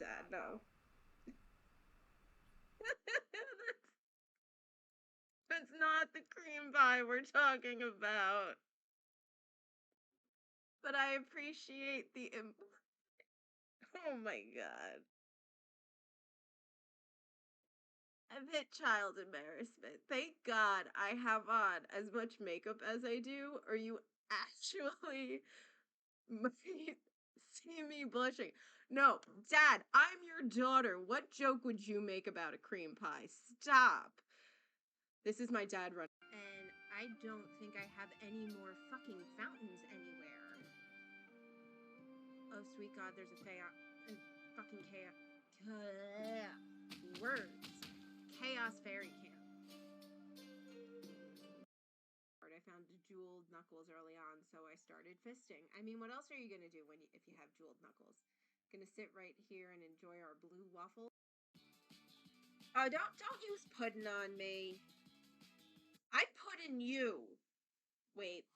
not, Dad, no. That's not the cream pie we're talking about. But I appreciate the oh my god. I've hit child embarrassment. Thank God I have on as much makeup as I do, or you actually might see me blushing. No, Dad, I'm your daughter. What joke would you make about a cream pie? Stop. This is my dad running. And I don't think I have any more fucking fountains anywhere. Oh, sweet God, there's a fucking chaos. Words. Chaos fairy camp. I found jeweled knuckles early on, so I started fisting. I mean, what else are you gonna do if you have jeweled knuckles? Gonna sit right here and enjoy our blue waffle? Oh, don't use pudding on me. I put in you. Wait.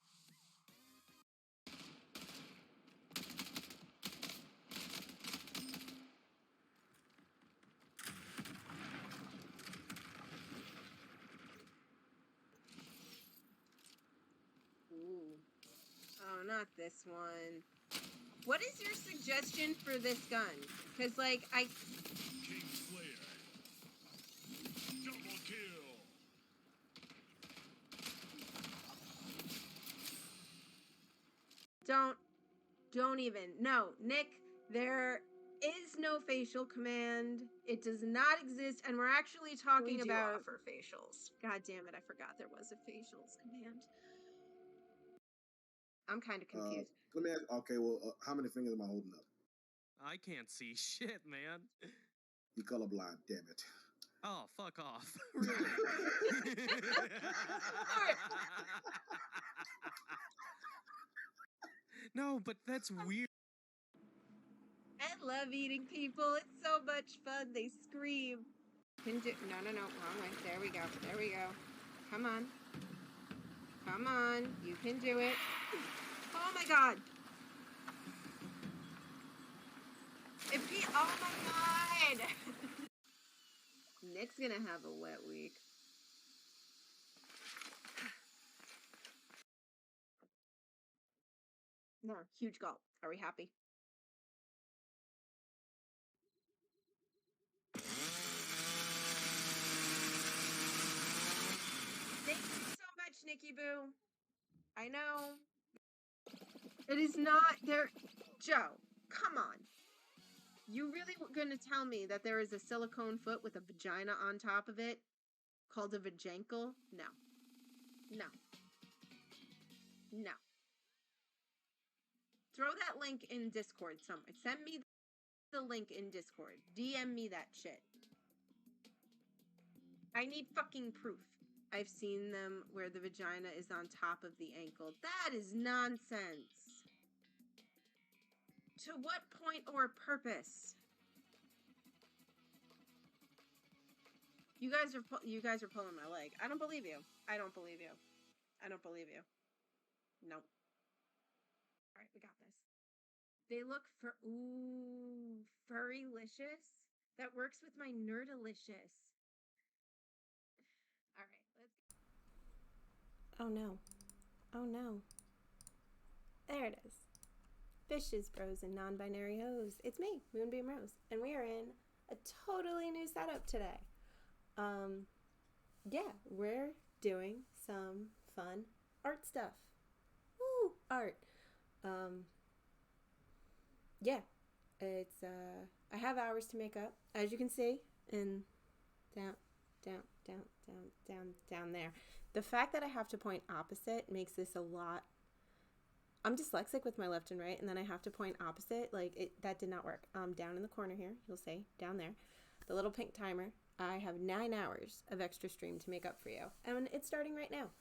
Ooh. Oh, not this one. What is your suggestion for this gun? Because, like, Kingslayer. Double kill. Don't even. No, Nick, there is no facial command. It does not exist, and we're actually talking about... offer facials. God damn it, I forgot there was a facials command. I'm kind of confused. Let me ask, okay, well, how many fingers am I holding up? I can't see shit, man. You colorblind, damn it. Oh, fuck off. Really? No, but that's weird. I love eating people. It's so much fun. They scream. No, wrong way. There we go. There we go. Come on. Come on. You can do it. Oh my god. Oh my god. Nick's gonna have a wet week. No, huge gulp. Are we happy? Thank you so much, Nikki Boo. I know. It is not there. Joe, come on. You really gonna tell me that there is a silicone foot with a vagina on top of it called a vajankle? No. No. No. Throw that link in Discord somewhere. Send me the link in Discord. DM me that shit. I need fucking proof. I've seen them where the vagina is on top of the ankle. That is nonsense. To what point or purpose? You guys are pulling my leg. I don't believe you. I don't believe you. I don't believe you. Nope. All right, we got this. They look for furry-licious. That works with my nerdalicious. All right, let's. Oh no. Oh no. There it is. Fishes, bros, and non-binary hoes. It's me, Moonbeam Rose, and we are in a totally new setup today. Yeah, we're doing some fun art stuff. Woo, art. Yeah, it's, I have hours to make up, as you can see, and down there. The fact that I have to point opposite makes this a lot. I'm dyslexic with my left and right, and then I have to point opposite. Like, that did not work. Down in the corner here, you'll see, down there, the little pink timer. I have 9 hours of extra stream to make up for you, and it's starting right now.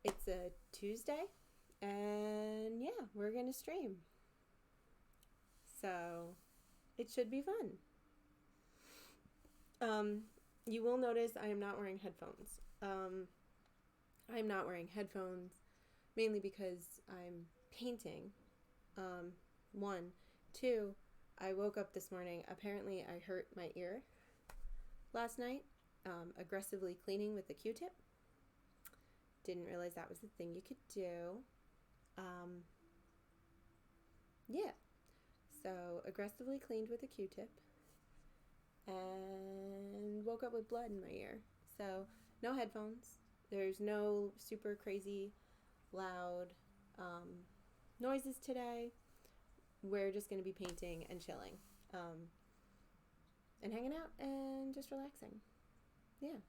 It's a Tuesday, and yeah, we're gonna stream. So, it should be fun. You will notice I am not wearing headphones. I am not wearing headphones mainly because I'm painting. 1, 2, I woke up this morning. Apparently, I hurt my ear last night, aggressively cleaning with the Q-tip. Didn't realize that was the thing you could do. Yeah. So, aggressively cleaned with a Q-tip and woke up with blood in my ear. So, no headphones. There's no super crazy loud noises today. We're just going to be painting and chilling and hanging out and just relaxing. Yeah.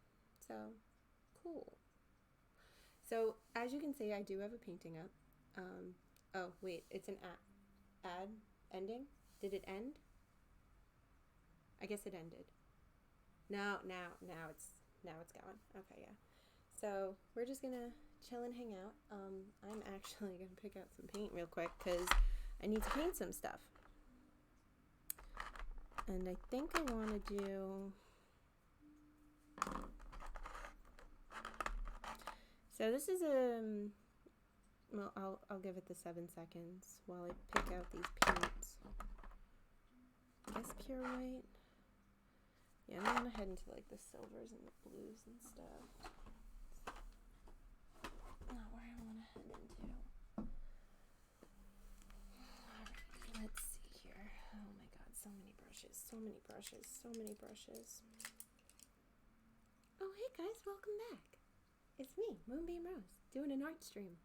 So, cool. So, as you can see, I do have a painting up. Oh, wait, it's an ad ending. Did it end? I guess it ended. Now it's going. Okay, yeah. So we're just gonna chill and hang out. I'm actually gonna pick out some paint real quick because I need to paint some stuff. And I think I want to do. So this is well, I'll give it the 7 seconds while I pick out these paints. I guess pure white. Yeah, I'm gonna head into like the silvers and the blues and stuff. Not where I want to head into. Alright, let's see here. Oh my god, so many brushes, so many brushes, so many brushes. Oh hey guys, welcome back. It's me, Moonbeam Rose, doing an art stream.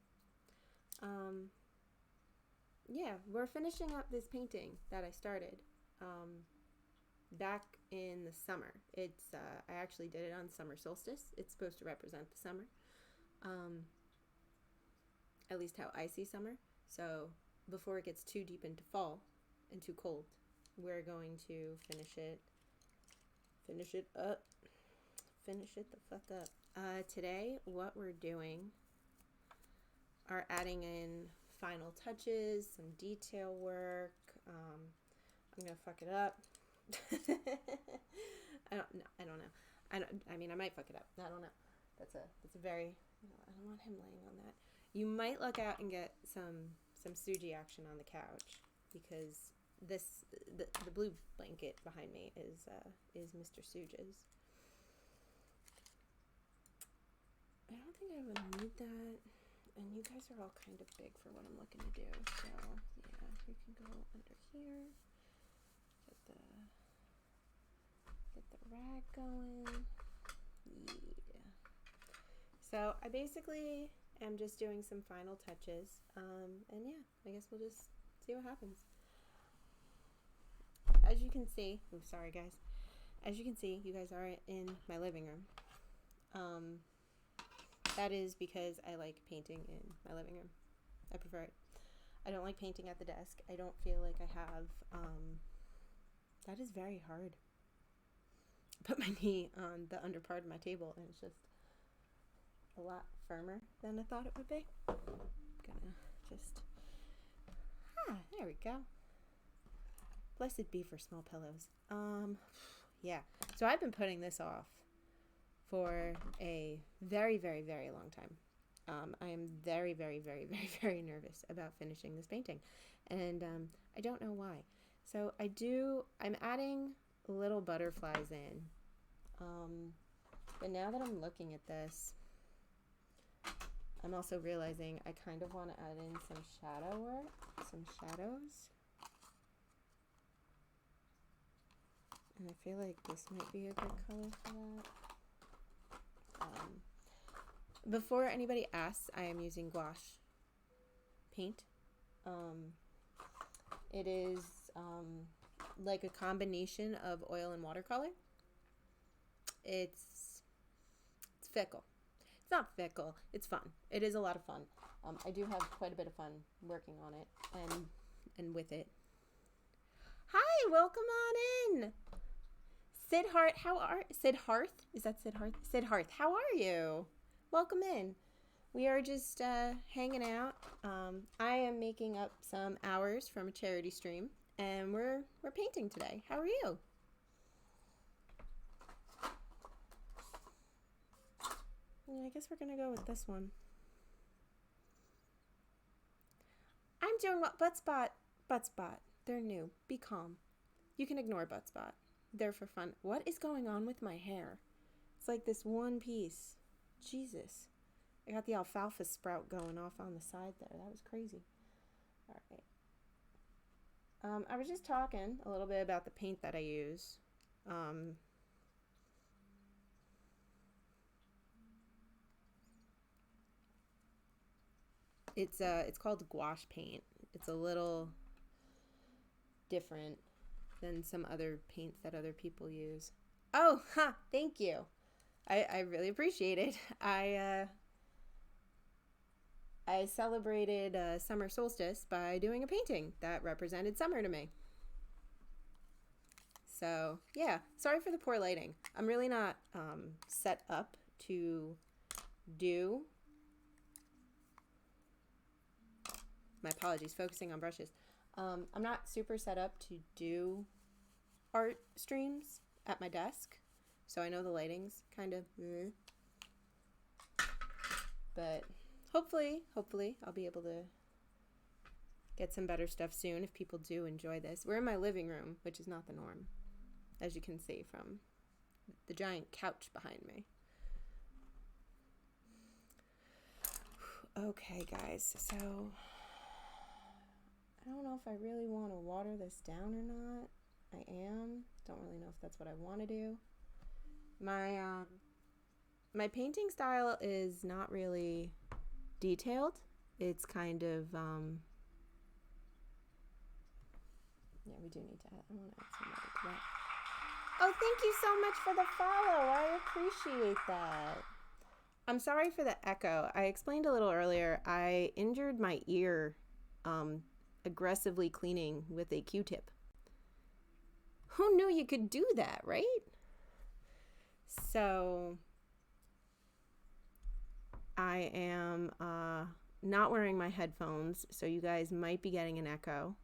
Yeah, we're finishing up this painting that I started back in the summer. It's I actually did it on Summer Solstice. It's supposed to represent the summer, at least how I see summer. So before it gets too deep into fall and too cold, we're going to finish it the fuck up. Today, what we're doing are adding in final touches, some detail work. I'm gonna fuck it up. I don't know. I mean, I might fuck it up. I don't know. That's a very. I don't want him laying on that. You might look out and get some Suji action on the couch because the blue blanket behind me is Mr. Suge's. I don't think I would need that. And you guys are all kind of big for what I'm looking to do. So, yeah, you can go under here. Get the rag going. Yeah. So, I basically am just doing some final touches. And yeah, I guess we'll just see what happens. As you can see, oh, sorry guys. As you can see, you guys are in my living room. That is because I like painting in my living room. I prefer it. I don't like painting at the desk. I don't feel like I have, that is very hard. I put my knee on the under part of my table and it's just a lot firmer than I thought it would be. I'm gonna just, there we go. Blessed be for small pillows. Yeah. So I've been putting this off for a very, very, very long time. I am very, very, very, very, very nervous about finishing this painting. And I don't know why. So I'm adding little butterflies in. But now that I'm looking at this, I'm also realizing I kind of want to add in some shadow work, some shadows. And I feel like this might be a good color for that. Before anybody asks, I am using gouache paint. It is like a combination of oil and watercolor. It's fickle. It's not fickle. It's fun. It is a lot of fun. I do have quite a bit of fun working on it and with it. Hi, welcome on in. Sid Hearth? Is that Sid Hearth? Sid Hearth, how are you? Welcome in. We are just hanging out. I am making up some hours from a charity stream, and we're painting today. How are you? Yeah, I guess we're gonna go with this one. I'm doing what? Butt spot. They're new. Be calm. You can ignore butt spot. They're for fun. What is going on with my hair? It's like this one piece. Jesus. I got the alfalfa sprout going off on the side there. That was crazy. All right. I was just talking a little bit about the paint that I use. It's called gouache paint. It's a little different than some other paints that other people use. Oh, thank you. I really appreciate it. I celebrated Summer Solstice by doing a painting that represented summer to me. So, yeah, sorry for the poor lighting. I'm really not set up to do... My apologies, focusing on brushes. I'm not super set up to do art streams at my desk, so I know the lighting's kind of... But hopefully I'll be able to get some better stuff soon if people do enjoy this. We're in my living room, which is not the norm, as you can see from the giant couch behind me. Okay, guys, so I don't know if I really want to water this down or not. I am. Don't really know if that's what I want to do. My painting style is not really detailed. It's kind of yeah, we do need to add. I want to add some water to that. Oh, thank you so much for the follow. I appreciate that. I'm sorry for the echo. I explained a little earlier. I injured my ear aggressively cleaning with a Q-tip. Who knew you could do that, right? So I am not wearing my headphones, so you guys might be getting an echo.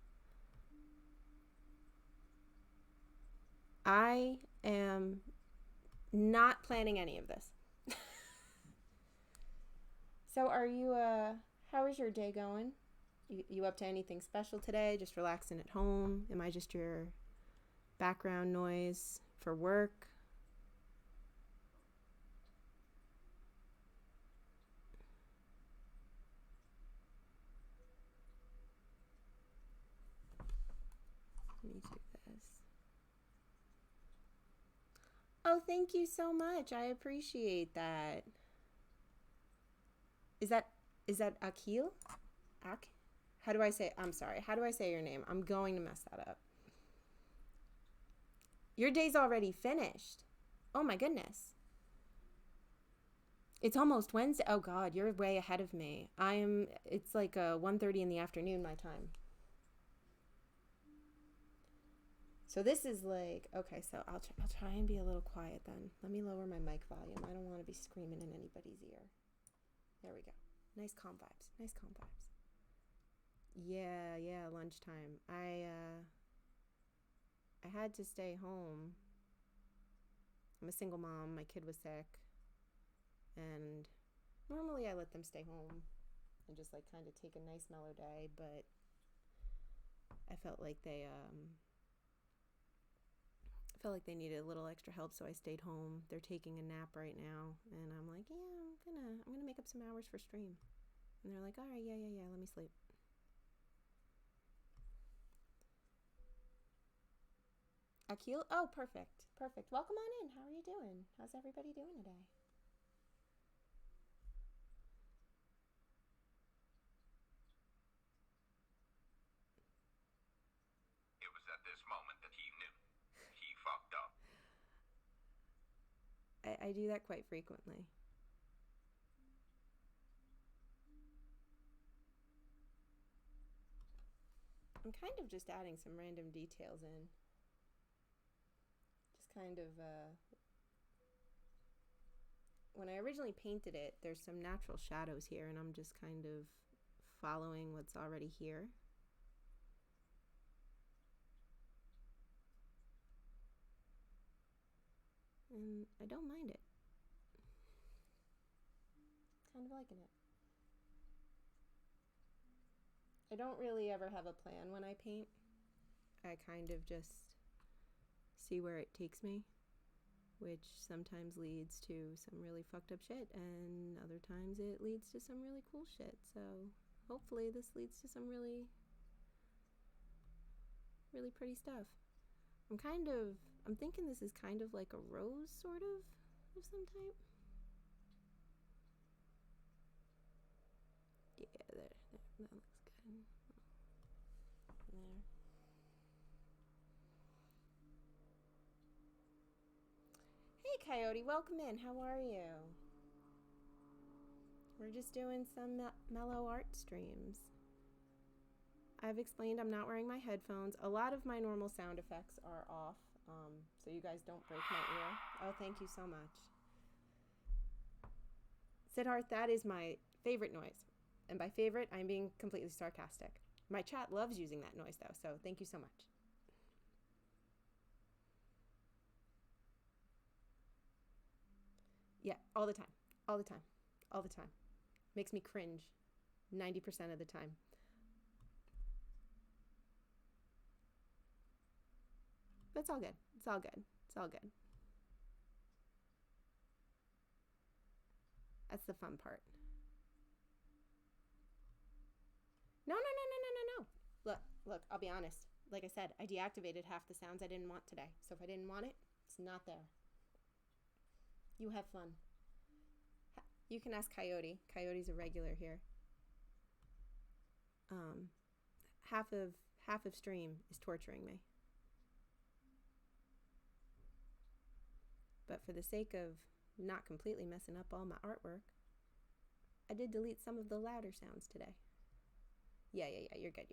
I am not planning any of this. So are you, how is your day going? You up to anything special today? Just relaxing at home? Am I just your background noise for work? Let me do this. Oh, thank you so much. I appreciate that. Is that Akil? How do I say? I'm sorry. How do I say your name? I'm going to mess that up. Your day's already finished. Oh my goodness. It's almost Wednesday. Oh God, you're way ahead of me. It's like 1:30 in the afternoon my time. So this is like, okay, so I'll try and be a little quiet then. Let me lower my mic volume. I don't want to be screaming in anybody's ear. There we go. Nice calm vibes. Nice calm vibes. Yeah, lunchtime. I had to stay home. I'm a single mom. My kid was sick. And normally I let them stay home and just like kind of take a nice mellow day, but I felt like they needed a little extra help, so I stayed home. They're taking a nap right now, and I'm like, yeah, I'm gonna make up some hours for stream. And they're like, all right, yeah, let me sleep. Akil? Oh, perfect. Welcome on in. How are you doing? How's everybody doing today? It was at this moment that he knew. He fucked up. I do that quite frequently. I'm kind of just adding some random details in. Just kind of, when I originally painted it, there's some natural shadows here, and I'm just kind of following what's already here. And I don't mind it. Kind of liking it. I don't really ever have a plan when I paint. I kind of just see where it takes me, which sometimes leads to some really fucked up shit, and other times it leads to some really cool shit. So hopefully this leads to some really, really pretty stuff. I'm thinking this is kind of like a rose, sort of some type. Yeah, there, that looks good. There. Hey, Coyote, welcome in. How are you? We're just doing some mellow art streams. I've explained I'm not wearing my headphones. A lot of my normal sound effects are off, so you guys don't break my ear. Oh, thank you so much. Siddharth, that is my favorite noise. And by favorite, I'm being completely sarcastic. My chat loves using that noise, though, so thank you so much. Yeah, all the time. All the time. All the time. Makes me cringe 90% of the time. But it's all good. It's all good. It's all good. That's the fun part. No. Look, I'll be honest. Like I said, I deactivated half the sounds I didn't want today. So if I didn't want it, it's not there. You have fun. You can ask Coyote. Coyote's a regular here. Half of stream is torturing me. But for the sake of not completely messing up all my artwork, I did delete some of the louder sounds today. Yeah, you're good.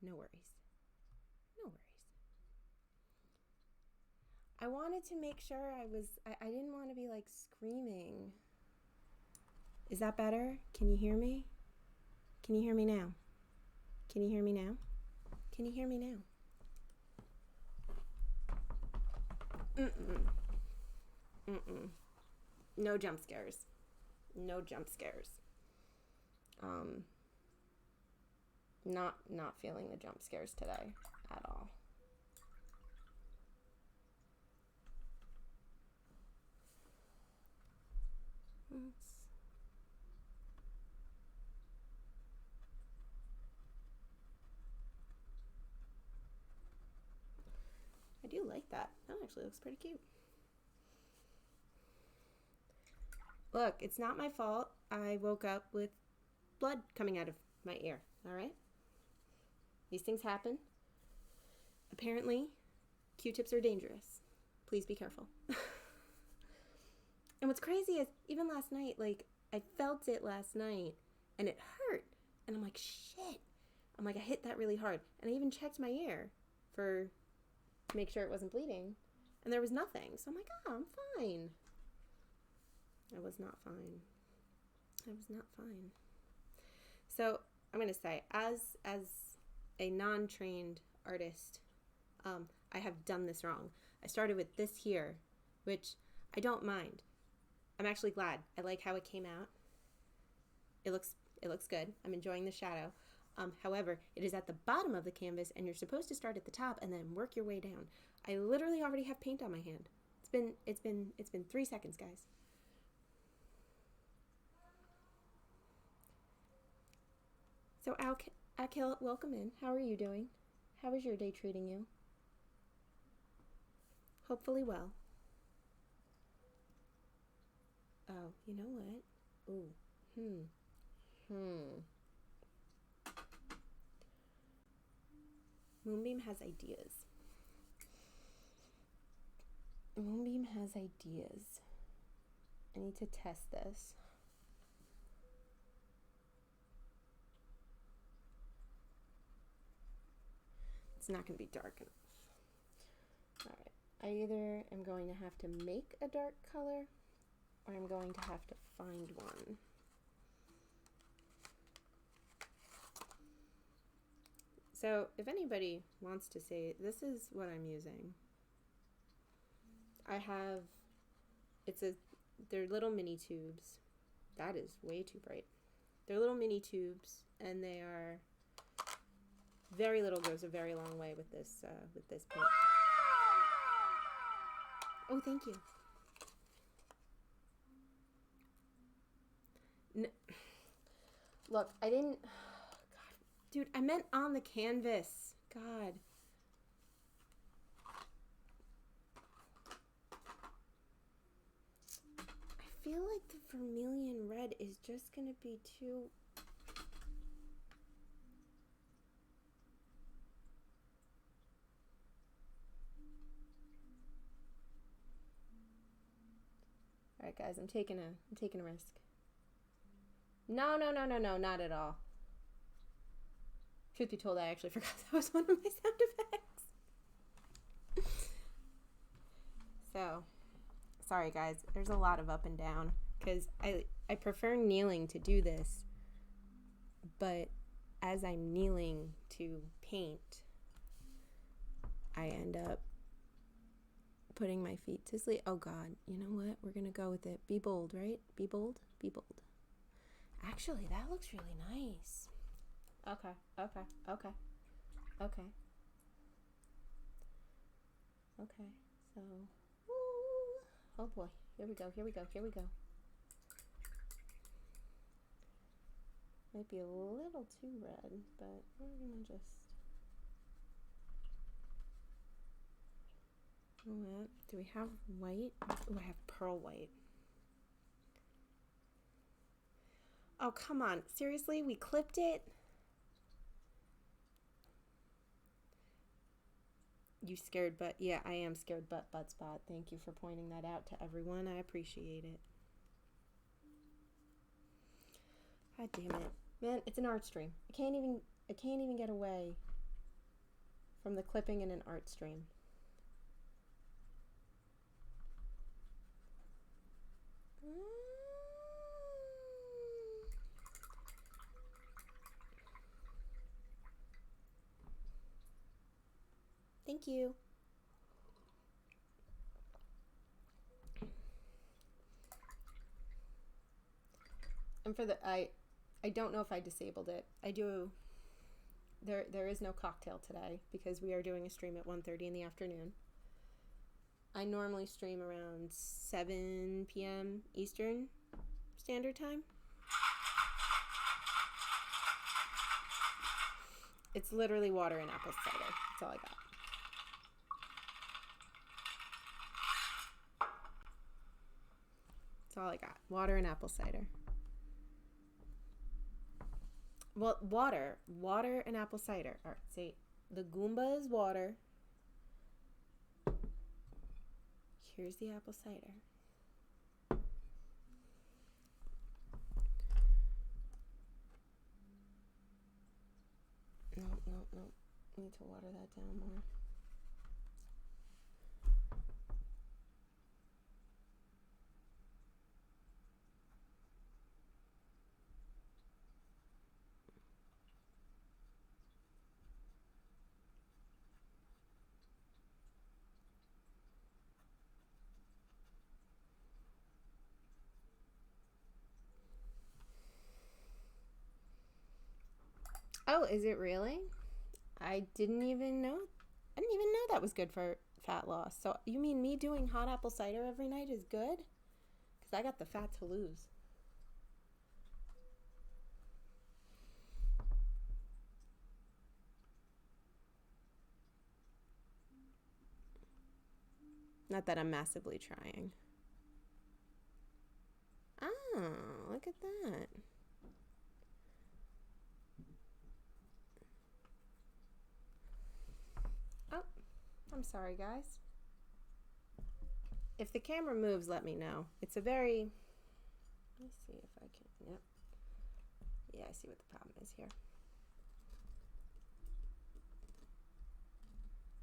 No worries. I wanted to make sure I didn't want to be like screaming. Is that better? Can you hear me? Can you hear me now? No jump scares. Not feeling the jump scares today at all. I do like that. That actually looks pretty cute. Look, it's not my fault. I woke up with blood coming out of my ear, all right? These things happen. Apparently, Q-tips are dangerous. Please be careful. And what's crazy is, even last night, like, I felt it last night, and it hurt. And I'm like, shit. I'm like, I hit that really hard. And I even checked my ear to make sure it wasn't bleeding. And there was nothing. So I'm like, oh, I'm fine. I was not fine. So I'm going to say, as a non-trained artist, I have done this wrong. I started with this here, which I don't mind. I'm actually glad. I like how it came out. It looks good. I'm enjoying the shadow. However, it is at the bottom of the canvas, and you're supposed to start at the top and then work your way down. I literally already have paint on my hand. It's been 3 seconds, guys. So Akil, welcome in. How are you doing? How is your day treating you? Hopefully well. Oh, you know what? Ooh. Moonbeam has ideas. I need to test this. It's not going to be dark enough. All right. I either am going to have to make a dark color, or I'm going to have to find one. So if anybody wants to say, this is what I'm using. They're little mini tubes. That is way too bright. They're little mini tubes, and they are very little goes a very long way with this paint. Oh, thank you. Look, I didn't... God. Dude, I meant on the canvas. God. I feel like the vermilion red is just going to be too... All right, guys, I'm taking a risk. No, not at all. Truth be told, I actually forgot that was one of my sound effects. So, sorry guys, there's a lot of up and down because I prefer kneeling to do this, but as I'm kneeling to paint, I end up putting my feet to sleep. Oh God, you know what? We're gonna go with it. Be bold, right? Be bold. Be bold. Actually, that looks really nice. Okay. So, woo. Oh boy, here we go. Might be a little too red, but we're gonna just... Do we have white? Oh, I have pearl white. Oh, come on. Seriously? We clipped it? You scared butt. Yeah, I am scared butt spot. Thank you for pointing that out to everyone. I appreciate it. God damn it. Man, it's an art stream. I can't even get away from the clipping in an art stream. Thank you. And for the I don't know if I disabled it. I do. There is no cocktail today because we are doing a stream at 1:30 in the afternoon. I normally stream around 7 p.m. Eastern Standard Time. It's literally water and apple cider. That's all I got. That's all I got. Water and apple cider. Well, water and apple cider. All right, see, the Goomba is water. Here's the apple cider. No. Need to water that down more. Oh, is it really? I didn't even know that was good for fat loss. So you mean me doing hot apple cider every night is good? Because I got the fat to lose. Not that I'm massively trying. Oh, look at that. Oh, I'm sorry, guys. If the camera moves, let me know. It's a very... Let me see if I can... Yep. Yeah, I see what the problem is here.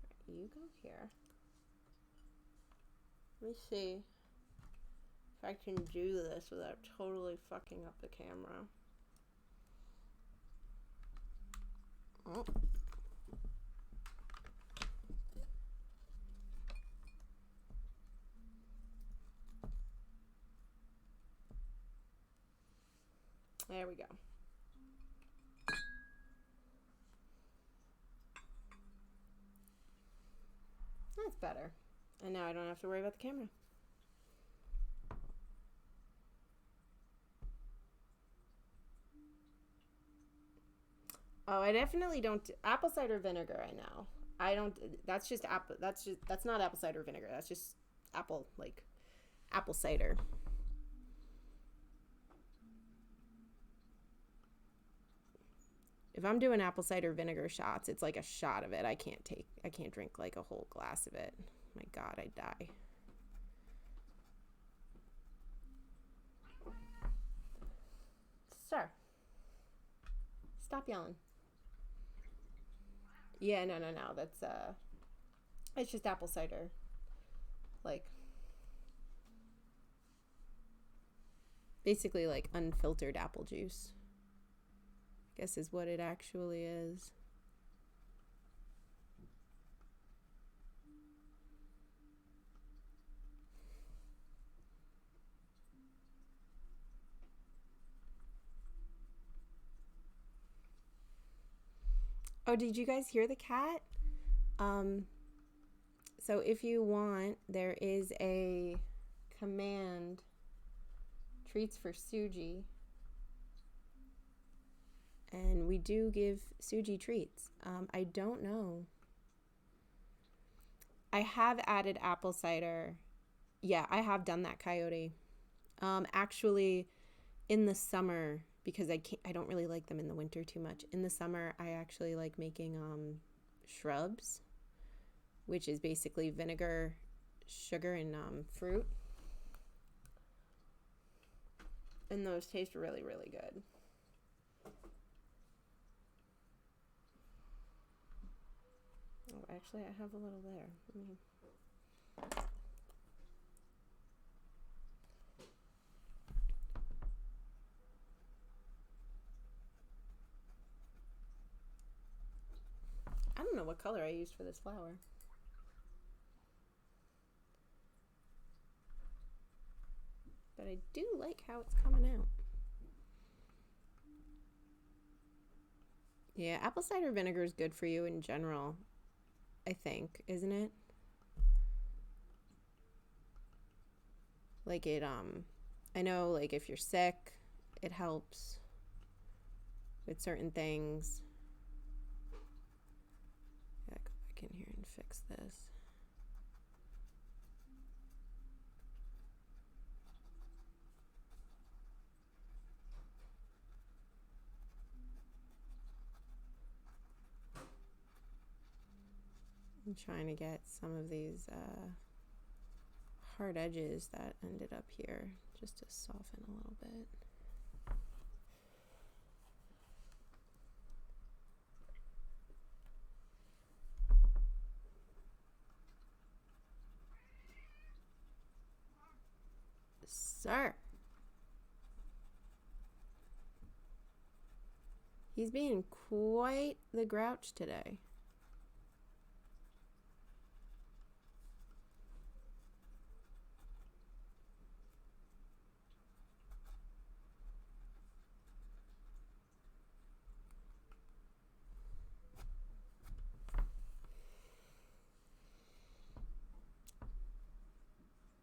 All right, you go here. Let me see if I can do this without totally fucking up the camera. Oh. There we go. That's better. And now I don't have to worry about the camera. Oh, I definitely don't. Apple cider vinegar, I know. I don't. That's just apple. That's not apple cider vinegar. That's just apple, like, apple cider. If I'm doing apple cider vinegar shots, it's like a shot of it. I can't drink like a whole glass of it. My God, I'd die. Sir, stop yelling. Yeah, no. That's it's just apple cider, like, basically like unfiltered apple juice, I guess is what it actually is. Oh, did you guys hear the cat? So if you want, there is a command, treats for Suji. And we do give Suji treats. I don't know. I have added apple cider. Yeah, I have done that, Coyote. Actually, in the summer, because I don't really like them in the winter too much. In the summer, I actually like making shrubs, which is basically vinegar, sugar, and fruit. And those taste really, really good. Oh, actually, I have a little there. I don't know what color I used for this flower. But I do like how it's coming out. Yeah, apple cider vinegar is good for you in general, I think, isn't it? Like it, I know, like, if you're sick, it helps with certain things. I gotta go back in here and fix this. I'm trying to get some of these hard edges that ended up here just to soften a little bit. Sir. He's being quite the grouch today.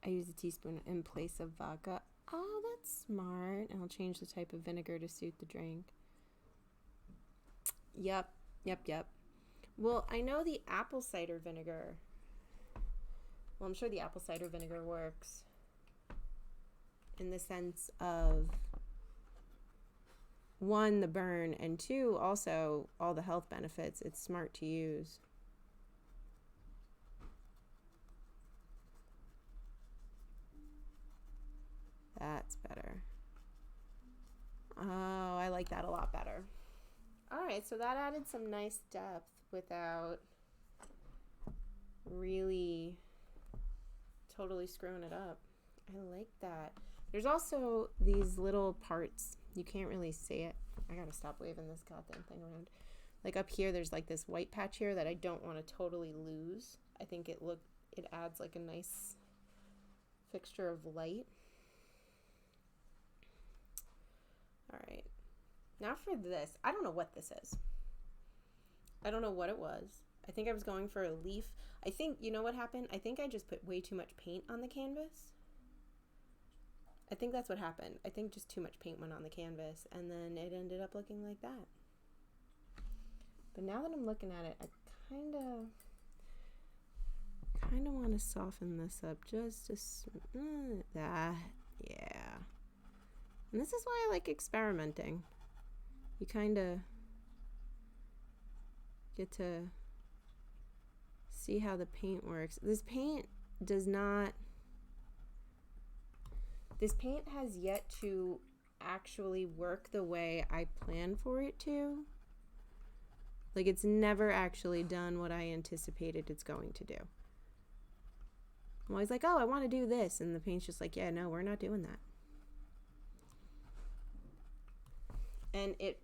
I use a teaspoon in place of vodka. Oh, that's smart. And I'll change the type of vinegar to suit the drink. Yep. Well, I know the apple cider vinegar. Well, I'm sure the apple cider vinegar works in the sense of, one, the burn, and two, also all the health benefits. It's smart to use. That's better. Oh, I like that a lot better. All right, so that added some nice depth without really totally screwing it up. I like that. There's also these little parts. You can't really see it. I gotta stop waving this goddamn thing around. Like up here, there's like this white patch here that I don't want to totally lose. I think it adds like a nice fixture of light. All right. Now for this, I don't know what this is. I don't know what it was. I think I was going for a leaf. I think, you know what happened? I think I just put way too much paint on the canvas. I think that's what happened. I think just too much paint went on the canvas, and then it ended up looking like that. But now that I'm looking at it, I kind of want to soften this up just that. Yeah. And this is why I like experimenting. You kind of get to see how the paint works. This paint has yet to actually work the way I plan for it to. Like, it's never actually done what I anticipated it's going to do. I'm always like, oh, I want to do this. And the paint's just like, yeah, no, we're not doing that. And it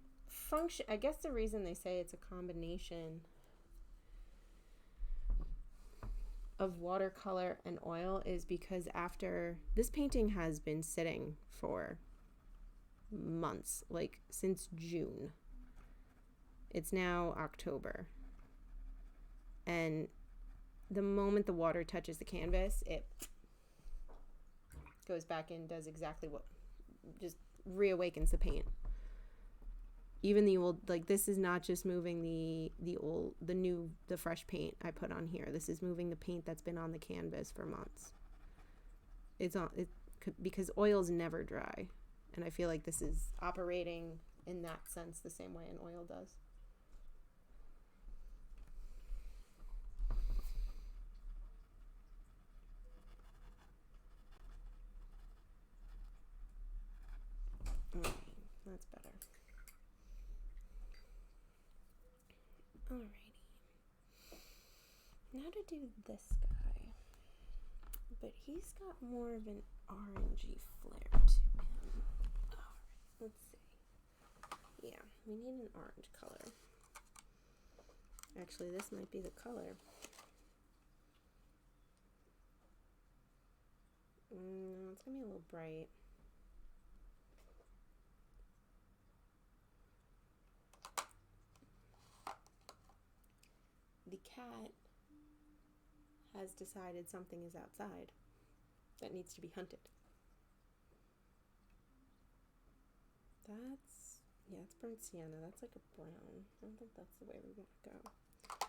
I guess the reason they say it's a combination of watercolor and oil is because after this painting has been sitting for months, like since June. It's now October. And the moment the water touches the canvas, it goes back in, does exactly what, just reawakens the paint. Even the old, like, this is not just moving the fresh paint I put on here. This is moving the paint that's been on the canvas for months. Because oil's never dry. And I feel like this is operating in that sense the same way an oil does. Okay, that's better. Alrighty. Now to do this guy. But he's got more of an orangey flair to him. Alright, let's see. Yeah, we need an orange color. Actually, this might be the color. No, it's gonna be a little bright. The cat has decided something is outside that needs to be hunted. It's burnt sienna. That's like a brown. I don't think that's the way we want to go. I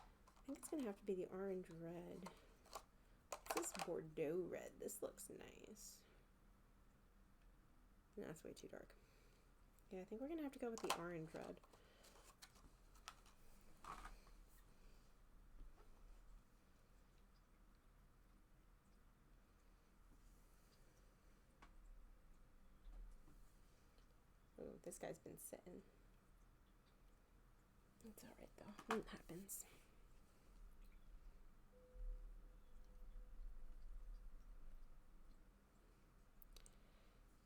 think it's going to have to be the orange red. This Bordeaux red. This looks nice. No, that's way too dark. Yeah, I think we're going to have to go with the orange red. Oh, this guy's been sitting. It's alright though. It happens.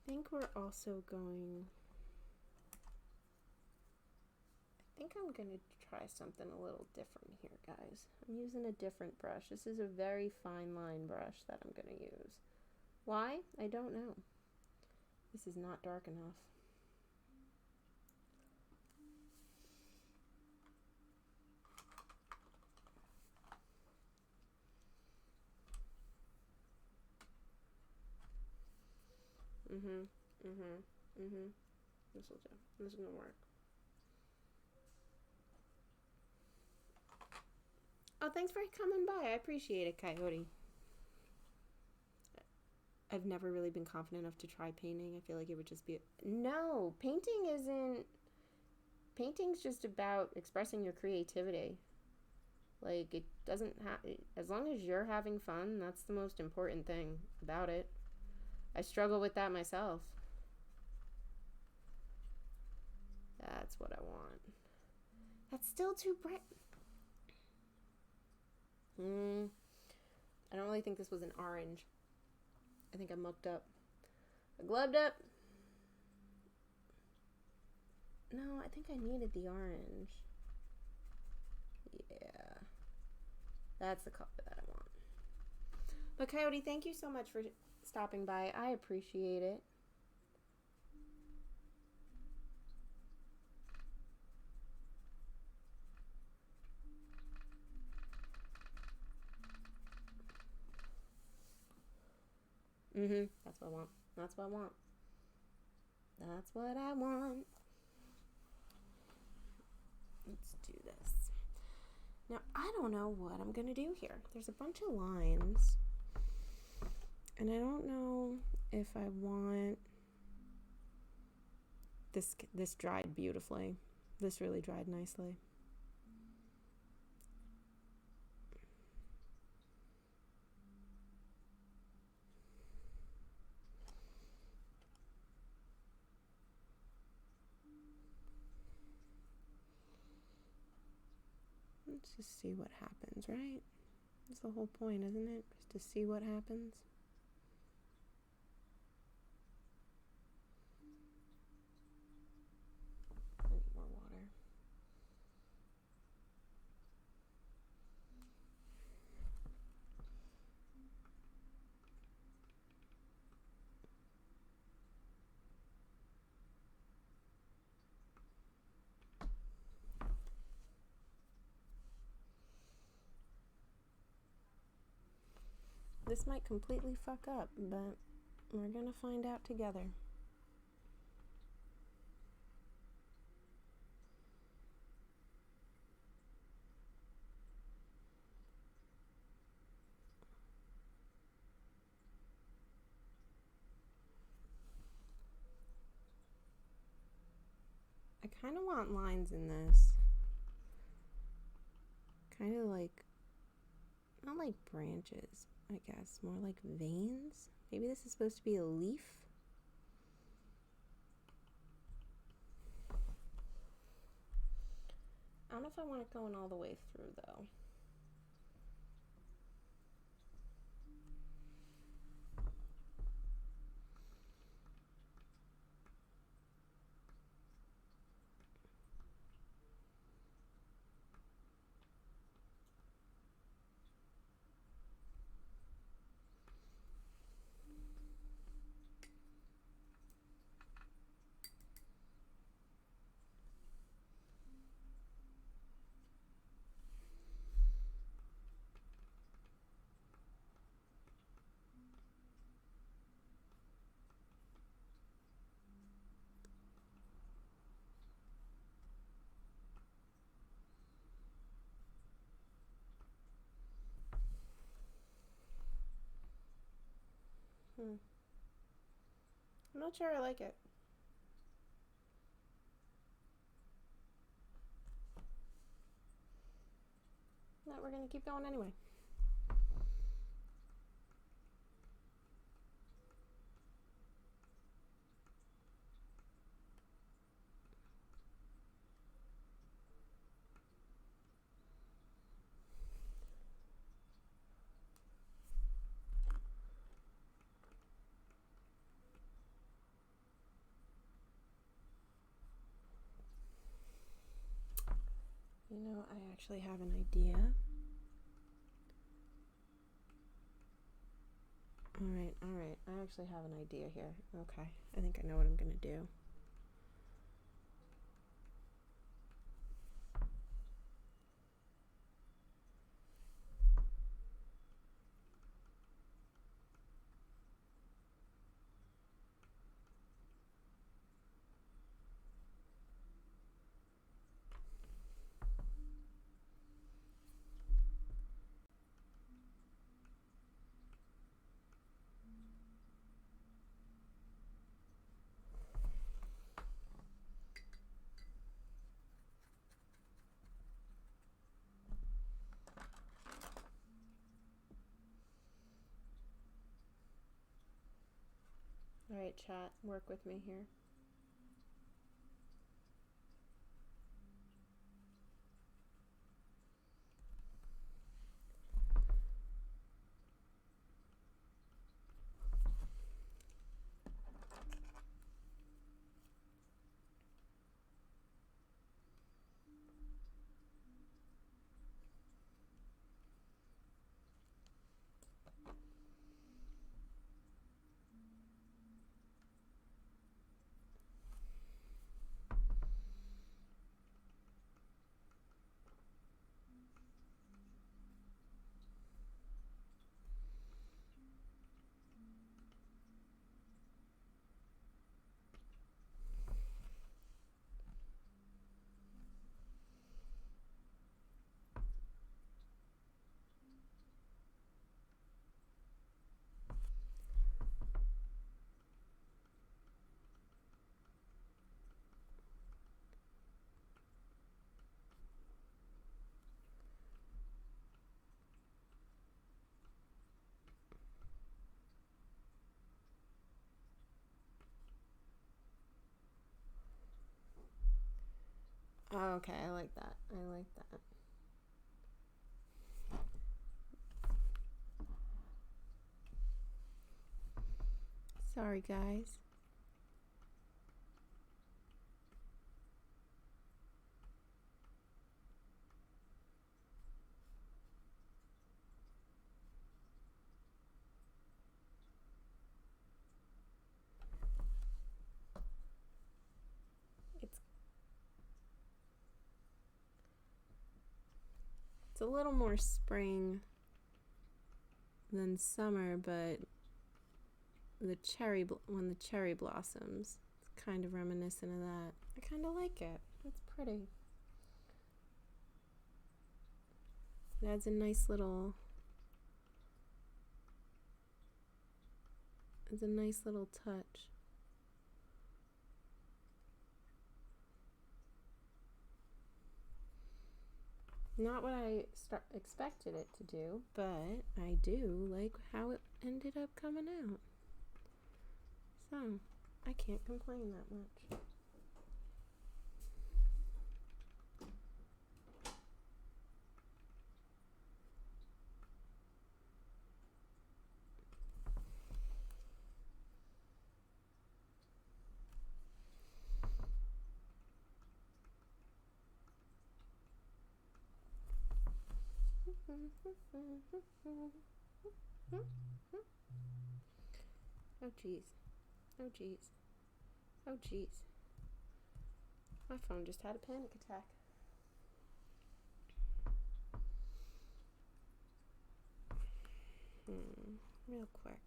I think we're also going... I think I'm going to try something a little different here, guys. I'm using a different brush. This is a very fine line brush that I'm going to use. Why? I don't know. This is not dark enough. This will do. This is gonna work. Oh, thanks for coming by. I appreciate it, Coyote. I've never really been confident enough to try painting. I feel like it would just be... No, painting isn't... Painting's just about expressing your creativity. Like, it doesn't have... As long as you're having fun, that's the most important thing about it. I struggle with that myself. That's what I want. That's still too bright. I don't really think this was an orange. I think I mucked up. I gloved up. No, I think I needed the orange. Yeah. That's the color that I want. But Coyote, thank you so much for stopping by. I appreciate it. That's what I want. That's what I want. That's what I want. Let's do this. Now, I don't know what I'm going to do here. There's a bunch of lines. And I don't know if I want... This dried beautifully. This really dried nicely. Let's just see what happens, right? That's the whole point, isn't it? Just to see what happens. I need more water. This might completely fuck up, but we're gonna find out together. I kind of want lines in this. Kind of like, not like branches, I guess. More like veins. Maybe this is supposed to be a leaf. I don't know if I want it going all the way through, though. I'm not sure I like it. No, we're gonna keep going anyway. You know, I actually have an idea. Alright. I actually have an idea here. Okay, I think I know what I'm gonna do. Alright, chat, work with me here. Okay, I like that. I like that. Sorry, guys. It's a little more spring than summer, but when the cherry blossoms, it's kind of reminiscent of that. I kind of like it. It's pretty. It adds a nice little touch. Not what I expected it to do, but I do like how it ended up coming out. So, I can't complain that much. Oh jeez. Oh jeez. Oh jeez. My phone just had a panic attack. Real quick.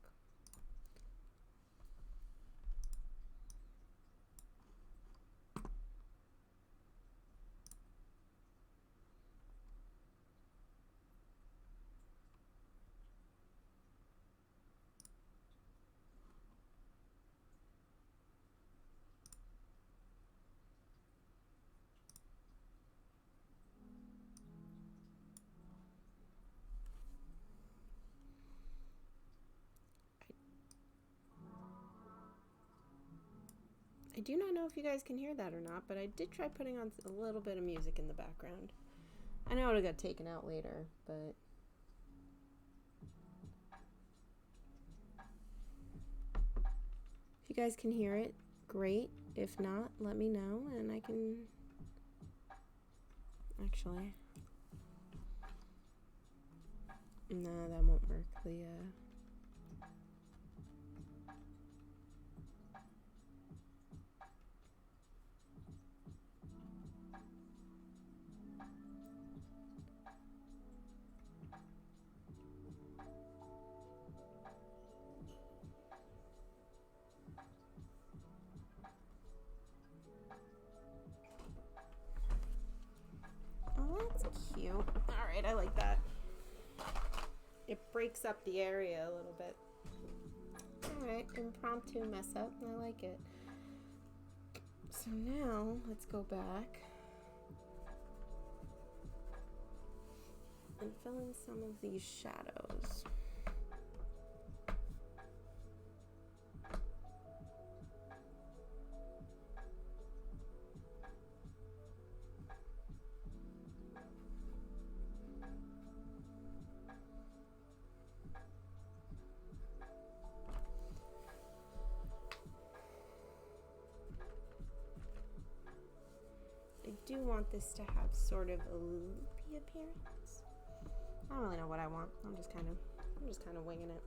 I do not know if you guys can hear that or not, but I did try putting on a little bit of music in the background. I know it got taken out later, but if you guys can hear it, great. If not, let me know and I can actually. No, that won't work. Oh, that's cute. Alright, I like that. It breaks up the area a little bit. Alright, impromptu mess up. I like it. So now, let's go back and fill in some of these shadows. I do want this to have sort of a loopy appearance. I don't really know what I want. I'm just kind of winging it.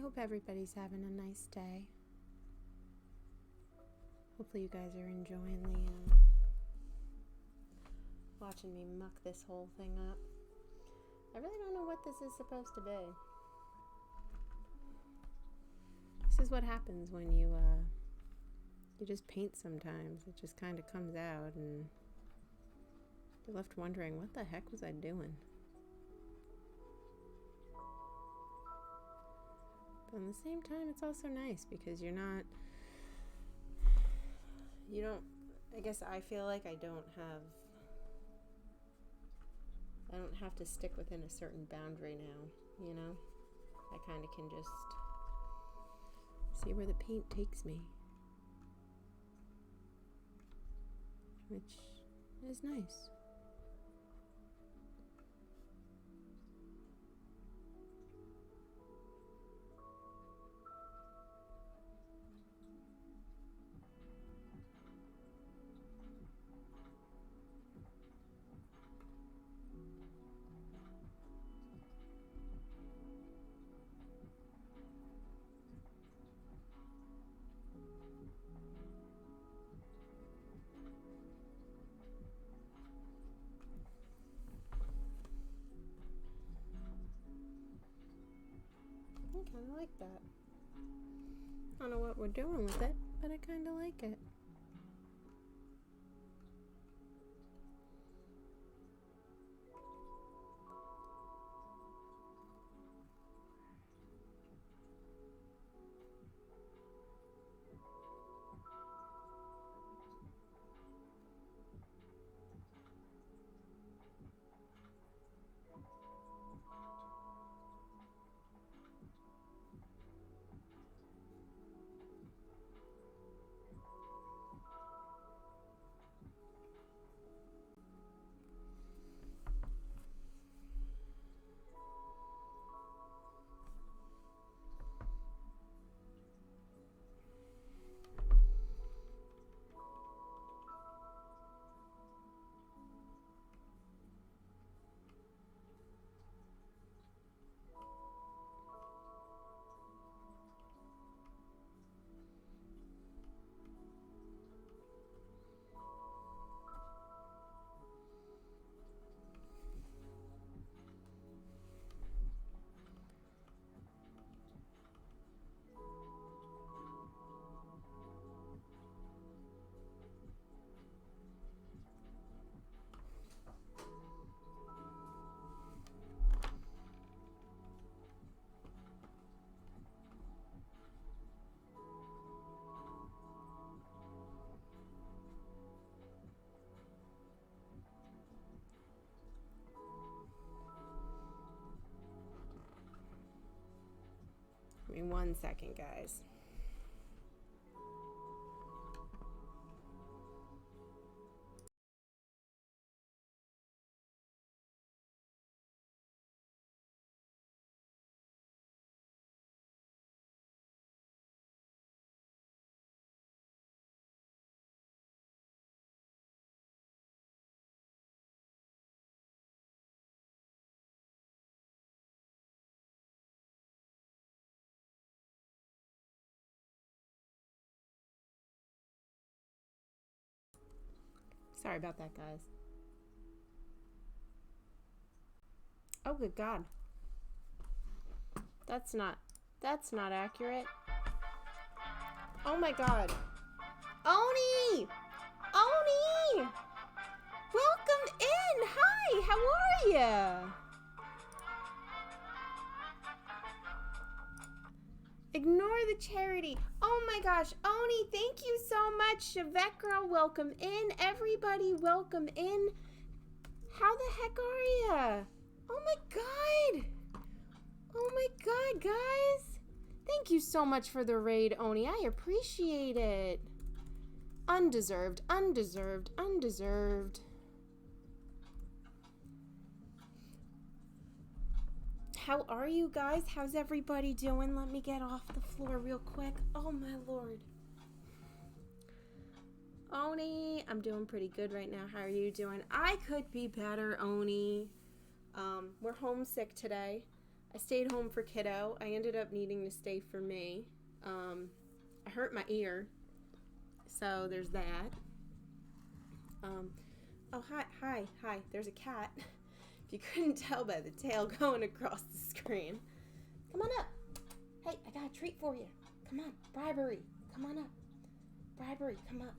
hope everybody's having a nice day. Hopefully you guys are enjoying the watching me muck this whole thing up. I really don't know what this is supposed to be. This is what happens when you just paint sometimes. It just kind of comes out and you're left wondering, what the heck was I doing? But at the same time, it's also nice because you don't, I guess I feel like I don't have to stick within a certain boundary now, you know? I kind of can just see where the paint takes me, which is nice. I kind of like that. I don't know what we're doing with it, but I kind of like it. Give me 1 second, guys. Sorry about that, guys. Oh, good God. That's not accurate. Oh my God. Oni! Oni! Welcome in! Hi, how are ya? Ignore the charity. Oh my gosh, Oni, thank you so much. Chevette girl, welcome in. Everybody, welcome in. How the heck are ya? Oh my God. Oh my God, guys. Thank you so much for the raid, Oni. I appreciate it. Undeserved, undeserved, undeserved. How are you guys? How's everybody doing? Let me get off the floor real quick. Oh my Lord. Oni, I'm doing pretty good right now. How are you doing? I could be better, Oni. We're homesick today. I stayed home for kiddo. I ended up needing to stay for me. I hurt my ear, so there's that. Oh, hi. There's a cat. If you couldn't tell by the tail going across the screen. Come on up. Hey, I got a treat for you. Come on, bribery. Come on up. Bribery, come up.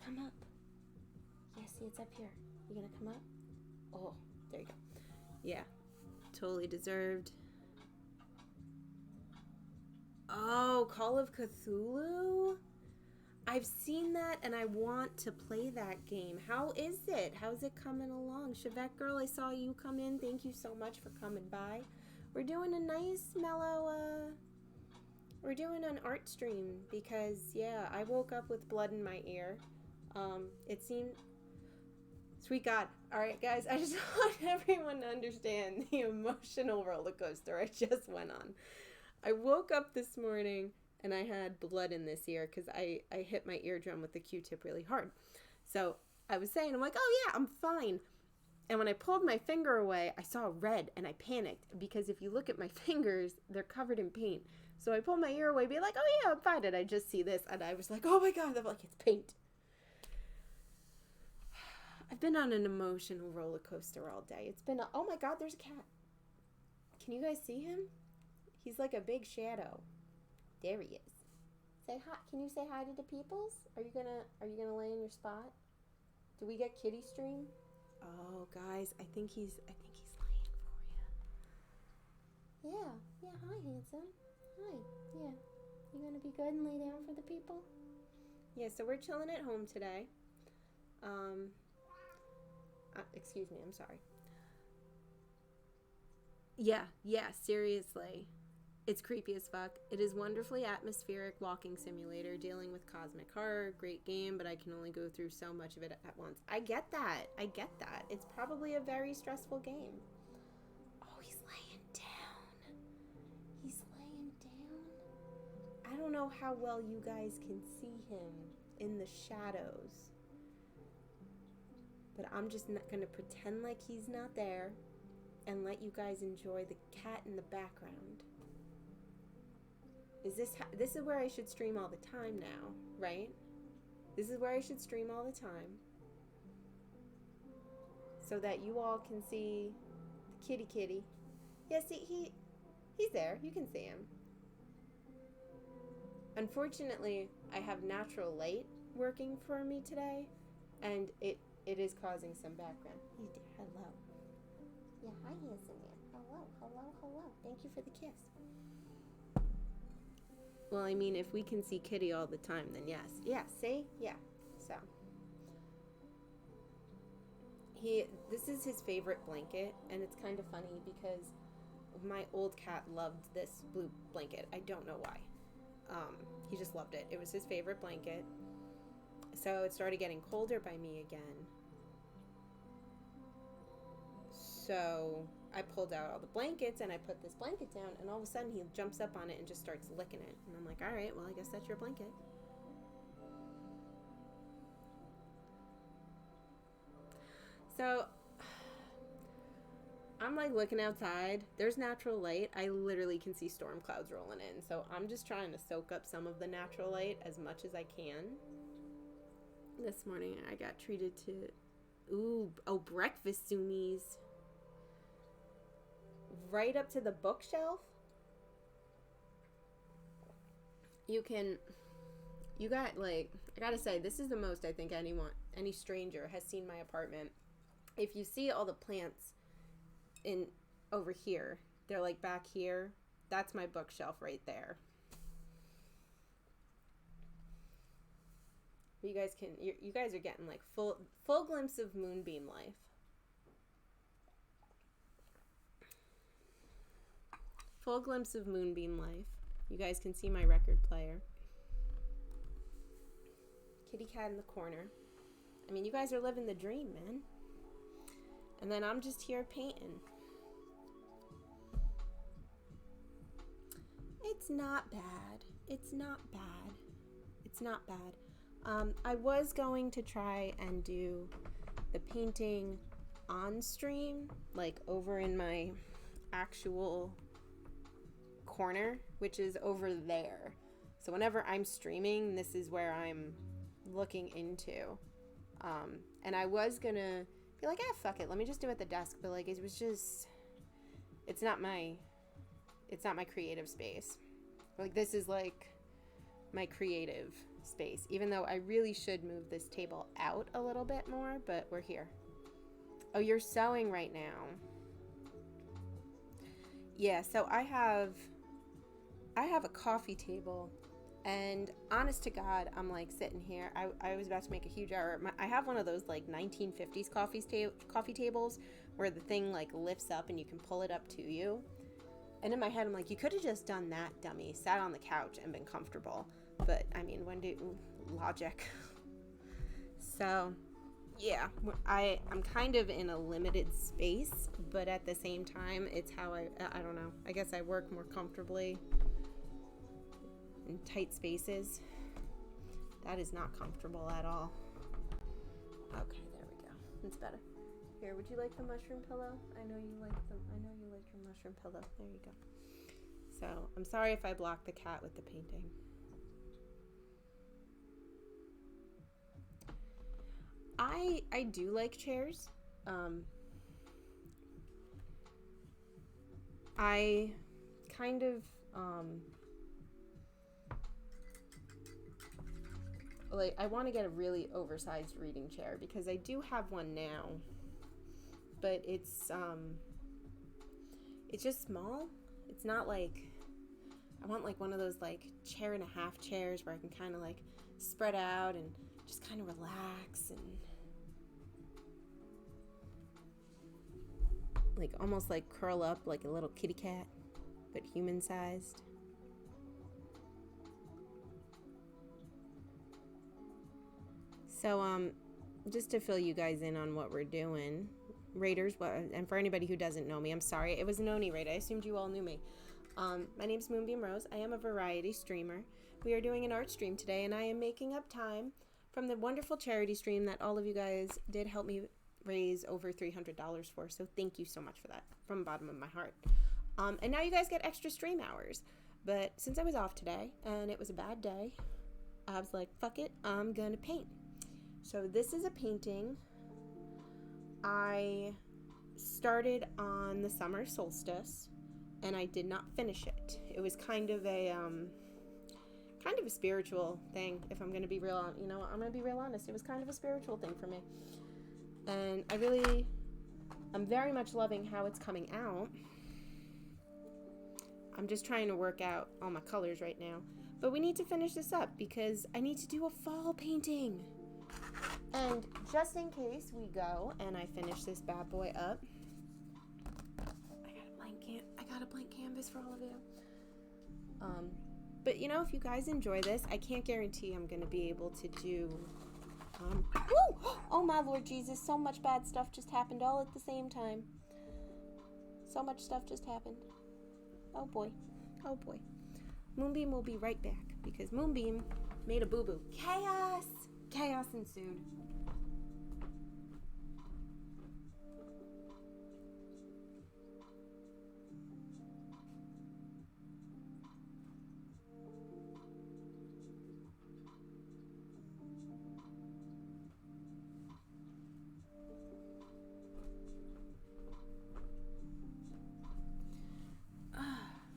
Come up. Yeah, see, it's up here. You gonna come up? Oh, there you go. Yeah, totally deserved. Oh, Call of Cthulhu? I've seen that and I want to play that game. How is it? How's it coming along? Chevette girl, I saw you come in. Thank you so much for coming by. We're doing a nice mellow, we're doing an art stream because, yeah, I woke up with blood in my ear. It seemed, sweet God. All right, guys, I just want everyone to understand the emotional roller coaster I just went on. I woke up this morning and I had blood in this ear because I hit my eardrum with the Q-tip really hard. So I was saying, I'm like, oh yeah, I'm fine. And when I pulled my finger away, I saw red and I panicked because if you look at my fingers, they're covered in paint. So I pulled my ear away, be like, oh yeah, I'm fine. And I just see this and I was like, oh my God, I'm like, it's paint. I've been on an emotional roller coaster all day. It's been, oh my God, there's a cat. Can you guys see him? He's like a big shadow. There he is. Say hi. Can you say hi to the peoples? Are you gonna lay in your spot? Do we get kitty stream? Oh, guys, I think he's laying for you. Yeah. Hi, handsome. Hi. Yeah. You gonna be good and lay down for the people? Yeah. So we're chilling at home today. Excuse me. I'm sorry. Yeah. Seriously. It's creepy as fuck. It is wonderfully atmospheric walking simulator dealing with cosmic horror. Great game, but I can only go through so much of it at once. I get that. It's probably a very stressful game. Oh, he's laying down. I don't know how well you guys can see him in the shadows. But I'm just not going to pretend like he's not there and let you guys enjoy the cat in the background. This is where I should stream all the time now, right? This is where I should stream all the time. So that you all can see the kitty. Yeah, see, he's there. You can see him. Unfortunately, I have natural light working for me today, and it is causing some background. Hello. Yeah, hi, handsome man. Hello. Thank you for the kiss. Well, I mean, if we can see Kitty all the time, then yes. Yeah, see? Yeah. So. This is his favorite blanket, and it's kind of funny because my old cat loved this blue blanket. I don't know why. He just loved it. It was his favorite blanket. So it started getting colder by me again. So I pulled out all the blankets and I put this blanket down, and all of a sudden he jumps up on it and just starts licking it. And I'm like, all right, well, I guess that's your blanket. So I'm like looking outside. There's natural light. I literally can see storm clouds rolling in. So I'm just trying to soak up some of the natural light as much as I can. This morning I got treated to, breakfast zoomies. Right up to the bookshelf. You got like, I gotta say, this is the most I think any stranger has seen my apartment. If you see all the plants in over here, they're like back here. That's my bookshelf right there. You guys are getting like full glimpse of Moonbeam life. Full glimpse of Moonbeam life. You guys can see my record player. Kitty cat in the corner. I mean, you guys are living the dream, man. And then I'm just here painting. It's not bad. I was going to try and do the painting on stream, like over in my actual corner, which is over there. So whenever I'm streaming, this is where I'm looking into. And I was gonna be like, fuck it, let me just do it at the desk. But like, it was just, it's not my creative space. Like, this is like my creative space, even though I really should move this table out a little bit more, but we're here. Oh, you're sewing right now. Yeah, so I have a coffee table, and honest to God, I'm like sitting here. I was about to make a huge error. I have one of those like 1950s coffee tables where the thing like lifts up and you can pull it up to you. And in my head, I'm like, you could have just done that, dummy. Sat on the couch and been comfortable. But I mean, logic. So yeah, I'm kind of in a limited space, but at the same time, it's how I don't know. I guess I work more comfortably in tight spaces. That is not comfortable at all. Okay, there we go. It's better. Here, would you like the mushroom pillow? I know you like your mushroom pillow. There you go. So, I'm sorry if I blocked the cat with the painting. I do like chairs. I kind of like, I want to get a really oversized reading chair because I do have one now, but it's just small. It's not like, I want like one of those like 1.5 chairs where I can kind of like spread out and just kind of relax and like almost like curl up like a little kitty cat, but human sized. So just to fill you guys in on what we're doing, Raiders, and for anybody who doesn't know me, I'm sorry, it was an Oni raid. I assumed you all knew me. My name's Moonbeam Rose. I am a variety streamer. We are doing an art stream today, and I am making up time from the wonderful charity stream that all of you guys did help me raise over $300 for. So thank you so much for that from the bottom of my heart. And now you guys get extra stream hours. But since I was off today and it was a bad day, I was like, fuck it, I'm gonna paint. So this is a painting I started on the Summer Solstice, and I did not finish it. It was kind of a spiritual thing, if I'm gonna be real. You know, I'm gonna be real honest. It was kind of a spiritual thing for me, and I'm very much loving how it's coming out. I'm just trying to work out all my colors right now, but we need to finish this up because I need to do a fall painting. And just in case we go and I finish this bad boy up, I got a blank canvas for all of you. But you know, if you guys enjoy this, I can't guarantee I'm gonna be able to do. Oh my Lord Jesus! So much bad stuff just happened all at the same time. So much stuff just happened. Oh boy. Oh boy. Moonbeam will be right back because Moonbeam made a boo-boo. Chaos! Chaos ensued.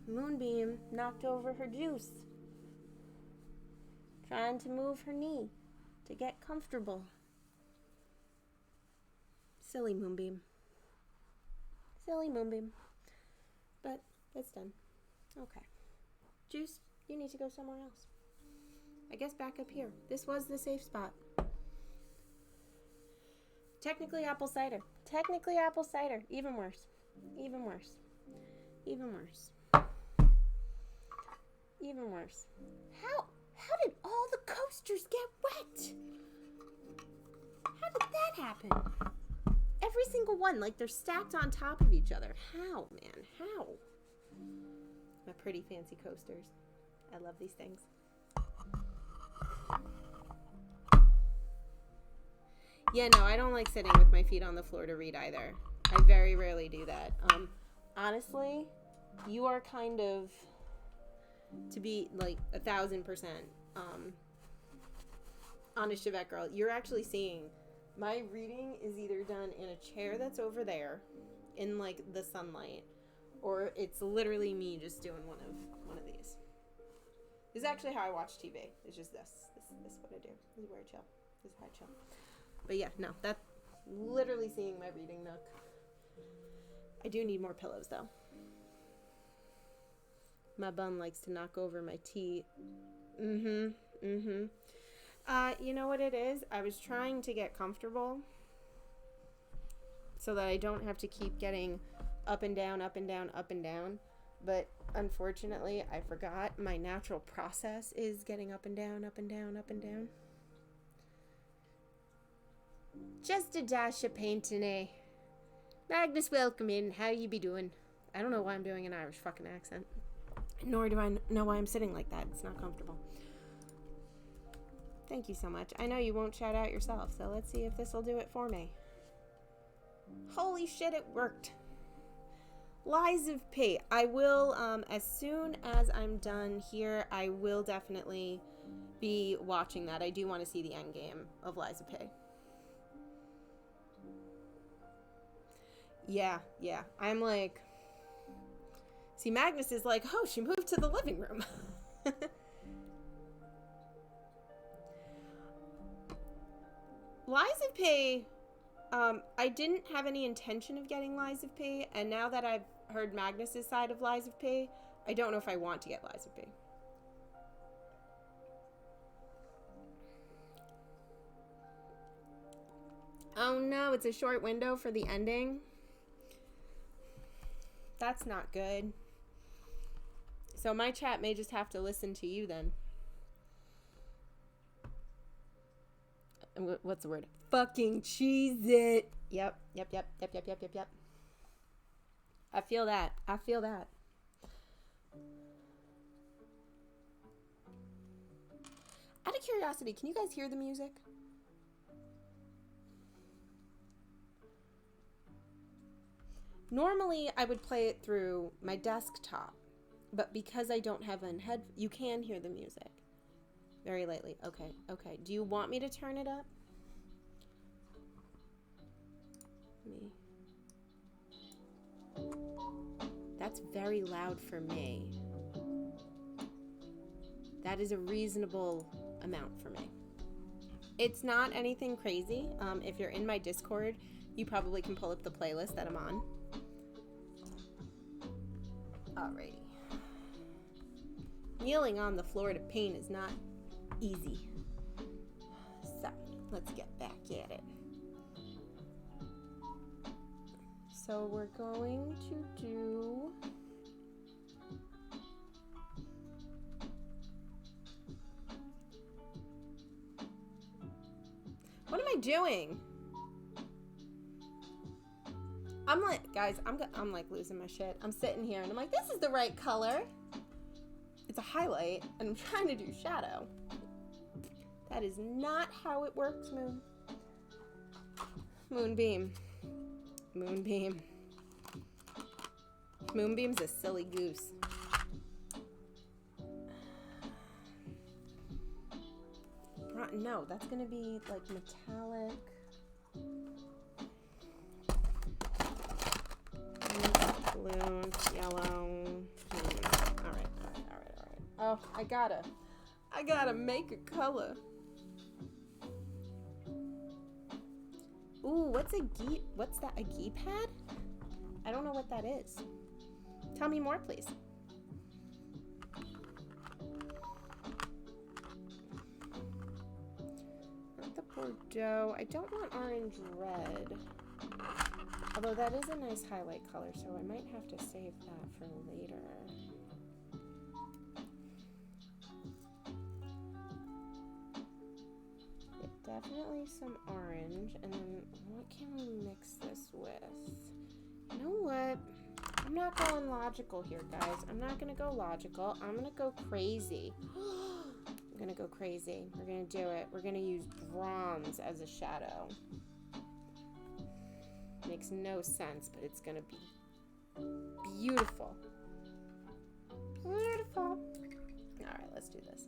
Moonbeam knocked over her juice, trying to move her knee to get comfortable. Silly Moonbeam. Silly Moonbeam. But it's done. Okay. Juice, you need to go somewhere else. I guess back up here. This was the safe spot. Technically apple cider. Technically apple cider. Even worse. Even worse. Even worse. Even worse. How did all the coasters get wet? How did that happen? Every single one, like they're stacked on top of each other. How, man? How? My pretty fancy coasters. I love these things. Yeah, no, I don't like sitting with my feet on the floor to read either. I very rarely do that. honestly, you are kind of, to be like 1,000% honest to that girl, you're actually seeing my reading is either done in a chair that's over there in like the sunlight, or it's literally me just doing one of these. This is actually how I watch TV. It's just this is what I do. This is where I chill. This is how I chill. But yeah, no, that's literally seeing my reading nook. I do need more pillows though. My bun likes to knock over my tea. You know what it is? I was trying to get comfortable so that I don't have to keep getting up and down, up and down, up and down. But unfortunately, I forgot my natural process is getting up and down, up and down, up and down. Just a dash of pain today. Magnus, welcome in. How you be doing? I don't know why I'm doing an Irish fucking accent. Nor do I know why I'm sitting like that. It's not comfortable. Thank you so much. I know you won't shout out yourself, so let's see if this will do it for me. Holy shit, it worked. Lies of P. I will, as soon as I'm done here, I will definitely be watching that. I do want to see the end game of Lies of P. Yeah. I'm like... See, Magnus is like, oh, she moved to the living room. Lies of P... I didn't have any intention of getting Lies of P, and now that I've heard Magnus's side of Lies of P, I don't know if I want to get Lies of P. Oh no, it's a short window for the ending. That's not good. So my chat may just have to listen to you then. What's the word? Fucking cheese it. Yep. I feel that. Out of curiosity, can you guys hear the music? Normally, I would play it through my desktop, but because I don't have a head, you can hear the music. Very lightly. Okay. Do you want me to turn it up? That's very loud for me. That is a reasonable amount for me. It's not anything crazy. If you're in my Discord, you probably can pull up the playlist that I'm on. Alrighty. Kneeling on the floor to paint is not easy. So, let's get back at it. So we're going to do... What am I doing? I'm like, guys, I'm like losing my shit. I'm sitting here and I'm like, this is the right color. It's a highlight and I'm trying to do shadow. That is not how it works, Moon. Moonbeam. Moonbeam's a silly goose. No, that's gonna be like metallic. Blue, yellow. All right. Oh, I gotta make a color. Ooh, what's that, a gee pad? I don't know what that is. Tell me more, please. Not the Bordeaux. I don't want orange red. Although that is a nice highlight color, so I might have to save that for later. Definitely some orange, and then what can we mix this with? You know what? I'm not going logical here, guys. I'm not gonna go logical. I'm gonna go crazy. I'm gonna go crazy. We're gonna do it. We're gonna use bronze as a shadow. Makes no sense, but it's gonna be Beautiful. Beautiful. All right, let's do this.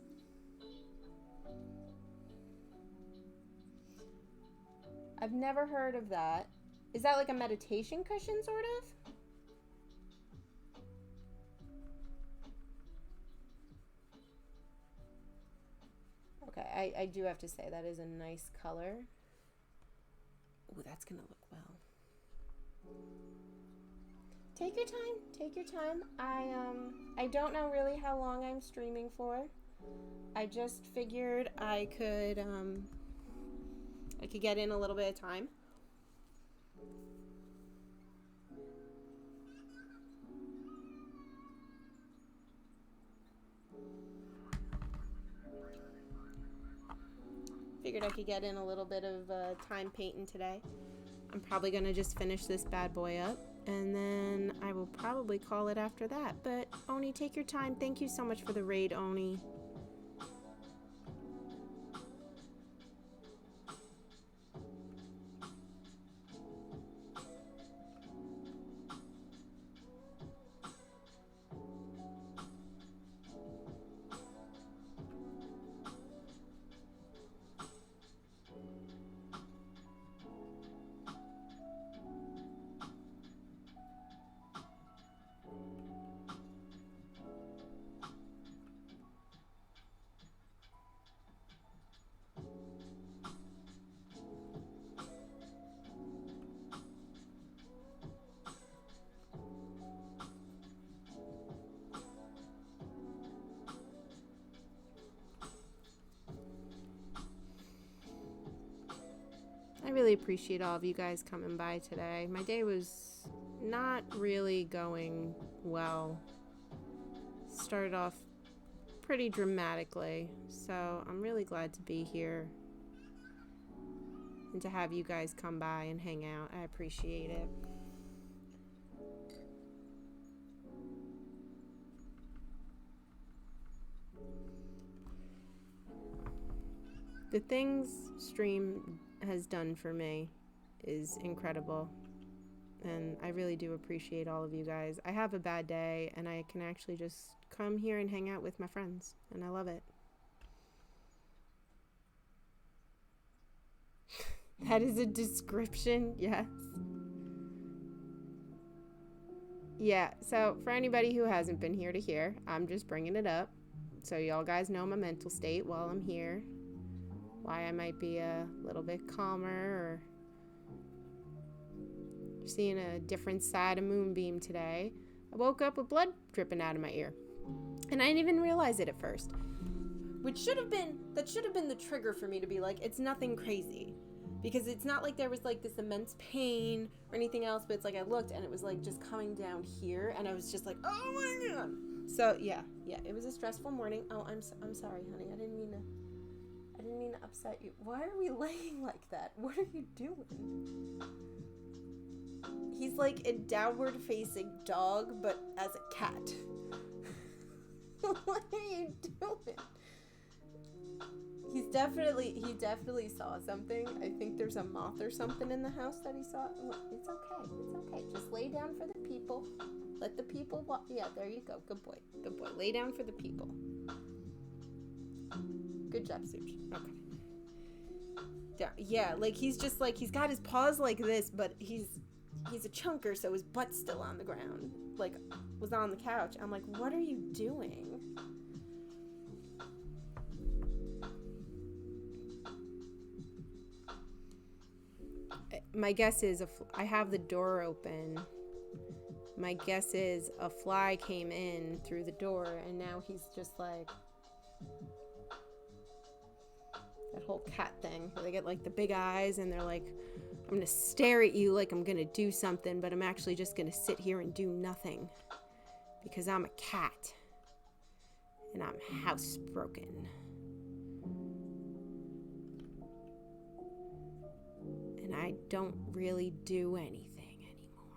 I've never heard of that. Is that like a meditation cushion, sort of? Okay, I do have to say that is a nice color. Oh, that's gonna look well. Take your time. Take your time. I don't know really how long I'm streaming for. I just figured I could get in a little bit of time. Figured I could get in a little bit of time painting today. I'm probably going to just finish this bad boy up, and then I will probably call it after that. But, Oni, take your time. Thank you so much for the raid, Oni. I really appreciate all of you guys coming by today. My day was not really going well. Started off pretty dramatically, so I'm really glad to be here and to have you guys come by and hang out. I appreciate it. The things stream has done for me is incredible, and I really do appreciate all of you guys. I have a bad day and I can actually just come here and hang out with my friends, and I love it. That is a description, yes. Yeah, so for anybody who hasn't been here to hear, I'm just bringing it up so y'all guys know my mental state while I'm here. Why I might be a little bit calmer or seeing a different side of Moonbeam today. I woke up with blood dripping out of my ear, and I didn't even realize it at first, which should have been the trigger for me to be like, it's nothing crazy, because it's not like there was like this immense pain or anything else, but it's like I looked and it was like just coming down here, and I was just like, oh my god. So yeah, it was a stressful morning. Oh, I'm sorry, honey. I didn't mean to upset you. Why are we laying like that? What are you doing? He's like a downward facing dog, but as a cat. What are you doing? He definitely saw something. I think there's a moth or something in the house that he saw. It's okay. Just lay down for the people. Let the people walk. Yeah, there you go. Good boy. Lay down for the people. Good job, Such. Okay. Yeah, like he's just like, he's got his paws like this, but he's a chunker, so his butt's still on the ground. Like, was on the couch. I'm like, what are you doing? My guess is I have the door open. My guess is a fly came in through the door, and now he's just like that whole cat thing where they get like the big eyes and they're like, I'm gonna stare at you like I'm gonna do something, but I'm actually just gonna sit here and do nothing because I'm a cat and I'm housebroken. And I don't really do anything anymore.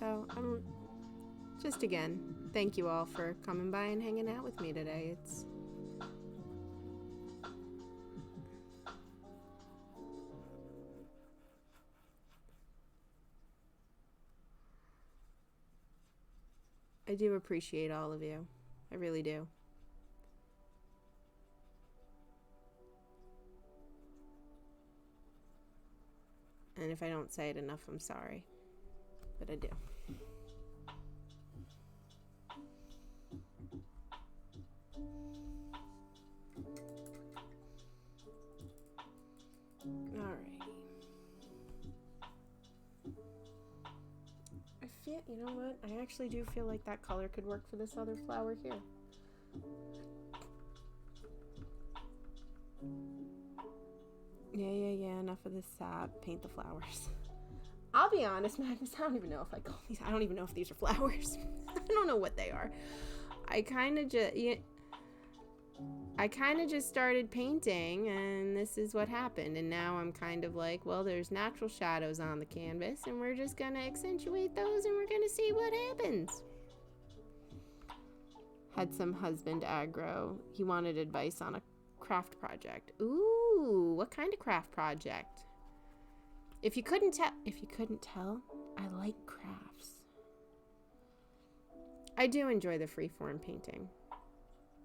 So just again, thank you all for coming by and hanging out with me today. I do appreciate all of you. I really do. And if I don't say it enough, I'm sorry. But I do. Alrighty. You know what? I actually do feel like that color could work for this other flower here. Yeah. Enough of this sap. Paint the flowers. I'll be honest, Magnus, I don't even know if I call these. I don't even know if these are flowers. I don't know what they are. I kind of just started painting, and this is what happened. And now I'm kind of like, well, there's natural shadows on the canvas, and we're just gonna accentuate those, and we're gonna see what happens. Had some husband aggro. He wanted advice on a craft project. Ooh, what kind of craft project? If you couldn't tell, I like crafts. I do enjoy the freeform painting.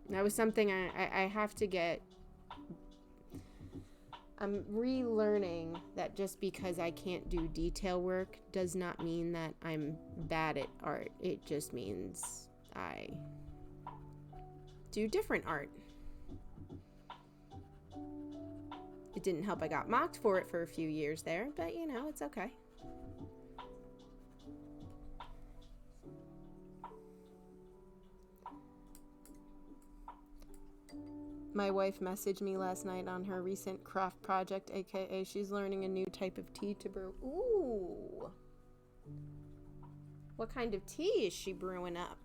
That was something I have to get. I'm relearning that just because I can't do detail work does not mean that I'm bad at art. It just means I do different art. It didn't help I got mocked for it for a few years there, but you know, it's okay. My wife messaged me last night on her recent craft project, aka she's learning a new type of tea to brew. Ooh. What kind of tea is she brewing up?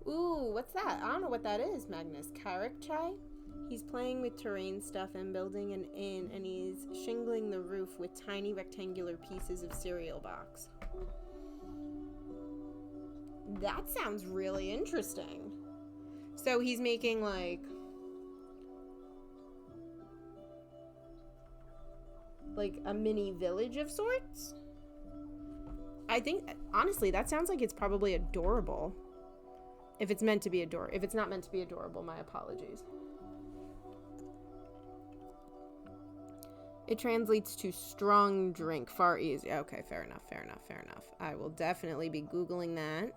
Ooh, what's that? I don't know what that is, Magnus. Carrick chai? He's playing with terrain stuff and building an inn, and he's shingling the roof with tiny rectangular pieces of cereal box. That sounds really interesting. So he's making like a mini village of sorts? I think, honestly, that sounds like it's probably adorable. If it's meant to be adorable. If it's not meant to be adorable, my apologies. It translates to strong drink, far easy. Okay, fair enough. I will definitely be Googling that.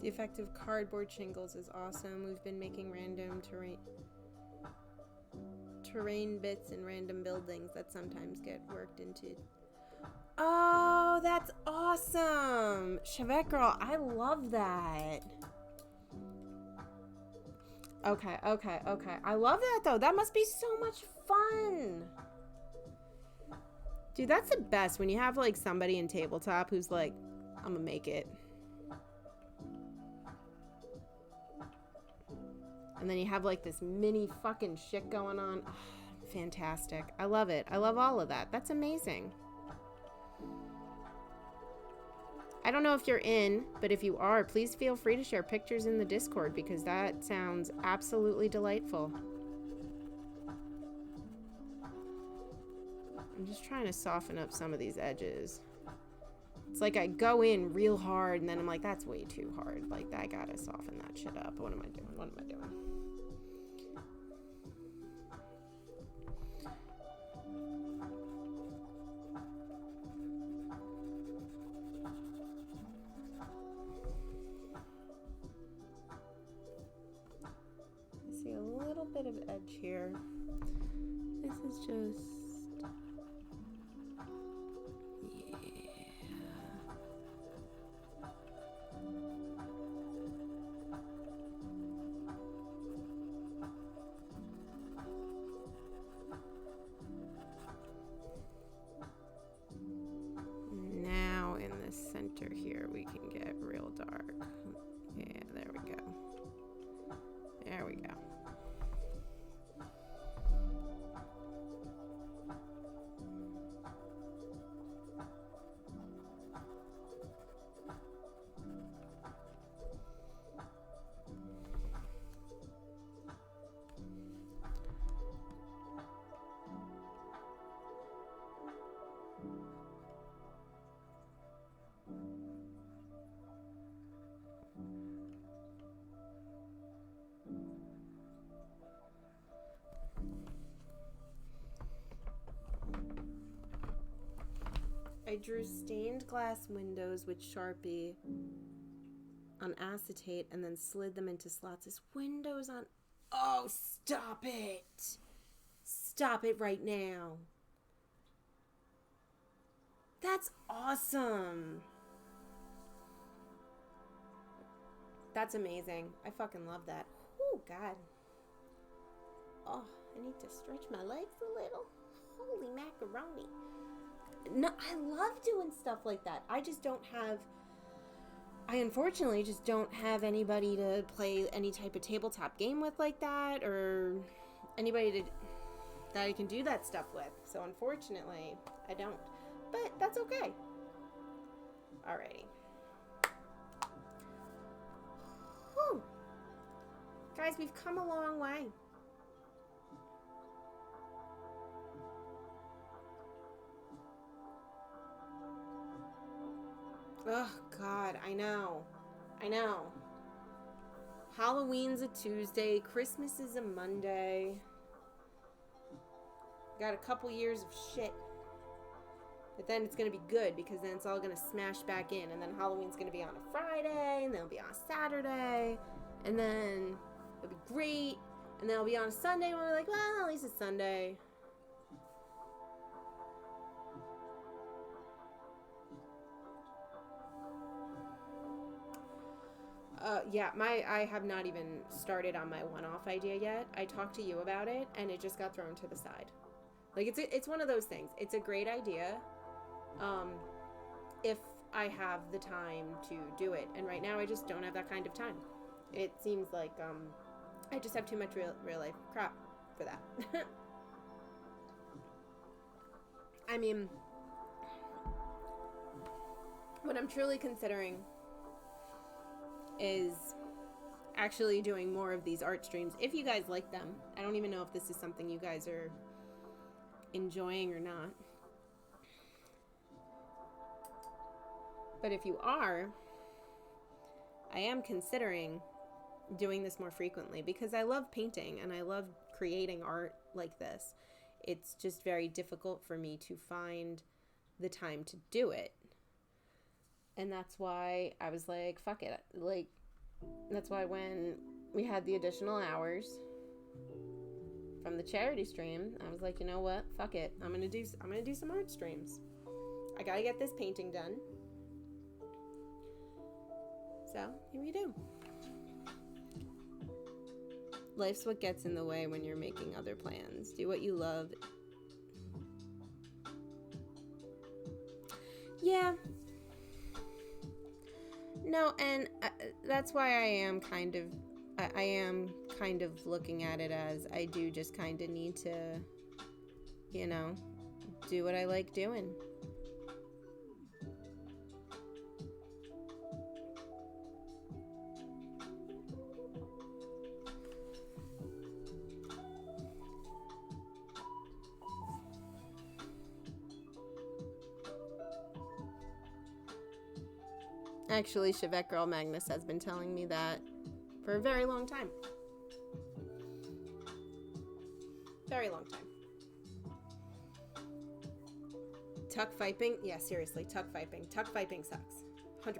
The effect of cardboard shingles is awesome. We've been making random terrain bits and random buildings that sometimes get worked into Oh, that's awesome. Chevet Girl, I love that. Okay. I love that, though. That must be so much fun. Dude, that's the best when you have, like, somebody in tabletop who's like, I'm gonna make it. And then you have, like, this mini fucking shit going on. Oh, fantastic. I love it. I love all of that. That's amazing. I don't know if you're in, but if you are, please feel free to share pictures in the Discord because that sounds absolutely delightful. I'm just trying to soften up some of these edges. It's like I go in real hard and then I'm like, that's way too hard. Like, I gotta soften that shit up. What am I doing? What am I doing? I see a little bit of edge here. This is just... Now in the center here we can get real dark. Yeah, there we go. There we go. I drew stained glass windows with Sharpie on acetate and then slid them into slots as windows on... Oh, stop it! Stop it right now. That's awesome. That's amazing. I fucking love that. Oh, God. Oh, I need to stretch my legs a little. Holy macaroni. No, I love doing stuff like that. I just don't have... I unfortunately just don't have anybody to play any type of tabletop game with like that, or anybody that I can do that stuff with. So unfortunately, I don't. But that's okay. Alrighty. Whew. Guys, we've come a long way. Oh, God, I know. Halloween's a Tuesday. Christmas is a Monday. Got a couple years of shit. But then it's going to be good because then it's all going to smash back in. And then Halloween's going to be on a Friday. And then it'll be on a Saturday. And then it'll be great. And then it'll be on a Sunday where we're like, well, at least it's Sunday. Yeah, I have not even started on my one-off idea yet. I talked to you about it, and it just got thrown to the side. Like, it's one of those things. It's a great idea, if I have the time to do it. And right now, I just don't have that kind of time. It seems like, I just have too much real life crap for that. I mean, what I'm truly considering is actually doing more of these art streams, if you guys like them. I don't even know if this is something you guys are enjoying or not. But if you are, I am considering doing this more frequently because I love painting and I love creating art like this. It's just very difficult for me to find the time to do it. And that's why I was like, fuck it. Like, that's why when we had the additional hours from the charity stream, I was like, you know what? Fuck it. I'm gonna do some art streams. I gotta get this painting done. So, here we do. Life's what gets in the way when you're making other plans. Do what you love. Yeah. No, and that's why I am kind of looking at it as I do just kind of need to, you know, do what I like doing. Actually, Chevette Girl Magnus has been telling me that for a very long time. Very long time. Tuck viping? Yeah, seriously, tuck viping. Tuck viping sucks. 100%.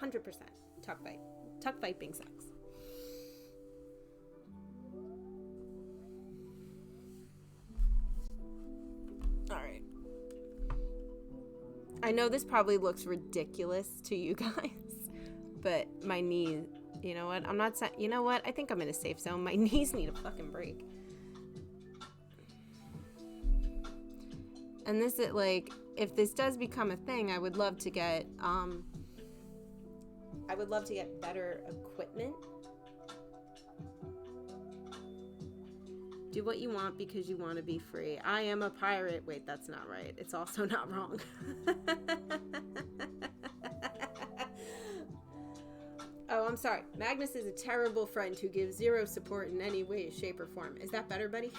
100% tuck vipe. Tuck viping sucks. Alright. I know this probably looks ridiculous to you guys, but my knees, you know what? You know what? I think I'm in a safe zone. My knees need a fucking break. And this is like, if this does become a thing, I would love to get better equipment. Do what you want because you want to be free. I am a pirate. Wait, that's not right. It's also not wrong. Oh, I'm sorry. Magnus is a terrible friend who gives zero support in any way, shape, or form. Is that better, buddy?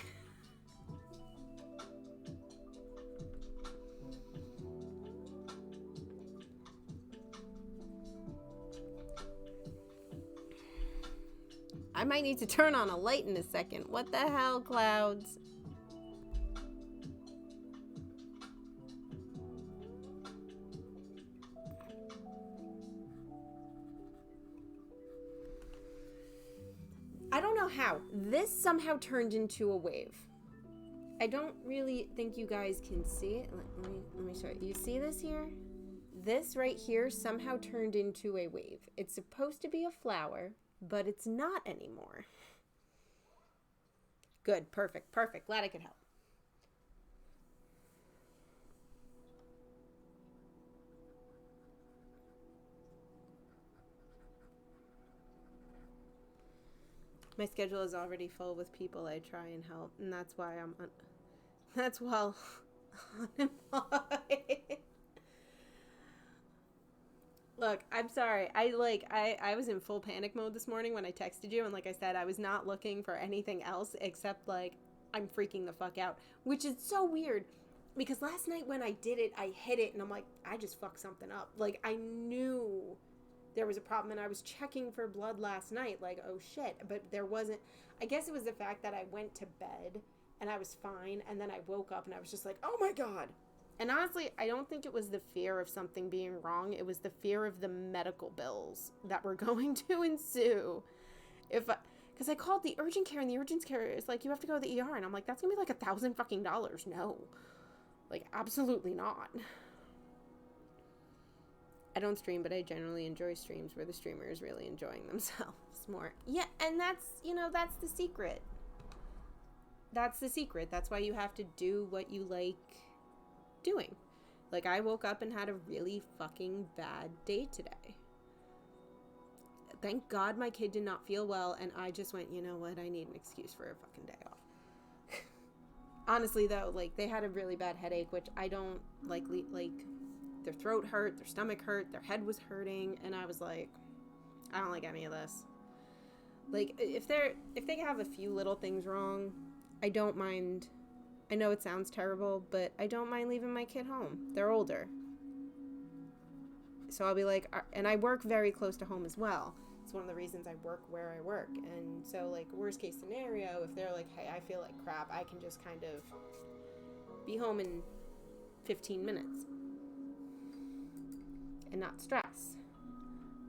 I might need to turn on a light in a second. What the hell, clouds? I don't know how. This somehow turned into a wave. I don't really think you guys can see it. Let me show you. You see this here? This right here somehow turned into a wave. It's supposed to be a flower, but it's not anymore. Good, perfect, perfect. Glad I could help. My schedule is already full with people I try and help, and that's why that's why unemployed. Look, I'm sorry. I was in full panic mode this morning when I texted you, and like I said, I was not looking for anything else except like I'm freaking the fuck out, which is so weird because last night when I did it, I hit it and I'm like, I just fucked something up. Like I knew there was a problem and I was checking for blood last night, like, oh shit, but there wasn't. I guess it was the fact that I went to bed and I was fine, and then I woke up and I was just like, oh my God. And honestly, I don't think it was the fear of something being wrong. It was the fear of the medical bills that were going to ensue. Because I called the urgent care, and the urgent care is like, you have to go to the ER. And I'm like, that's going to be like $1,000 fucking dollars. No. Like, absolutely not. I don't stream, but I generally enjoy streams where the streamer is really enjoying themselves more. Yeah, and that's, that's the secret. That's the secret. That's why you have to do what you like doing. Like, I woke up and had a really fucking bad day today. Thank God my kid did not feel well, and I just went, you know what, I need an excuse for a fucking day off. Honestly, though, like, they had a really bad headache, which I don't like, their throat hurt, their stomach hurt, their head was hurting, and I was like, I don't like any of this. Like, if they have a few little things wrong, I don't mind. I know it sounds terrible, but I don't mind leaving my kid home. They're older. So I'll be like, and I work very close to home as well. It's one of the reasons I work where I work. And so, like, worst case scenario, if they're like, hey, I feel like crap, I can just kind of be home in 15 minutes and not stress.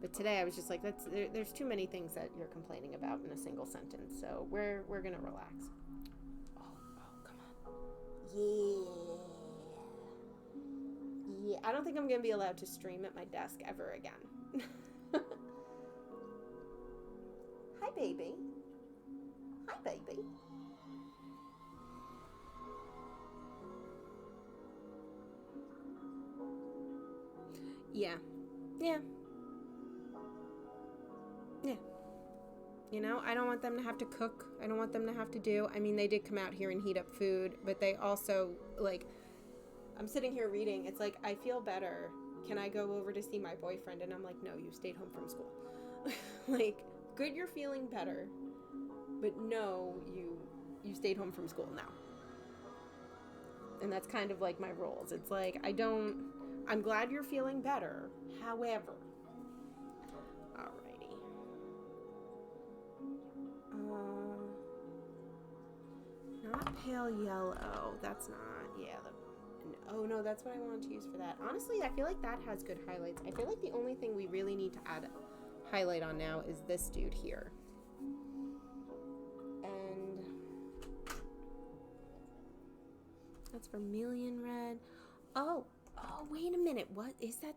But today I was just like, there's too many things that you're complaining about in a single sentence. So we're going to relax. Oh, come on. Yeah, I don't think I'm gonna be allowed to stream at my desk ever again. Hi, baby. Hi, baby. Yeah. Yeah. Yeah. You know, I don't want them to have to cook. I don't want them to have to do. I mean, they did come out here and heat up food, but they also, like, I'm sitting here reading. It's like, I feel better. Can I go over to see my boyfriend? And I'm like, no, you stayed home from school. Like, good, you're feeling better, but no, you stayed home from school now. And that's kind of like my roles. It's like, I'm glad you're feeling better. However, alrighty. Not pale yellow. That's not, yeah. Oh no, that's what I wanted to use for that. Honestly, I feel like that has good highlights. I feel like the only thing we really need to add highlight on now is this dude here. And that's vermilion red. Oh, wait a minute. What is that?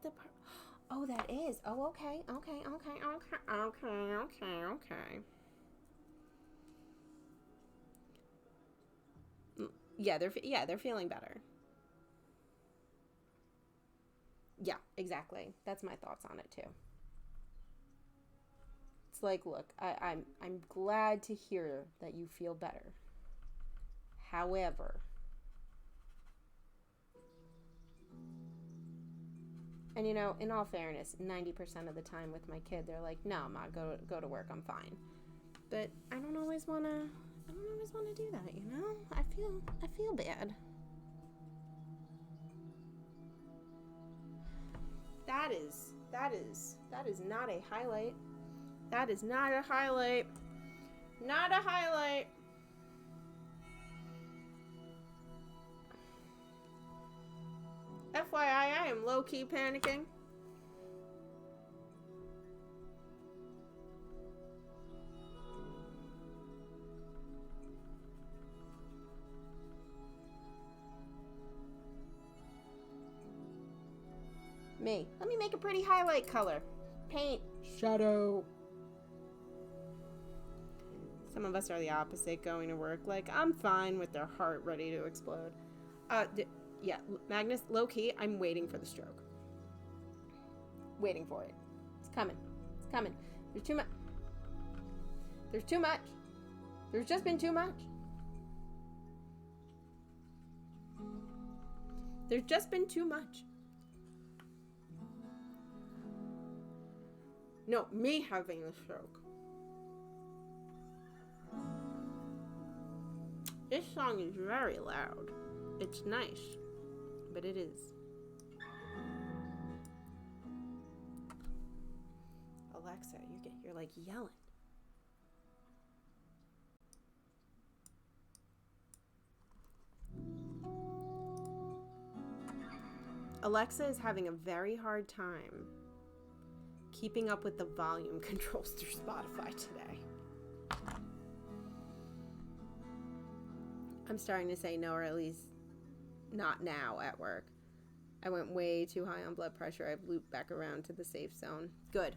Oh, that is. Oh, okay. Yeah, they're feeling better. Yeah, exactly. That's my thoughts on it too. It's like, look, I'm glad to hear that you feel better. However, and you know, in all fairness, 90% of the time with my kid, they're like, "No, Ma, go to work. I'm fine." But I don't always want to do that, you know? I feel bad. That is not a highlight. That is not a highlight. Not a highlight. FYI, I am low-key panicking. Me. Let me make a pretty highlight color. Paint. Shadow. Some of us are the opposite, going to work like, I'm fine with their heart ready to explode. Yeah, Magnus, low-key, I'm waiting for the stroke. Waiting for it. It's coming. It's coming. There's too much. There's too much. There's just been too much. There's just been too much. No, me having the stroke. This song is very loud. It's nice, but it is. Alexa, you're like yelling. Alexa is having a very hard time keeping up with the volume controls through Spotify today. I'm starting to say no, or at least not now at work. I went way too high on blood pressure. I've looped back around to the safe zone. Good.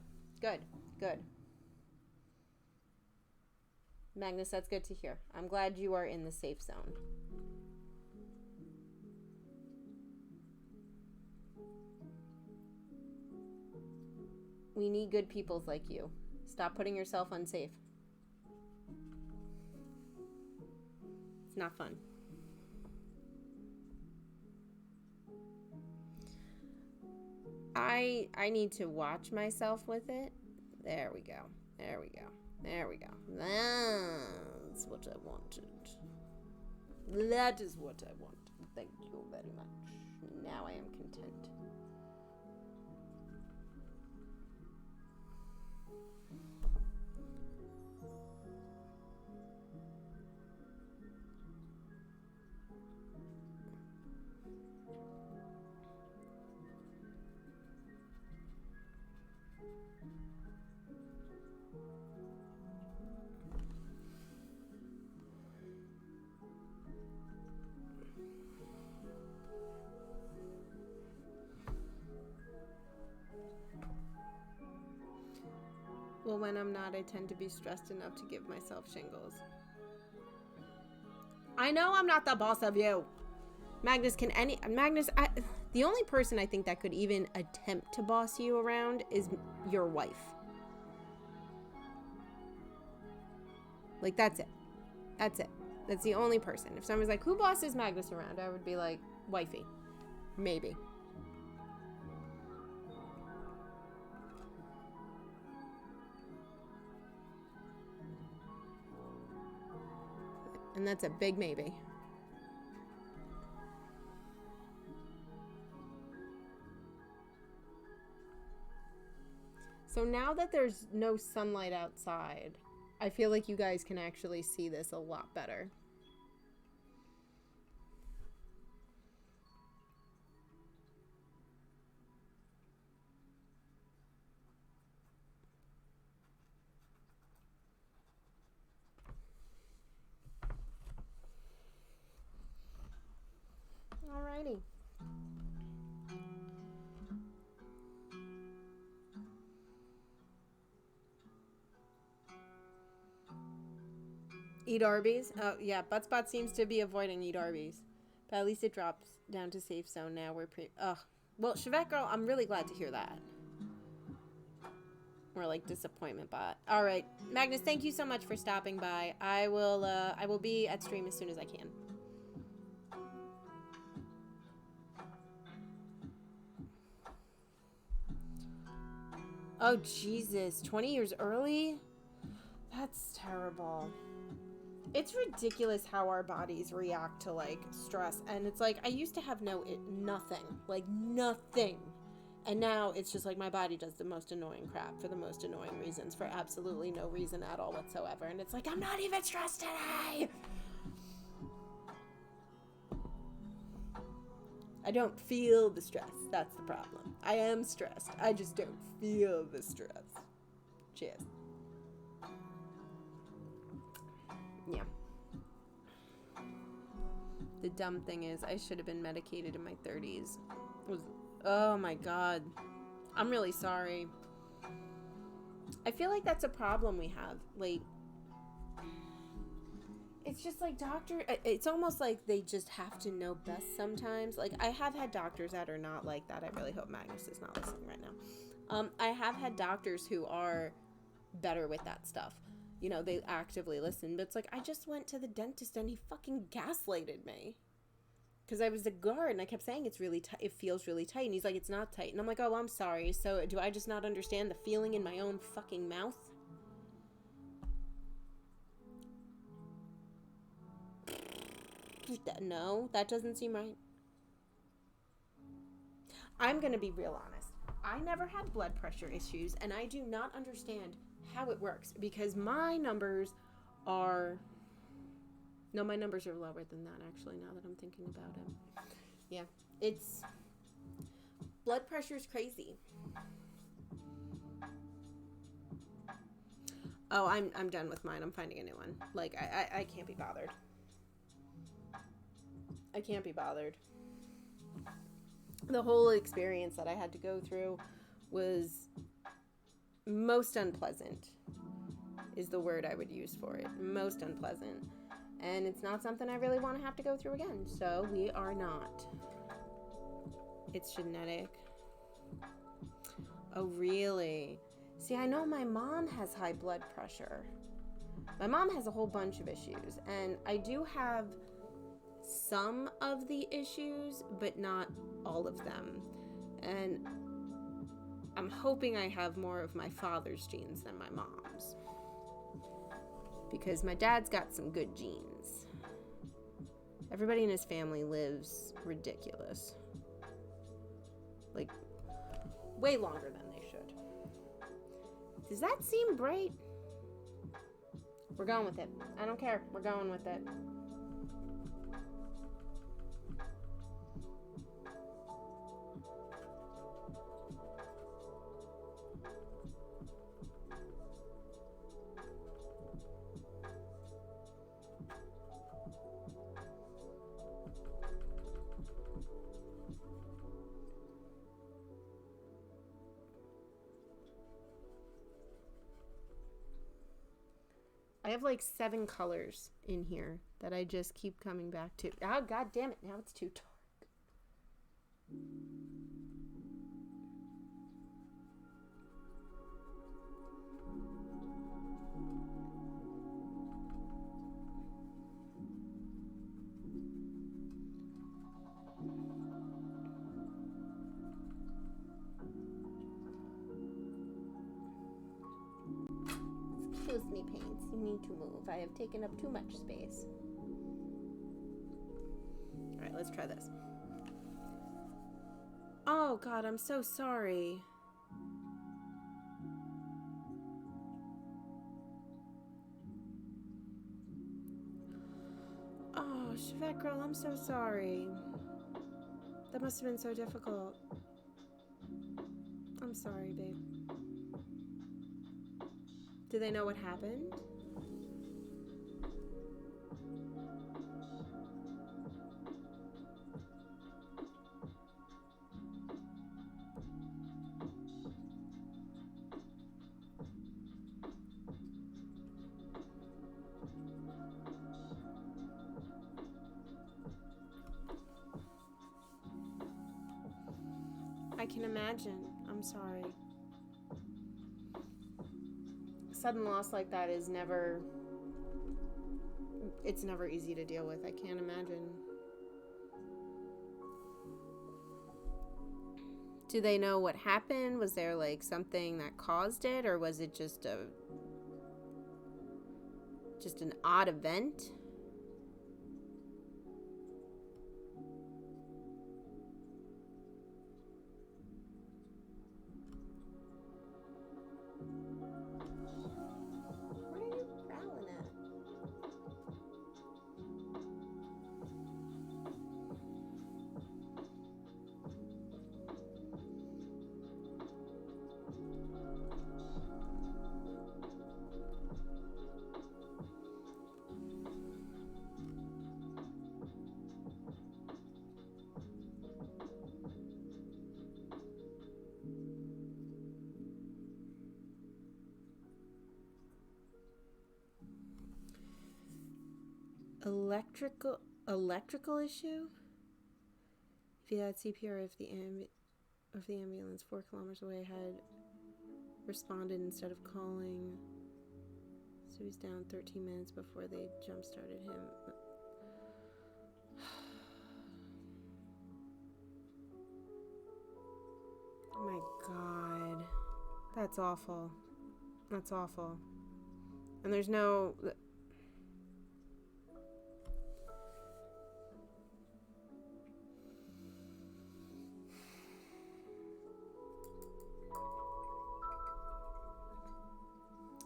Magnus, that's good to hear. I'm glad you are in the safe zone. We need good peoples like you. Stop putting yourself unsafe. It's not fun. I need to watch myself with it. There we go. That's what I wanted. That is what I wanted. Thank you very much. Now I am content. when I'm not, I tend to be stressed enough to give myself shingles. I know I'm not the boss of you. Magnus, the only person I think that could even attempt to boss you around is your wife. Like, that's it. That's it. That's the only person. If someone's like, who bosses Magnus around? I would be like, wifey. Maybe. And that's a big maybe. So now that there's no sunlight outside, I feel like you guys can actually see this a lot better. Alrighty. Eat Arby's? Oh, yeah. Buttspot seems to be avoiding Eat Arby's. But at least it drops down to safe zone now. Ugh. Well, Chevette Girl, I'm really glad to hear that. More like disappointment bot. Alright. Magnus, thank you so much for stopping by. I will be at stream as soon as I can. Oh, Jesus. 20 years early? That's terrible. It's ridiculous how our bodies react to, like, stress. And it's like, I used to have nothing. Like, nothing. And now it's just like my body does the most annoying crap for the most annoying reasons for absolutely no reason at all whatsoever. And it's like, I'm not even stressed today! I don't feel the stress. That's the problem. I am stressed. I just don't feel the stress. Cheers. Yeah. The dumb thing is, I should have been medicated in my 30s. Oh my God. I'm really sorry. I feel like that's a problem we have. Like, it's just like it's almost like they just have to know best sometimes. Like, I have had doctors that are not like that. I really hope Magnus is not listening right now. I have had doctors who are better with that stuff. You know, they actively listen. But it's like, I just went to the dentist and he fucking gaslighted me. Because I was a guard and I kept saying it's really tight. It feels really tight. And he's like, it's not tight. And I'm like, oh, I'm sorry. So do I just not understand the feeling in my own fucking mouth? No, that doesn't seem right. I'm going to be real honest. I never had blood pressure issues, and I do not understand how it works, because my numbers are... No, my numbers are lower than that, actually, now that I'm thinking about it. Yeah, it's... Blood pressure is crazy. Oh, I'm done with mine. I'm finding a new one. Like, I can't be bothered. I can't be bothered. The whole experience that I had to go through was most unpleasant, is the word I would use for it. Most unpleasant. And it's not something I really want to have to go through again. So we are not. It's genetic. Oh, really? See, I know my mom has high blood pressure. My mom has a whole bunch of issues. And I do have some of the issues, but not all of them. And I'm hoping I have more of my father's genes than my mom's. Because my dad's got some good genes. Everybody in his family lives ridiculous. Like, way longer than they should. Does that seem bright? We're going with it. I don't care. We're going with it. have like 7 colors in here that I just keep coming back to. Oh, god damn it. Now it's too dark. Excuse me, paints. You need to move. I have taken up too much space. Alright, let's try this. Oh, God, I'm so sorry. Oh, Chevette girl, I'm so sorry. That must have been so difficult. I'm sorry, babe. Do they know what happened? I can imagine. I'm sorry. Sudden loss like that is never... It's never easy to deal with. I can't imagine. Do they know what happened? Was there like something that caused it, or was it just an odd event? What are you growling at? Electrical issue? If you had CPR, if the ambulance 4 kilometers away had responded instead of calling, so he's down 13 minutes before they jump-started him. Oh my god. That's awful. That's awful. And there's no...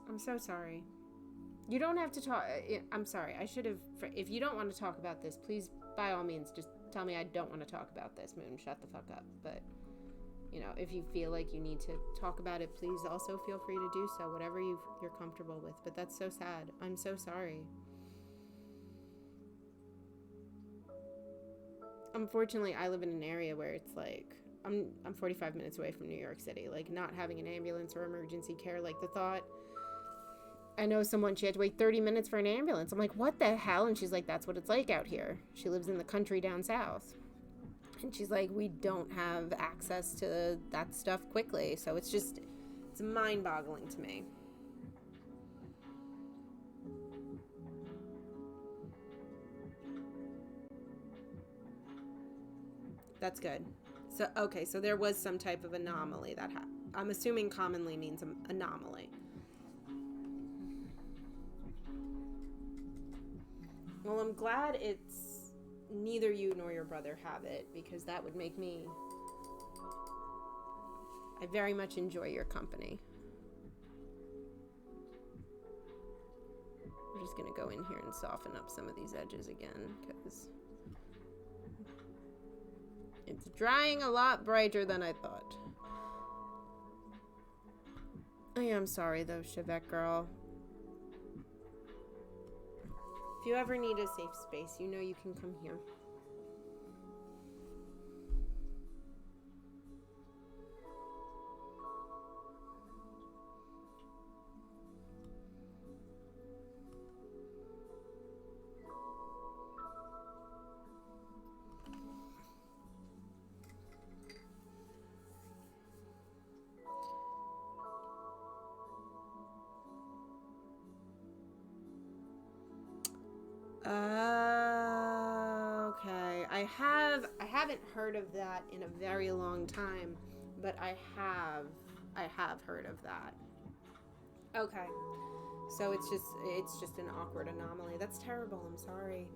I'm so sorry. You don't have to talk. I'm sorry. I should have... If you don't want to talk about this, please, by all means, just tell me I don't want to talk about this, Moon. Shut the fuck up. But, you know, if you feel like you need to talk about it, please also feel free to do so. Whatever you're comfortable with. But that's so sad. I'm so sorry. Unfortunately, I live in an area where it's like... I'm 45 minutes away from New York City. Like, not having an ambulance or emergency care, like, the thought... I know someone, she had to wait 30 minutes for an ambulance. I'm like, what the hell? And she's like, that's what it's like out here. She lives in the country down south. And she's like, we don't have access to that stuff quickly. So it's mind-boggling to me. That's good. So, okay, so there was some type of anomaly that I'm assuming commonly means anomaly. Well, I'm glad it's neither you nor your brother have it, because that would make me... I very much enjoy your company. I'm just going to go in here and soften up some of these edges again, because it's drying a lot brighter than I thought. I am sorry, though, Chevette girl. If you ever need a safe space, you know you can come here. Okay. I haven't heard of that in a very long time, but I have heard of that. Okay. So it's just an awkward anomaly. That's terrible. I'm sorry.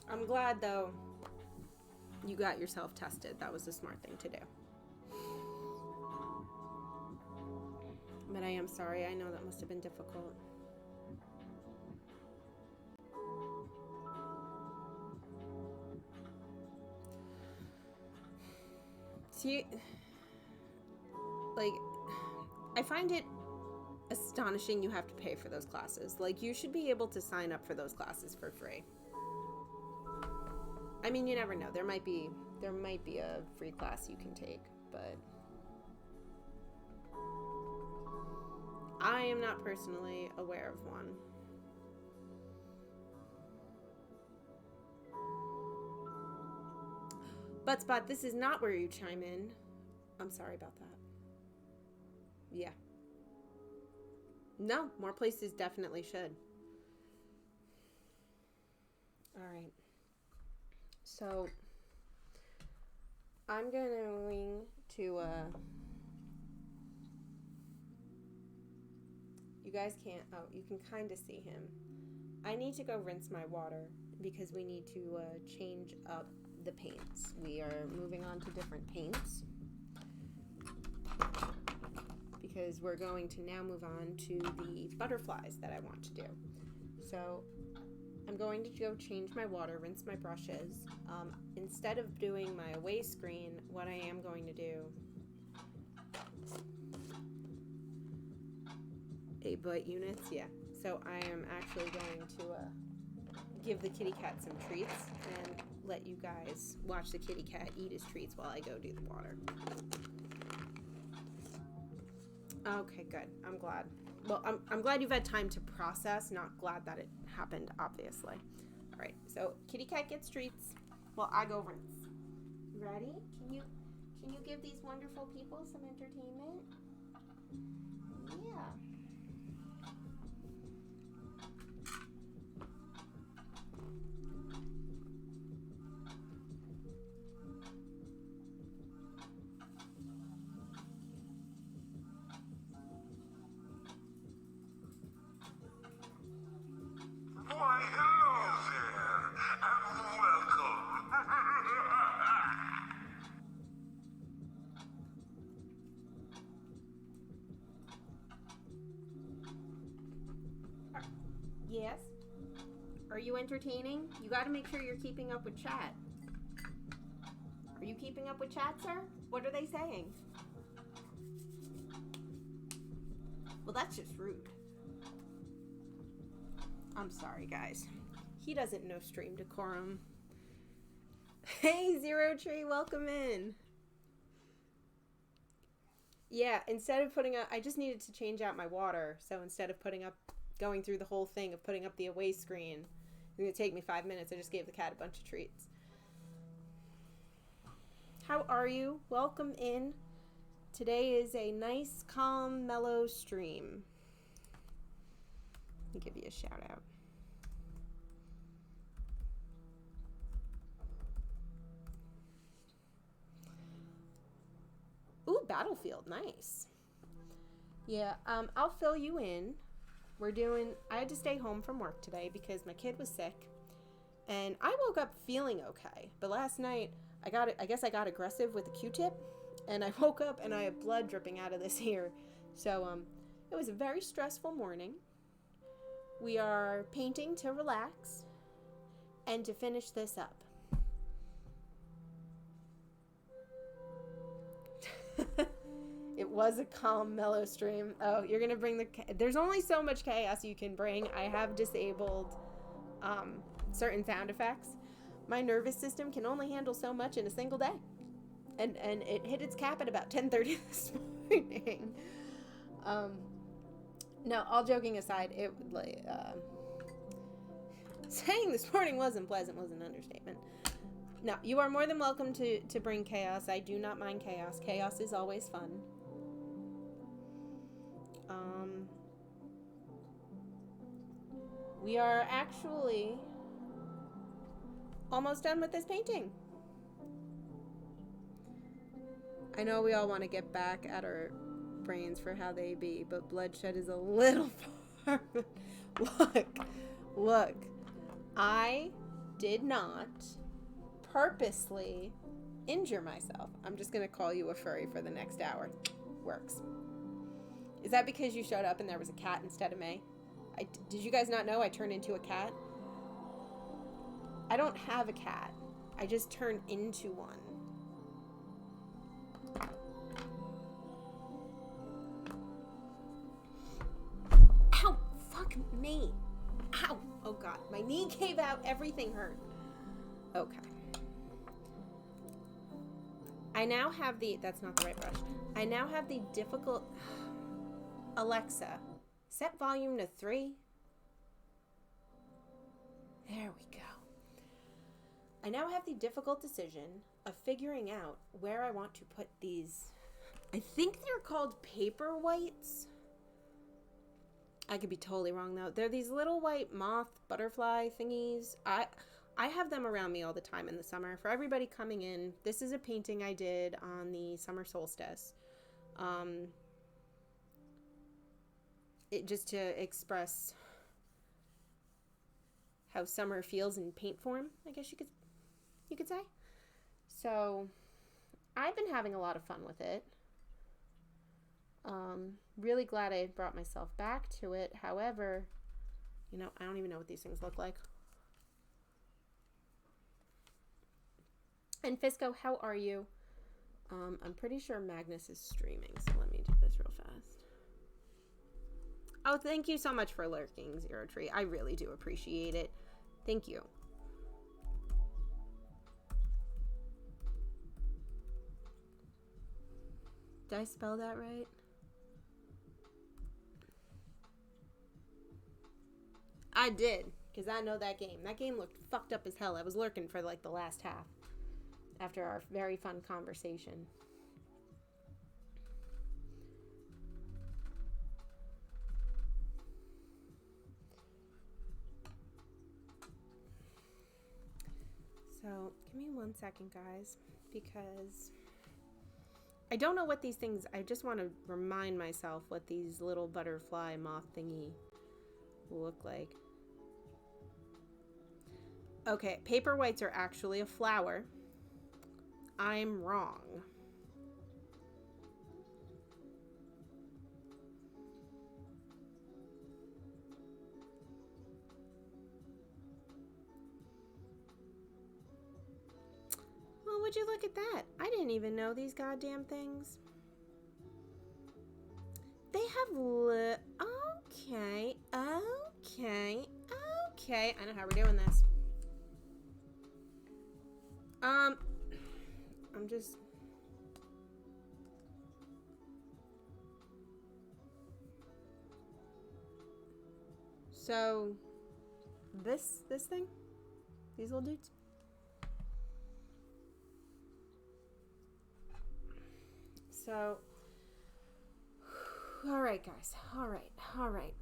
I'm glad though you got yourself tested. That was a smart thing to do. But I am sorry. I know that must have been difficult. See, like, I find it astonishing you have to pay for those classes. Like, you should be able to sign up for those classes for free. I mean, you never know. There might be a free class you can take, but I am not personally aware of one. But Spot, this is not where you chime in. I'm sorry about that. Yeah. No, more places definitely should. All right. So I'm going to you guys can't, oh, you can kind of see him. I need to go rinse my water because we need to change up the paints. We are moving on to different paints because we're going to now move on to the butterflies that I want to do. So I'm going to go change my water, rinse my brushes. Instead of doing my away screen, what I am going to do, butt units, yeah. So I am actually going to give the kitty cat some treats and let you guys watch the kitty cat eat his treats while I go do the water. Okay, good. I'm glad. Well, I'm glad you've had time to process, not glad that it happened, obviously. All right, so kitty cat gets treats while I go rinse. Ready? Can you give these wonderful people some entertainment? Yeah. Why, hello there, and welcome. Yes? Are you entertaining? You gotta make sure you're keeping up with chat. Are you keeping up with chat, sir? What are they saying? Well, that's just rude. I'm sorry, guys. He doesn't know stream decorum. Hey, Zero Tree, welcome in. Yeah, instead of putting up, I just needed to change out my water. So instead of going through the whole thing of putting up the away screen, it's going to take me 5 minutes. I just gave the cat a bunch of treats. How are you? Welcome in. Today is a nice, calm, mellow stream. Let me give you a shout out. Ooh, Battlefield, nice. Yeah, I'll fill you in. I had to stay home from work today because my kid was sick. And I woke up feeling okay. But last night, I guess I got aggressive with a Q-tip. And I woke up and I have blood dripping out of this ear. So, it was a very stressful morning. We are painting to relax and to finish this up. It was a calm, mellow stream. Oh, you're gonna bring there's only so much chaos you can bring. I have disabled certain sound effects. My nervous system can only handle so much in a single day. And it hit its cap at about 10:30 this morning. No, all joking aside, saying this morning wasn't pleasant was an understatement. No, you are more than welcome to bring chaos. I do not mind chaos. Chaos is always fun. We are actually almost done with this painting. I know we all want to get back at our brains for how they be, but bloodshed is a little far. Look, I did not purposely injure myself. I'm just gonna call you a furry for the next hour. Works. Is that because you showed up and there was a cat instead of me? Did you guys not know I turned into a cat? I don't have a cat. I just turned into one. Ow! Fuck me. Ow! Oh god, my knee gave out, everything hurt. Okay. I now have the, that's not the right brush. I now have the difficult, Alexa, set volume to 3. There we go. I now have the difficult decision of figuring out where I want to put these, I think they're called paperweights. I could be totally wrong though. They're these little white moth butterfly thingies. I have them around me all the time in the summer. For everybody coming in, this is a painting I did on the Summer Solstice. It just to express how summer feels in paint form, I guess you could say. So I've been having a lot of fun with it. Really glad I brought myself back to it. However, you know, I don't even know what these things look like. And Fisco, how are you? I'm pretty sure Magnus is streaming, so let me do this real fast. Oh, thank you so much for lurking, Zero Tree. I really do appreciate it. Thank you. Did I spell that right? I did, because I know that game. That game looked fucked up as hell. I was lurking for like the last half after our very fun conversation. So, give me 1 second, guys, because I don't know what these things, I just want to remind myself what these little butterfly moth thingy look like. Okay, paperweights are actually a flower. I'm wrong. Well, would you look at that? I didn't even know these goddamn things. They have okay. I know how we're doing this. I'm just... So, this thing? These little dudes? So, alright guys,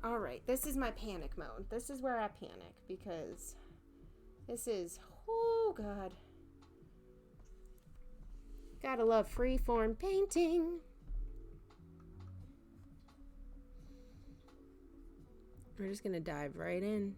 alright. This is my panic mode. This is where I panic because this is, oh god. Gotta love freeform painting. We're just gonna dive right in.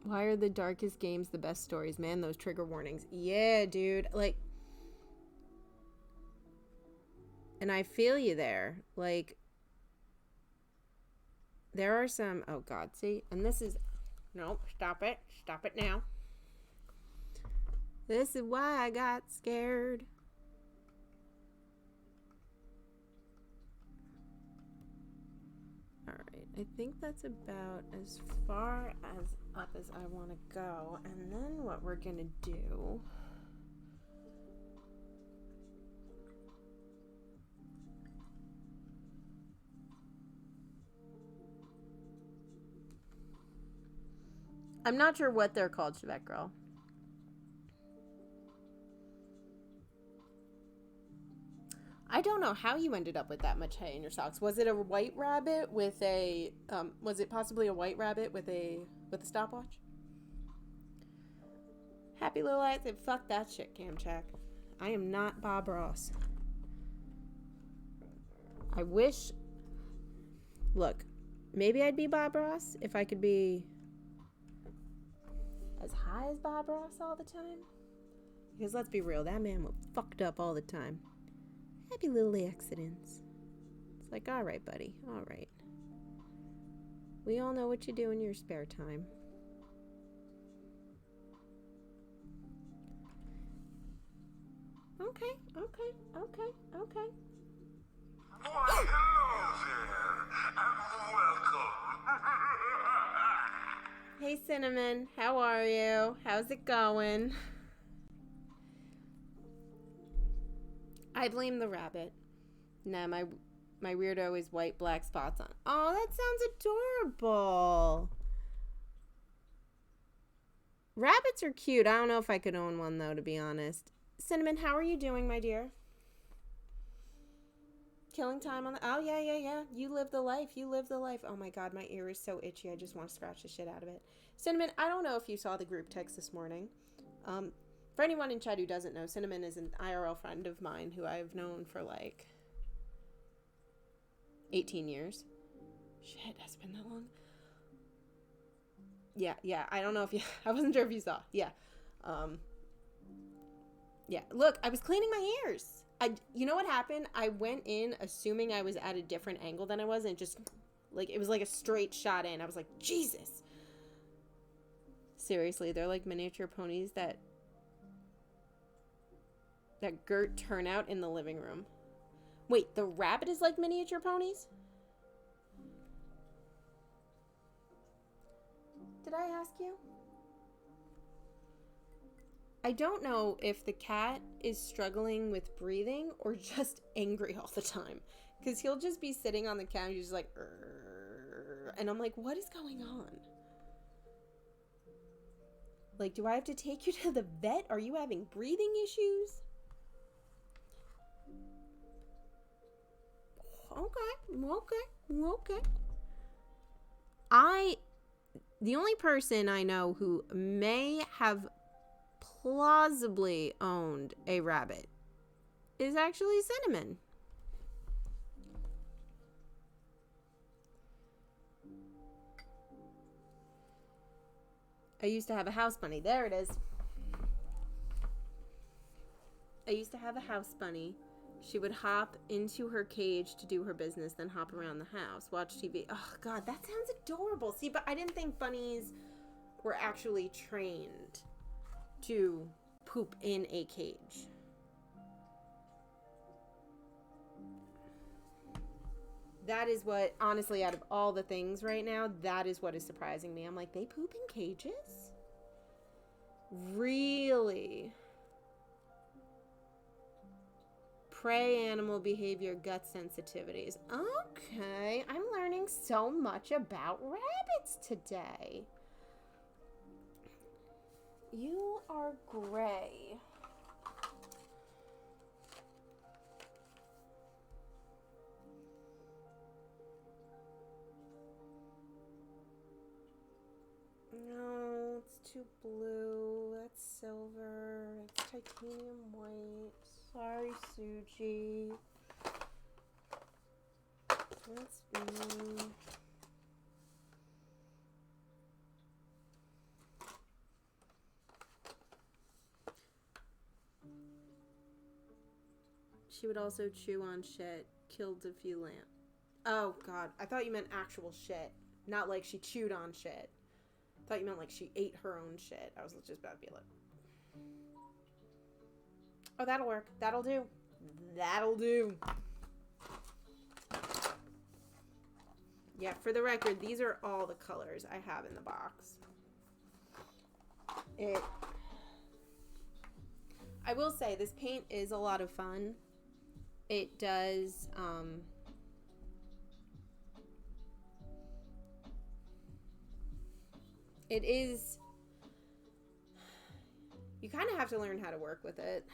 Why are the darkest games the best stories? Man, those trigger warnings. Yeah, dude. Like, and I feel you there. Like, there are some, oh god, see? And this is, nope, stop it. Stop it now. This is why I got scared. I think that's about as far as up as I want to go. And then what we're going to do... I'm not sure what they're called, Chevet Girl. I don't know how you ended up with that much hay in your socks. Was it a white rabbit with a was it possibly a white rabbit with a stopwatch? Happy little ass. Fuck that shit, Camchack. I am not Bob Ross. I wish. Look, maybe I'd be Bob Ross if I could be as high as Bob Ross all the time. Because let's be real, that man was fucked up all the time. Happy little accidents. It's like, all right, buddy, all right. We all know what you do in your spare time. Okay. Why, hello there, and welcome. Hey, Cinnamon, how are you? How's it going? I blame the rabbit. Nah, my weirdo is white, black spots on. Oh, that sounds adorable. Rabbits are cute. I don't know if I could own one, though, to be honest. Cinnamon, how are you doing, my dear? Killing time on the... Oh, yeah. You live the life. Oh, my God, my ear is so itchy. I just want to scratch the shit out of it. Cinnamon, I don't know if you saw the group text this morning. For anyone in chat who doesn't know, Cinnamon is an IRL friend of mine who I've known for like 18 years. Shit, has it been that long? Yeah. I don't know if you... I wasn't sure if you saw. Yeah. Yeah. Look, I was cleaning my ears. You know what happened? I went in assuming I was at a different angle than I was, and just like it was like a straight shot in. I was like, Jesus. Seriously, they're like miniature ponies that Gert turn out in the living room. Wait, the rabbit is like miniature ponies? Did I ask you? I don't know if the cat is struggling with breathing or just angry all the time. Because he'll just be sitting on the couch and he's just like, "Rrr," and I'm like, what is going on? Like, do I have to take you to the vet? Are you having breathing issues? Okay. The only person I know who may have plausibly owned a rabbit is actually Cinnamon. I used to have a house bunny. There it is. I used to have a house bunny. She would hop into her cage to do her business, then hop around the house, watch TV. Oh, God, that sounds adorable. See, but I didn't think bunnies were actually trained to poop in a cage. That is what, honestly, out of all the things right now, that is what is surprising me. I'm like, they poop in cages? Really? Prey animal behavior, gut sensitivities. Okay, I'm learning so much about rabbits today. You are gray. No, it's too blue. That's silver. It's titanium white. Sorry, Suji. That's me. She would also chew on shit. Killed a few lamb. Oh, God. I thought you meant actual shit. Not like she chewed on shit. I thought you meant like she ate her own shit. I was just about to be like... Oh, that'll work. That'll do. That'll do. Yeah, for the record, these are all the colors I have in the box. I will say, this paint is a lot of fun. It does, it is, you kind of have to learn how to work with it.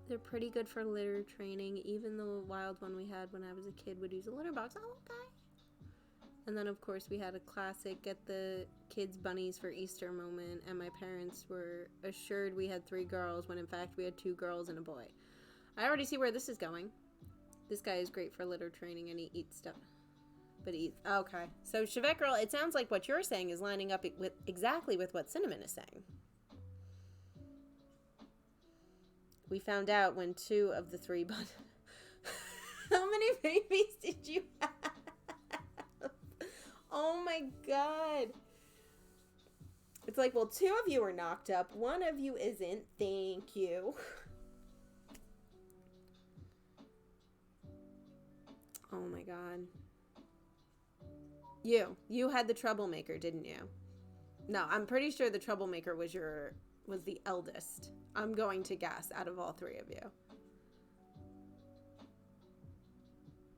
They're pretty good for litter training. Even the wild one we had when I was a kid would use a litter box. Oh, okay. And then, of course, we had a classic get the kids bunnies for Easter moment, and my parents were assured we had 3 girls when in fact we had 2 girls and a boy. I already see where this is going. This guy is great for litter training, and he eats stuff. But he eats... Okay. So, Chevet Girl, it sounds like what you're saying is lining up with exactly with what Cinnamon is saying. We found out when 2 of the 3 bunnies... How many babies did you have? Oh my god. It's like, well, 2 of you are knocked up. 1 of you isn't. Thank you. Oh my god. You had the troublemaker, didn't you? No, I'm pretty sure the troublemaker was the eldest. I'm going to guess out of all 3 of you.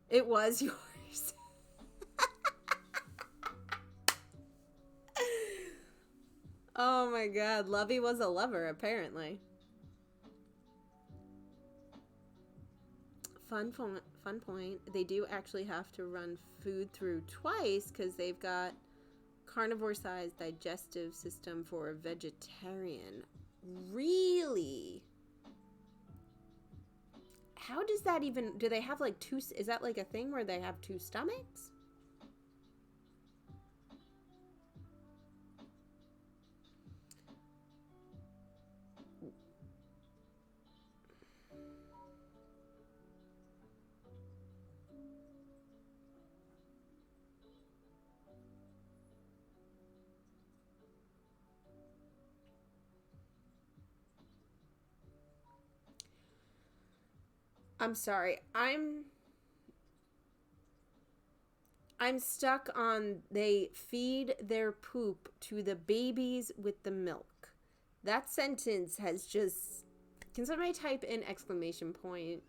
It was yours. Oh my god, Lovey was a lover, apparently. Fun point. They do actually have to run food through twice because they've got carnivore-sized digestive system for a vegetarian. Really? How does that even... Do they have like 2... Is that like a thing where they have 2 stomachs? I'm sorry. I'm stuck on they feed their poop to the babies with the milk. That sentence has just... Can somebody type in exclamation point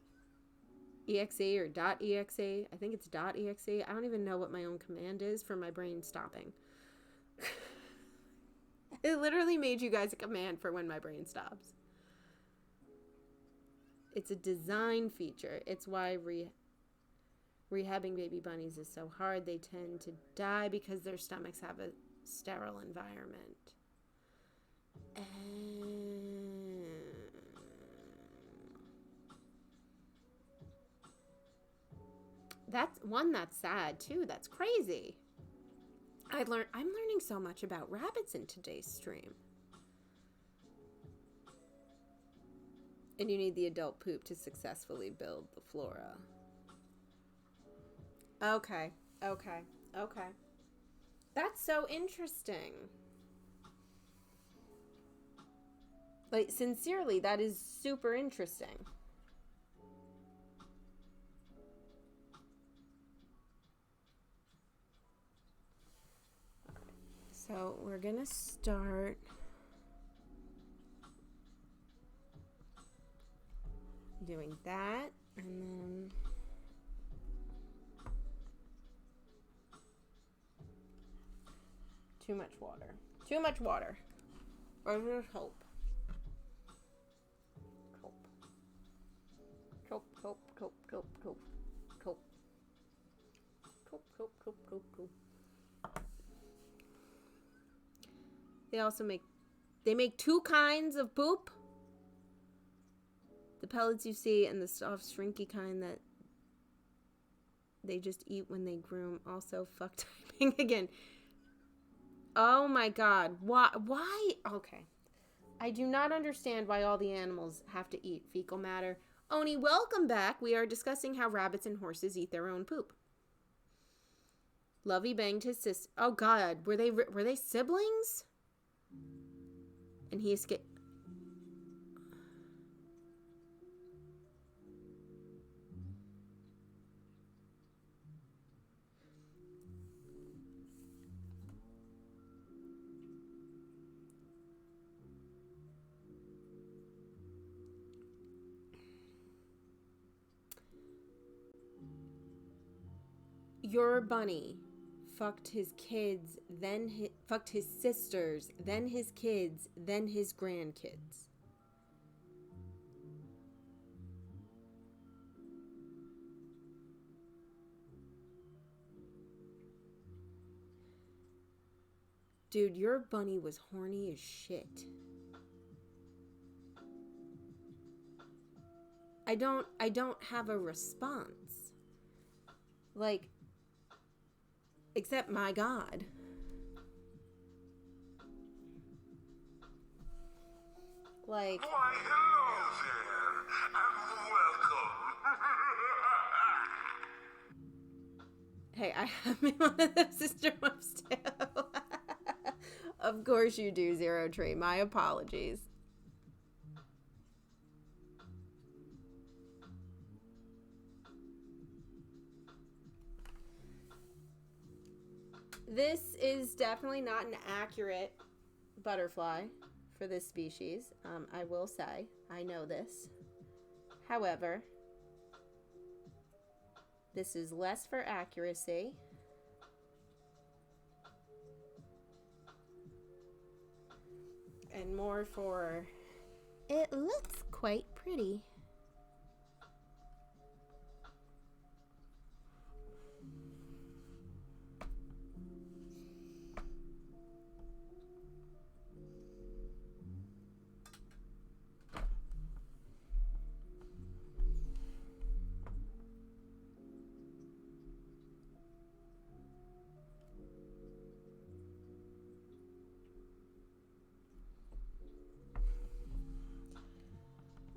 exe or .exe? I think it's .exe. I don't even know what my own command is for my brain stopping. It literally made you guys a command for when my brain stops. It's a design feature. It's why rehabbing baby bunnies is so hard. They tend to die because their stomachs have a sterile environment. That's sad too. That's crazy. I'm learning so much about rabbits in today's stream. And you need the adult poop to successfully build the flora. Okay. That's so interesting. Like, sincerely, that is super interesting. So, we're gonna start... doing that, and then too much water, or just hope. They make 2 kinds of poop. The pellets you see and the soft, shrinky kind that they just eat when they groom. Also, fuck typing again. Oh my god. Why? Okay. I do not understand why all the animals have to eat fecal matter. Oni, welcome back. We are discussing how rabbits and horses eat their own poop. Lovey banged his sister. Oh god. Were they siblings? and he escaped. Your bunny fucked his kids, then fucked his sisters, then his kids, then his grandkids. Dude, your bunny was horny as shit. I don't have a response. Like, except my God. Like, Why, hello there, and welcome. hey, I have me one of those sister wives too. Of course you do, Zero Tree. My apologies. This is definitely not an accurate butterfly for this species. I will say, I know this. However, this is less for accuracy. And more for, it looks quite pretty.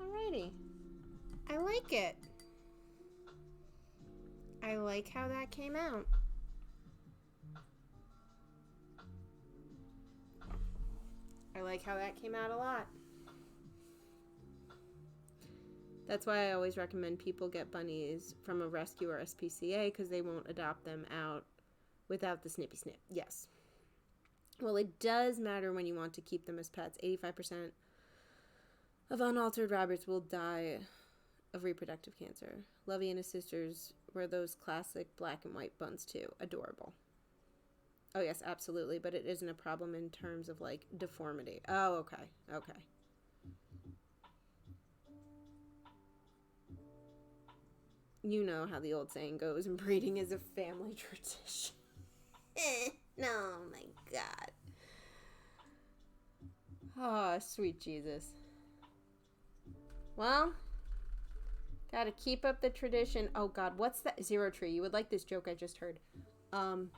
Alrighty. I like it. I like how that came out. I like how that came out a lot. That's why I always recommend people get bunnies from a rescue or SPCA, because they won't adopt them out without the snippy snip. Yes. Well, it does matter when you want to keep them as pets. 85% of unaltered rabbits will die of reproductive cancer. Lovey and his sisters were those classic black and white buns too. Adorable. Oh yes, absolutely, but it isn't a problem in terms of like deformity. Oh, okay. Okay. You know how the old saying goes, breeding is a family tradition. Oh my God. Oh, sweet Jesus. Well, gotta keep up the tradition. Oh God, what's that? Zero Tree, you would like this joke I just heard. And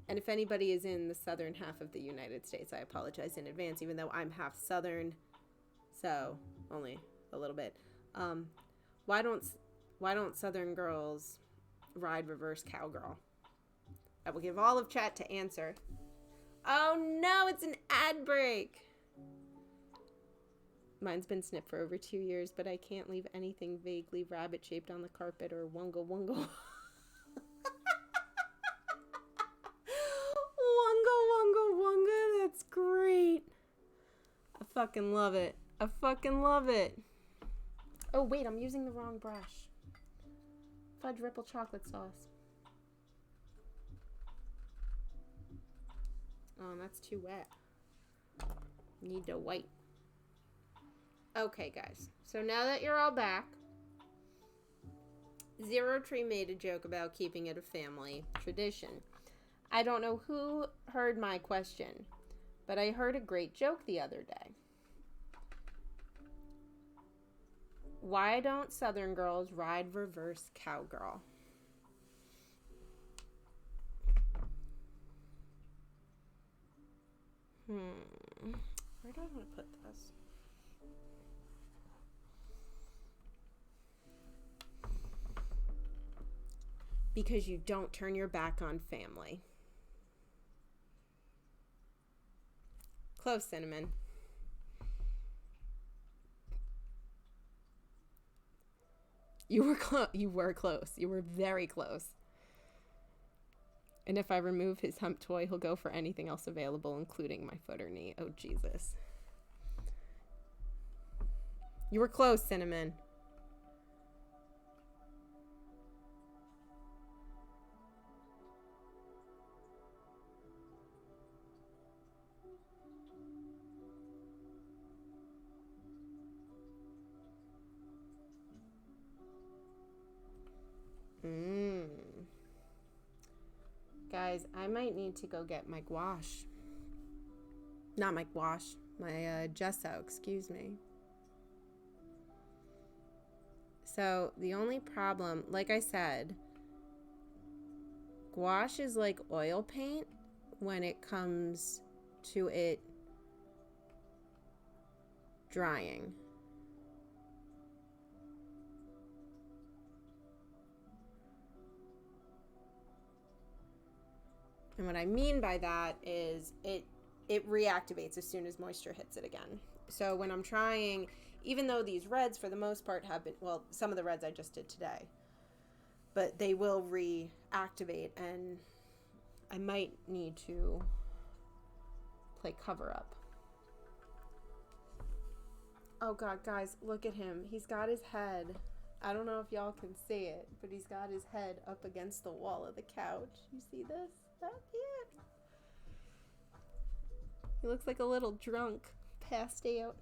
if anybody is in the southern half of the United States, I apologize in advance, even though I'm half southern, so only a little bit. Why don't southern girls ride reverse cowgirl? I will give all of chat to answer. Oh no, it's an ad break. Mine's been snipped for over 2 years, but I can't leave anything vaguely rabbit-shaped on the carpet or wunga wunga. Wunga wunga wunga, that's great. I fucking love it. I fucking love it. Oh wait, I'm using the wrong brush. Fudge Ripple chocolate sauce. Oh, that's too wet. Need to wipe. Okay, guys. So now that you're all back, Zero Tree made a joke about keeping it a family tradition. I don't know who heard my question, but I heard a great joke the other day. Why don't Southern girls ride reverse cowgirl? Where do I want to put this? Because you don't turn your back on family. close, Cinnamon. You were close. You were close. You were very close. And if I remove his hump toy, he'll go for anything else available, including my foot or knee. Oh, Jesus. You were close, Cinnamon. Guys, I might need to go get my gouache. Not my gouache. My gesso, excuse me. So, the only problem, like I said, gouache is like oil paint when it comes to it drying. And what I mean by that is it reactivates as soon as moisture hits it again. So when I'm trying, even though these reds for the most part have been, well, some of the reds I just did today, but they will reactivate, and I might need to play cover up. Oh God, guys, look at him. He's got his head. I don't know if y'all can see it, but he's got his head up against the wall of the couch. You see this? That cute. He looks like a little drunk, passed out.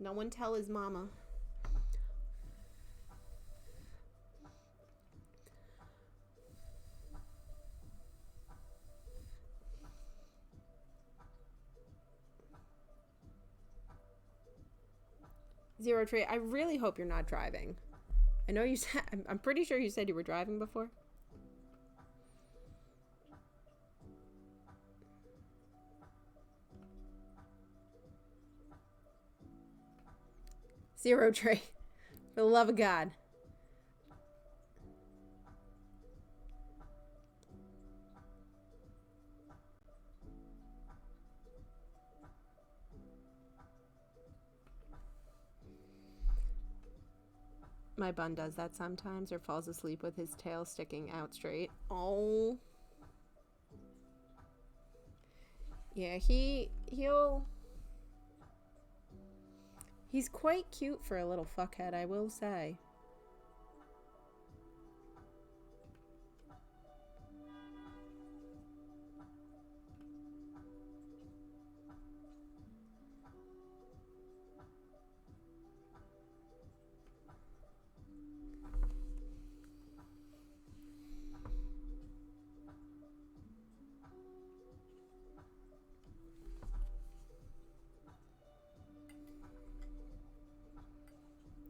No one tell his mama. Zero Tree, I really hope you're not driving. I know you said, I'm pretty sure you said you were driving before. Zero Tree, for the love of God. My bun does that sometimes, or falls asleep with his tail sticking out straight. Oh. Yeah, he's quite cute for a little fuckhead, I will say.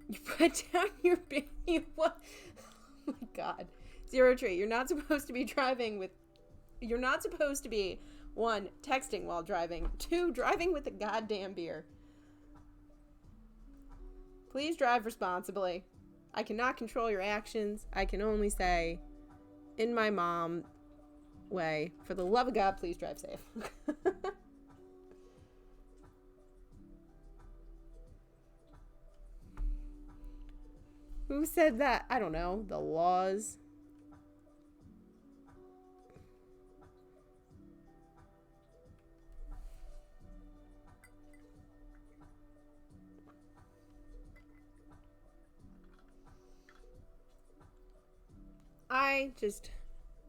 You put down your baby. What? Oh my God. Zero Tree, you're not supposed to be driving with. You're not supposed to be, 1, texting while driving. 2, driving with a goddamn beer. Please drive responsibly. I cannot control your actions. I can only say, in my mom way, for the love of God, please drive safe. Who said that? I don't know. The laws.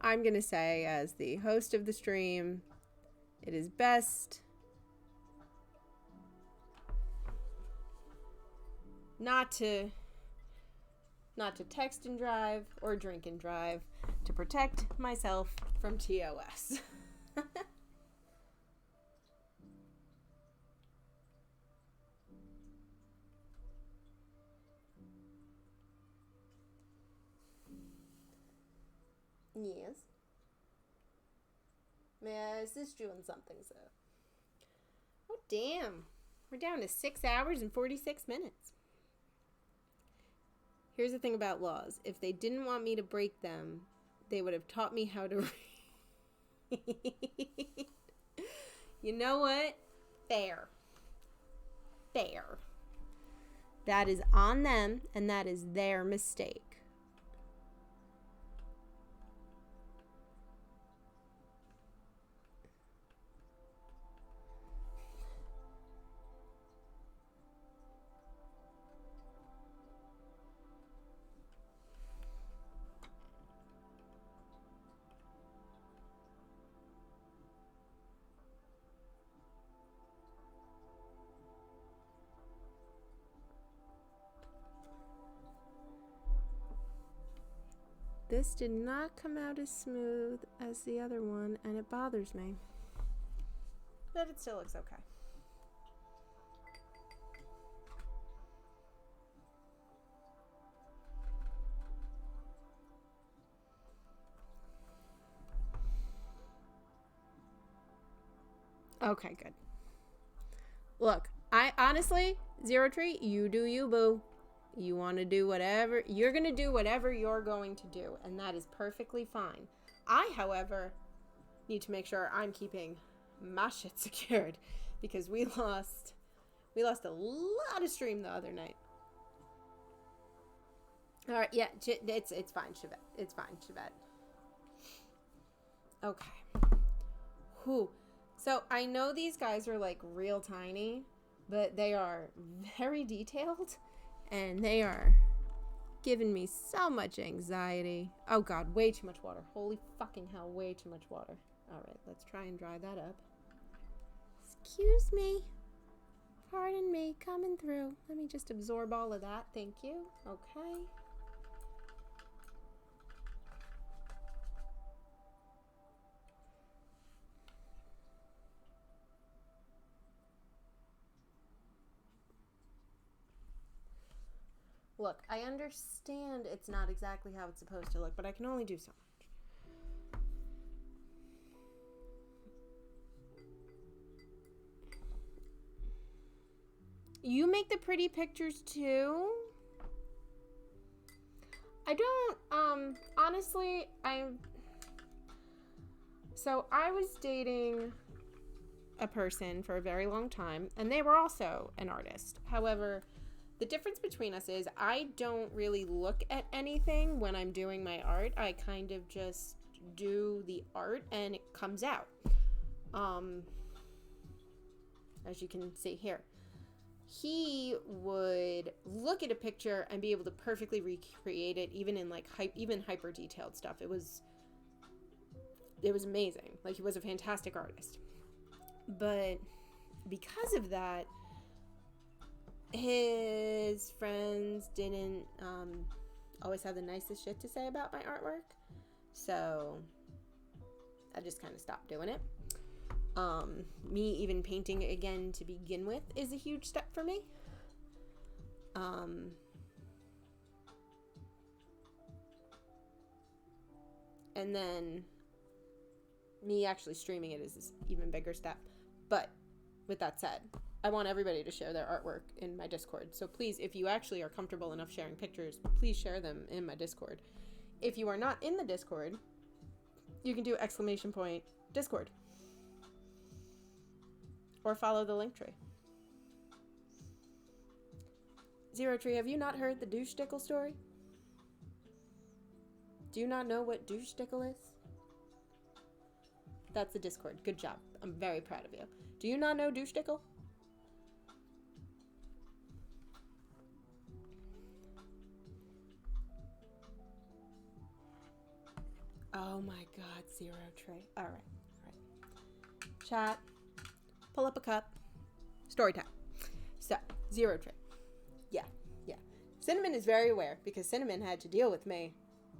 I'm going to say, as the host of the stream, it is best not to text and drive or drink and drive to protect myself from TOS. Yes. May I assist you in something, sir? Oh, damn. We're down to 6 hours and 46 minutes. Here's the thing about laws. If they didn't want me to break them, they would have taught me how to read. You know what? Fair. Fair. That is on them, and that is their mistake. This did not come out as smooth as the other one, and it bothers me. But it still looks okay. Okay, good. Look, I honestly, Zero Tree, you do you, boo. You want to do whatever. You're going to do whatever you're going to do, and that is perfectly fine. I, however, need to make sure I'm keeping my shit secured because we lost a lot of stream the other night. All right, yeah, it's fine, Chevette. It's fine, Chevette. Okay. Whew. So I know these guys are like real tiny, but they are very detailed. And they are giving me so much anxiety. Oh God, way too much water. Holy fucking hell, way too much water. All right, let's try and dry that up. Excuse me. Pardon me, coming through. Let me just absorb all of that. Thank you. Okay. Look, I understand it's not exactly how it's supposed to look, but I can only do so much. You make the pretty pictures too? I don't, honestly, so I was dating a person for a very long time, and they were also an artist. However, the difference between us is I don't really look at anything when I'm doing my art. I kind of just do the art and it comes out. As you can see here. He would look at a picture and be able to perfectly recreate it, even in like even hyper detailed stuff. It was amazing. Like, he was a fantastic artist. But because of that, his friends didn't always have the nicest shit to say about my artwork, so I just kind of stopped doing it. Me even painting again to begin with is a huge step for me. And then me actually streaming it is this even bigger step. But with that said, I want everybody to share their artwork in my Discord. So please, if you actually are comfortable enough sharing pictures, please share them in my Discord. If you are not in the Discord, you can do !, Discord. Or follow the link tree. Zero Tree, have you not heard the douche stickle story? Do you not know what douche stickle is? That's the Discord. Good job. I'm very proud of you. Do you not know douche stickle? Oh my God, Zero Tree. All right. Chat. Pull up a cup. Story time. So, Zero Tree. Yeah. Cinnamon is very aware because Cinnamon had to deal with me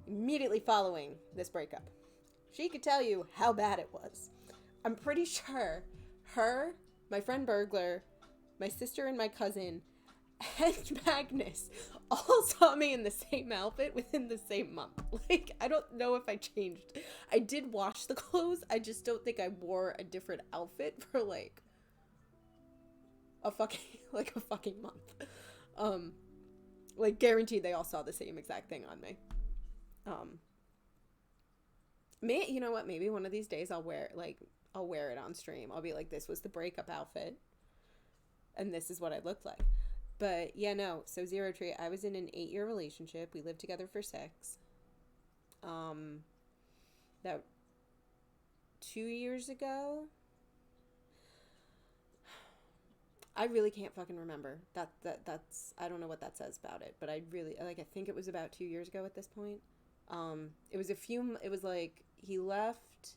immediately following this breakup. She could tell you how bad it was. I'm pretty sure her, my friend Burglar, my sister and my cousin, and Magnus all saw me in the same outfit within the same month. Like, I don't know if I changed. I did wash the clothes. I just don't think I wore a different outfit for like a fucking month. Like, guaranteed they all saw the same exact thing on me. You know what? Maybe one of these days I'll wear it on stream. I'll be like, this was the breakup outfit, and this is what I looked like. But yeah, no. So Zero Tree, I was in an 8-year relationship. We lived together for 6. That 2 years ago. I really can't fucking remember. That's I don't know what that says about it, but I really I think it was about 2 years ago at this point. It was like he left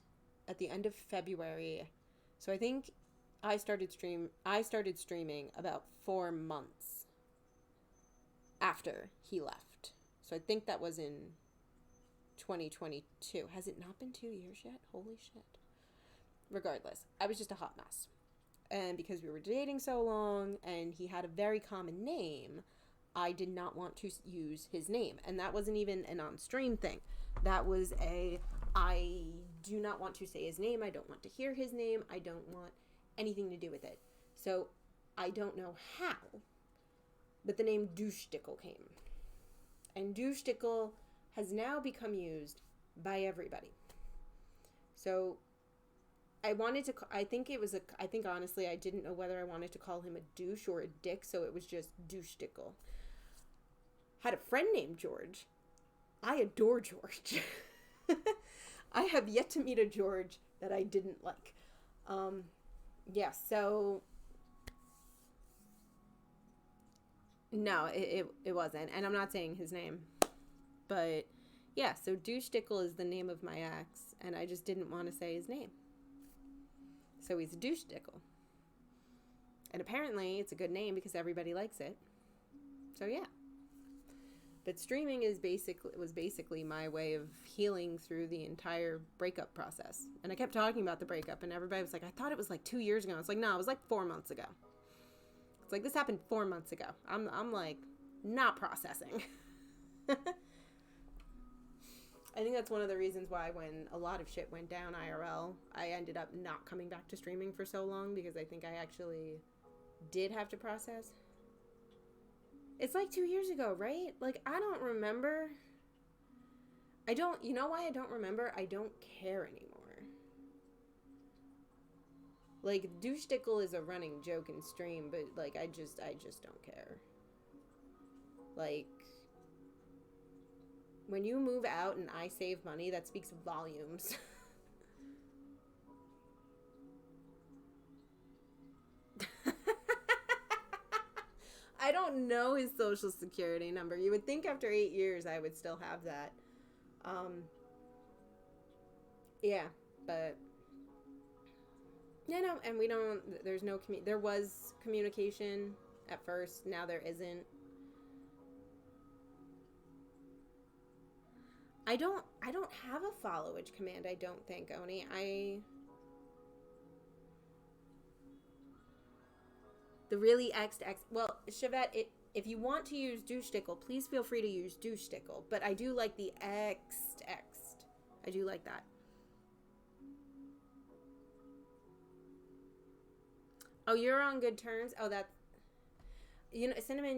at the end of February. So I think I started streaming about 4 months after he left. So I think that was in 2022. Has it not been 2 years yet? Holy shit. Regardless, I was just a hot mess. And because we were dating so long and he had a very common name, I did not want to use his name. And that wasn't even an on-stream thing. That was I do not want to say his name. I don't want to hear his name. I don't want anything to do with it. So I don't know how, but the name Douchestickle came. And Douchestickle has now become used by everybody. So I think honestly, I didn't know whether I wanted to call him a douche or a dick, so it was just Douchestickle. Had a friend named George. I adore George. I have yet to meet a George that I didn't like. Yeah, so no, it wasn't. And I'm not saying his name. But yeah, so Douchestickle is the name of my ex, and I just didn't want to say his name. So he's a Douchestickle. And apparently it's a good name because everybody likes it. So yeah. But streaming was basically my way of healing through the entire breakup process. And I kept talking about the breakup, and everybody was like, I thought it was like 2 years ago. It's like, no, it was like 4 months ago. It's like, this happened 4 months ago. I'm like, not processing. I think that's one of the reasons why when a lot of shit went down IRL, I ended up not coming back to streaming for so long, because I think I actually did have to process. It's like 2 years ago, right? Like, I don't remember. You know why I don't remember? I don't care anymore. Like, Douchestickle is a running joke in stream, but like, I just don't care. Like, when you move out and I save money, that speaks volumes. I don't know his social security number. You would think after 8 years I would still have that. Yeah, but no, and there's no there was communication at first, now there isn't. I don't have a followage command, I don't think, Oni. The really well, Chevette, if you want to use Douchestickle, please feel free to use Douchestickle. But I do like the X'd. I do like that. Oh, you're on good terms? Oh, that... You know, Cinnamon,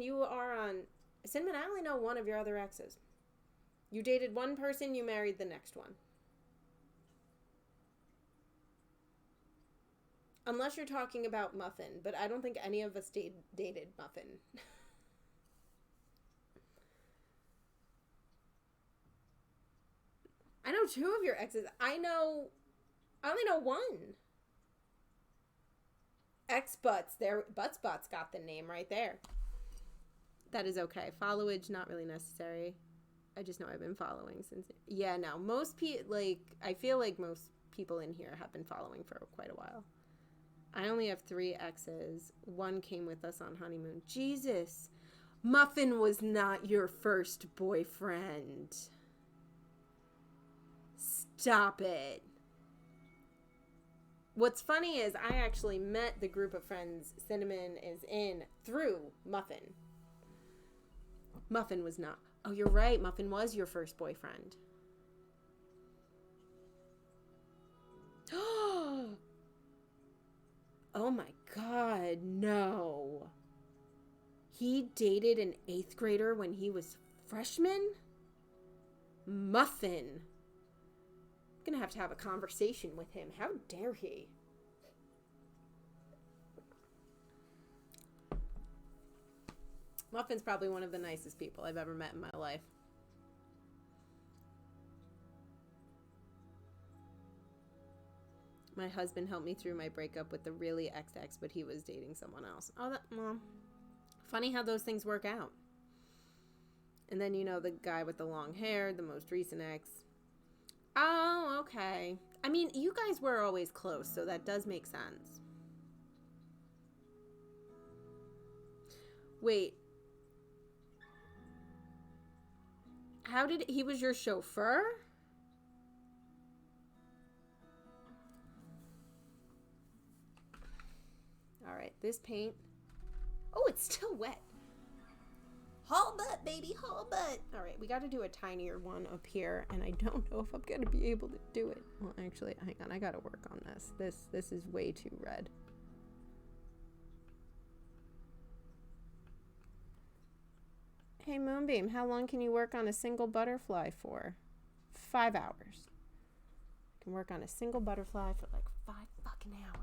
Cinnamon, I only know one of your other exes. You dated one person, you married the next one. Unless you're talking about Muffin, but I don't think any of us dated Muffin. I know 2 of your exes. I only know 1. X-Butts. Butts got the name right there. That is okay. Followage, not really necessary. I just know I've been following since... Yeah, no. I feel like most people in here have been following for quite a while. I only have 3 exes. 1 came with us on honeymoon. Jesus. Muffin was not your first boyfriend. Stop it. What's funny is I actually met the group of friends Cinnamon is in through Muffin. Muffin was not. Oh, you're right. Muffin was your first boyfriend. Oh my God, no. He dated an 8th grader when he was freshman? Muffin. Gonna have to have a conversation with him. How dare he? Muffin's probably one of the nicest people I've ever met in my life. My husband helped me through my breakup with the really ex, but he was dating someone else. Oh, well, funny how those things work out. And then, you know, the guy with the long hair, the most recent ex. Oh, okay. I mean, you guys were always close, so that does make sense. Wait. How did he was your chauffeur? All right, this paint. Oh, it's still wet. Haul butt, baby, haul butt. All right, we got to do a tinier one up here, and I don't know if I'm gonna be able to do it. Well, actually, hang on, I got to work on this. This is way too red. Hey, Moonbeam, how long can you work on a single butterfly for? 5 hours. I can work on a single butterfly for like 5 fucking hours.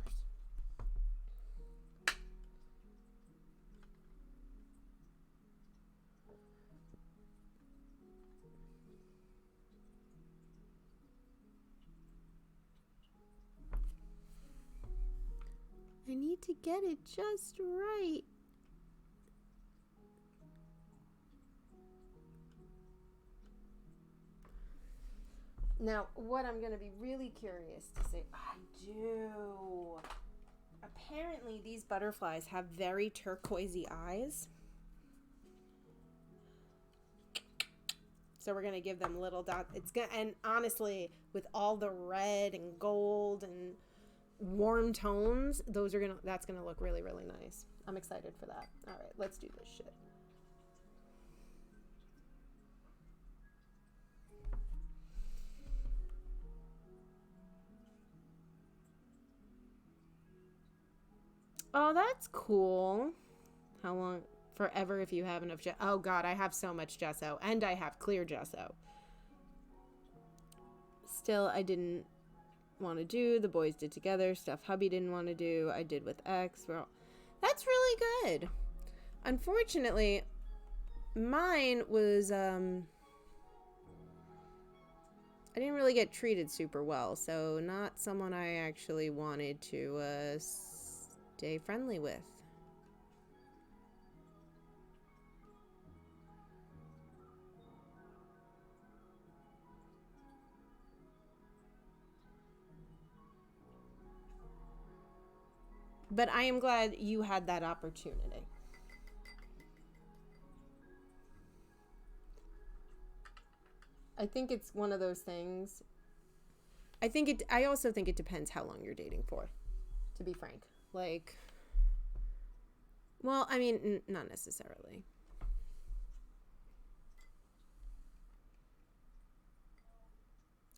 I need to get it just right. Now, what I'm going to be really curious to say, I do. Apparently, these butterflies have very turquoisey eyes. So we're going to give them little dots. And honestly, with all the red and gold and warm tones, that's going to look really, really nice. I'm excited for that. All right, let's do this shit. Oh, that's cool. How long? Forever if you have enough gesso. Oh, God, I have so much gesso. And I have clear gesso. Still, I didn't want to do. The boys did together. Stuff hubby didn't want to do. I did with X. Well, that's really good. Unfortunately, mine was, I didn't really get treated super well. So not someone I actually wanted to stay friendly with. But I am glad you had that opportunity. I think it's one of those things. I also think it depends how long you're dating for, to be frank. Like, well, I mean, not necessarily.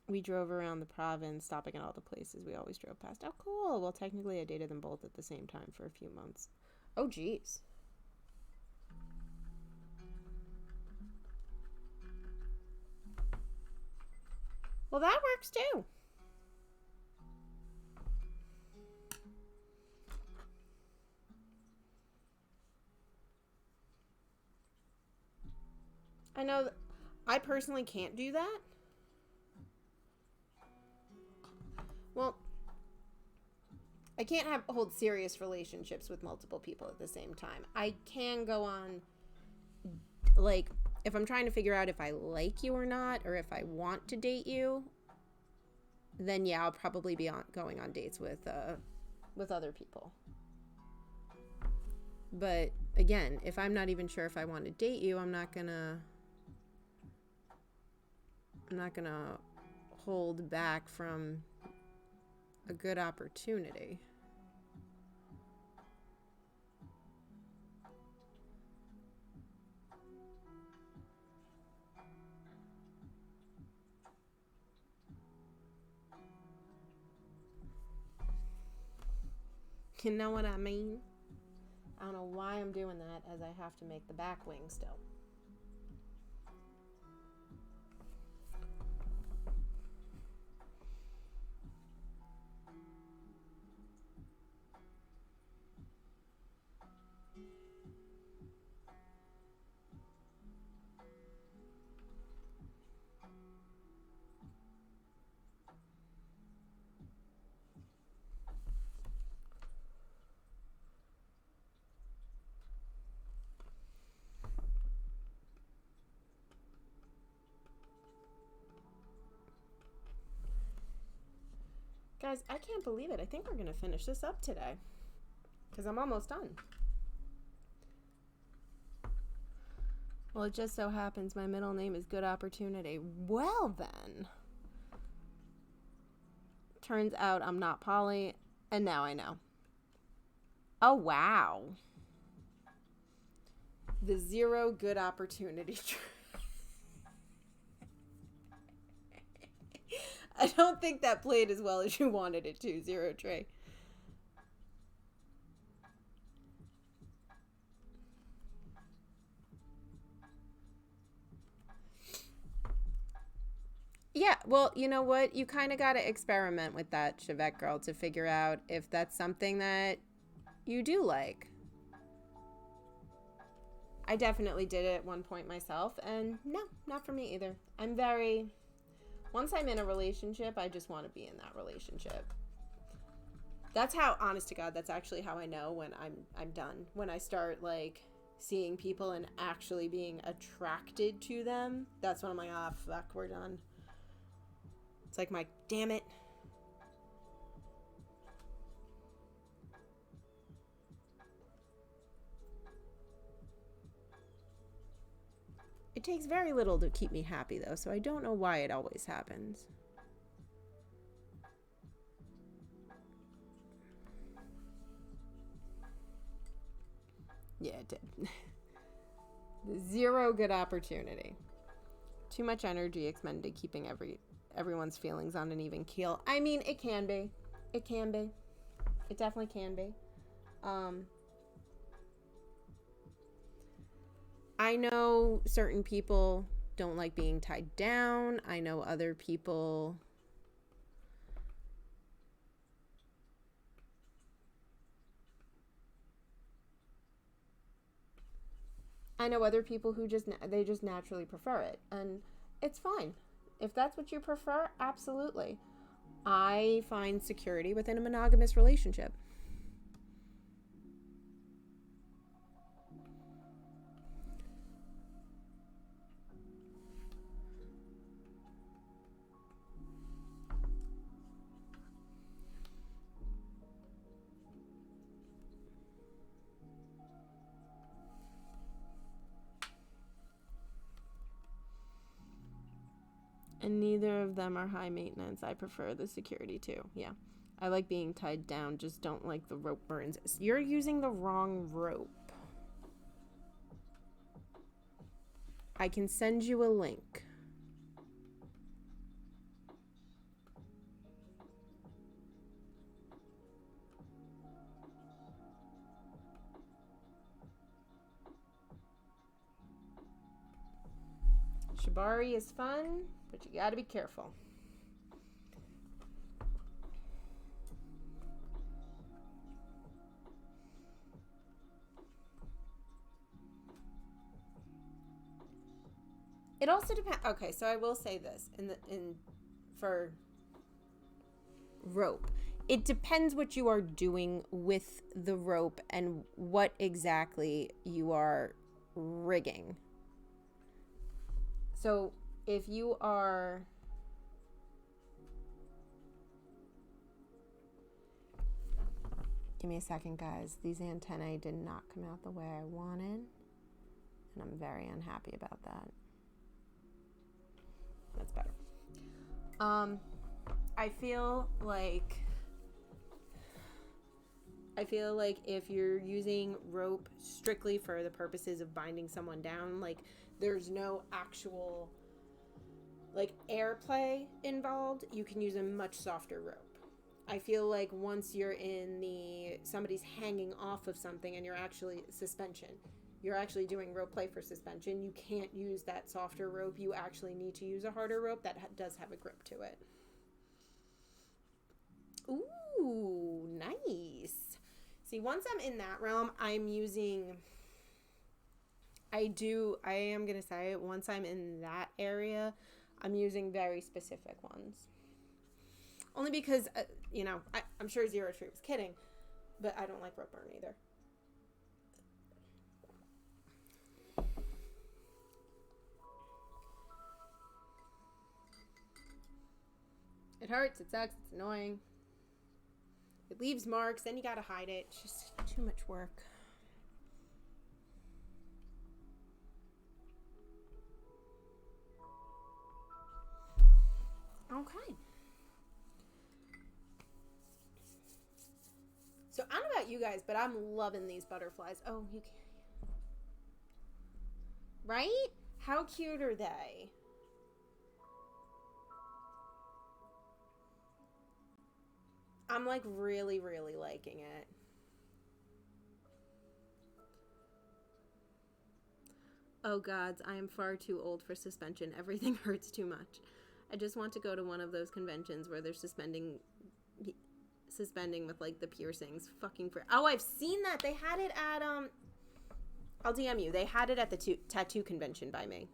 We drove around the province, stopping at all the places we always drove past. Oh, cool. Well, technically, I dated them both at the same time for a few months. Oh, geez. Well, that works too. I know I personally can't do that. Well, I can't hold serious relationships with multiple people at the same time. I can go on, like, if I'm trying to figure out if I like you or not, or if I want to date you, then yeah, I'll probably be going on dates with other people. But again, if I'm not even sure if I want to date you, I'm not gonna hold back from a good opportunity. You know what I mean? I don't know why I'm doing that, as I have to make the back wing still. Guys, I can't believe it. I think we're going to finish this up today. Because I'm almost done. Well, it just so happens my middle name is Good Opportunity. Well, then. Turns out I'm not Polly, and now I know. Oh, wow. The zero good opportunity. I don't think that played as well as you wanted it to, Zero Trey. Yeah, well, you know what? You kind of got to experiment with that, Chevette girl, to figure out if that's something that you do like. I definitely did it at one point myself, and no, not for me either. Once I'm in a relationship, I just want to be in that relationship. That's how, honest to God, that's actually how I know when I'm done. When I start, like, seeing people and actually being attracted to them, that's when I'm like, ah, fuck, we're done. It's like my, damn it. It takes very little to keep me happy, though, so I don't know why it always happens. Yeah, it did. Zero good opportunity. Too much energy expended keeping everyone's feelings on an even keel. I mean, it can be. It can be. It definitely can be. I know certain people don't like being tied down. I know other people who just naturally prefer it, and it's fine. If that's what you prefer, absolutely. I find security within a monogamous relationship. And neither of them are high maintenance. I prefer the security too. Yeah. I like being tied down, just don't like the rope burns. You're using the wrong rope. I can send you a link. Shibari is fun, but you gotta be careful. It also depends. Okay, so I will say this for rope. It depends what you are doing with the rope and what exactly you are rigging. So if you are give me a second, guys. These antennae did not come out the way I wanted, and I'm very unhappy about that. That's better. I feel like if you're using rope strictly for the purposes of binding someone down, like there's no actual like airplay involved, you can use a much softer rope. I feel like once you're in somebody's hanging off of something and you're actually you're actually doing rope play for suspension, you can't use that softer rope. You actually need to use a harder rope that does have a grip to it. Ooh, nice. See, once I'm in that realm, I am going to say, once I'm in that area, I'm using very specific ones. Only because, I'm sure Zero Tree was kidding, but I don't like rope burn either. It hurts, it sucks, it's annoying. It leaves marks, then you gotta hide it. It's just too much work. Okay. So I don't know about you guys, but I'm loving these butterflies. Oh, you can't. Right? How cute are they? I'm like really, really liking it. Oh gods, I am far too old for suspension. Everything hurts too much. I just want to go to one of those conventions where they're suspending with like the piercings. Fucking for. Oh, I've seen that. They had it at I'll DM you. They had it at the tattoo convention by me.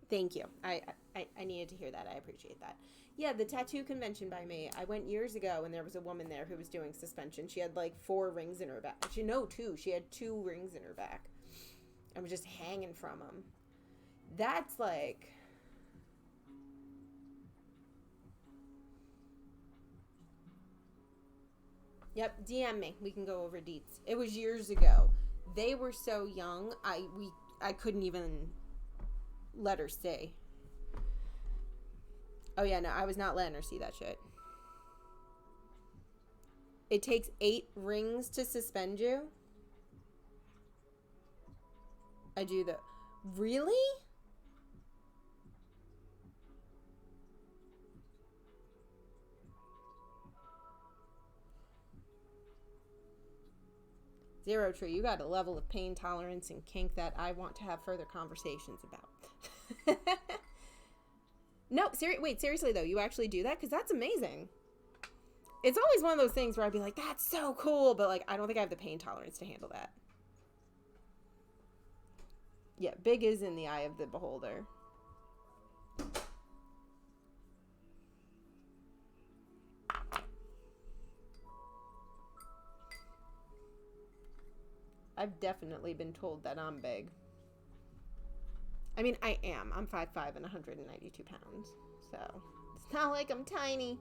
Thank you. I needed to hear that. I appreciate that. Yeah, the tattoo convention by me. I went years ago and there was a woman there who was doing suspension. She had like 4 rings in her back. Actually, no, 2. She had 2 rings in her back. And was just hanging from them. That's like... Yep, DM me. We can go over deets. It was years ago. They were so young, I couldn't even let her stay. Oh yeah, no, I was not letting her see that shit. It takes 8 rings to suspend you? I do the... Really? Zero Tree, you got a level of pain tolerance and kink that I want to have further conversations about. No, wait, seriously though, you actually do that? Because that's amazing. It's always one of those things where I'd be like, that's so cool, but like, I don't think I have the pain tolerance to handle that. Yeah, big is in the eye of the beholder. I've definitely been told that I'm big. I mean, I am. I'm 5'5" and 192 pounds. So, it's not like I'm tiny.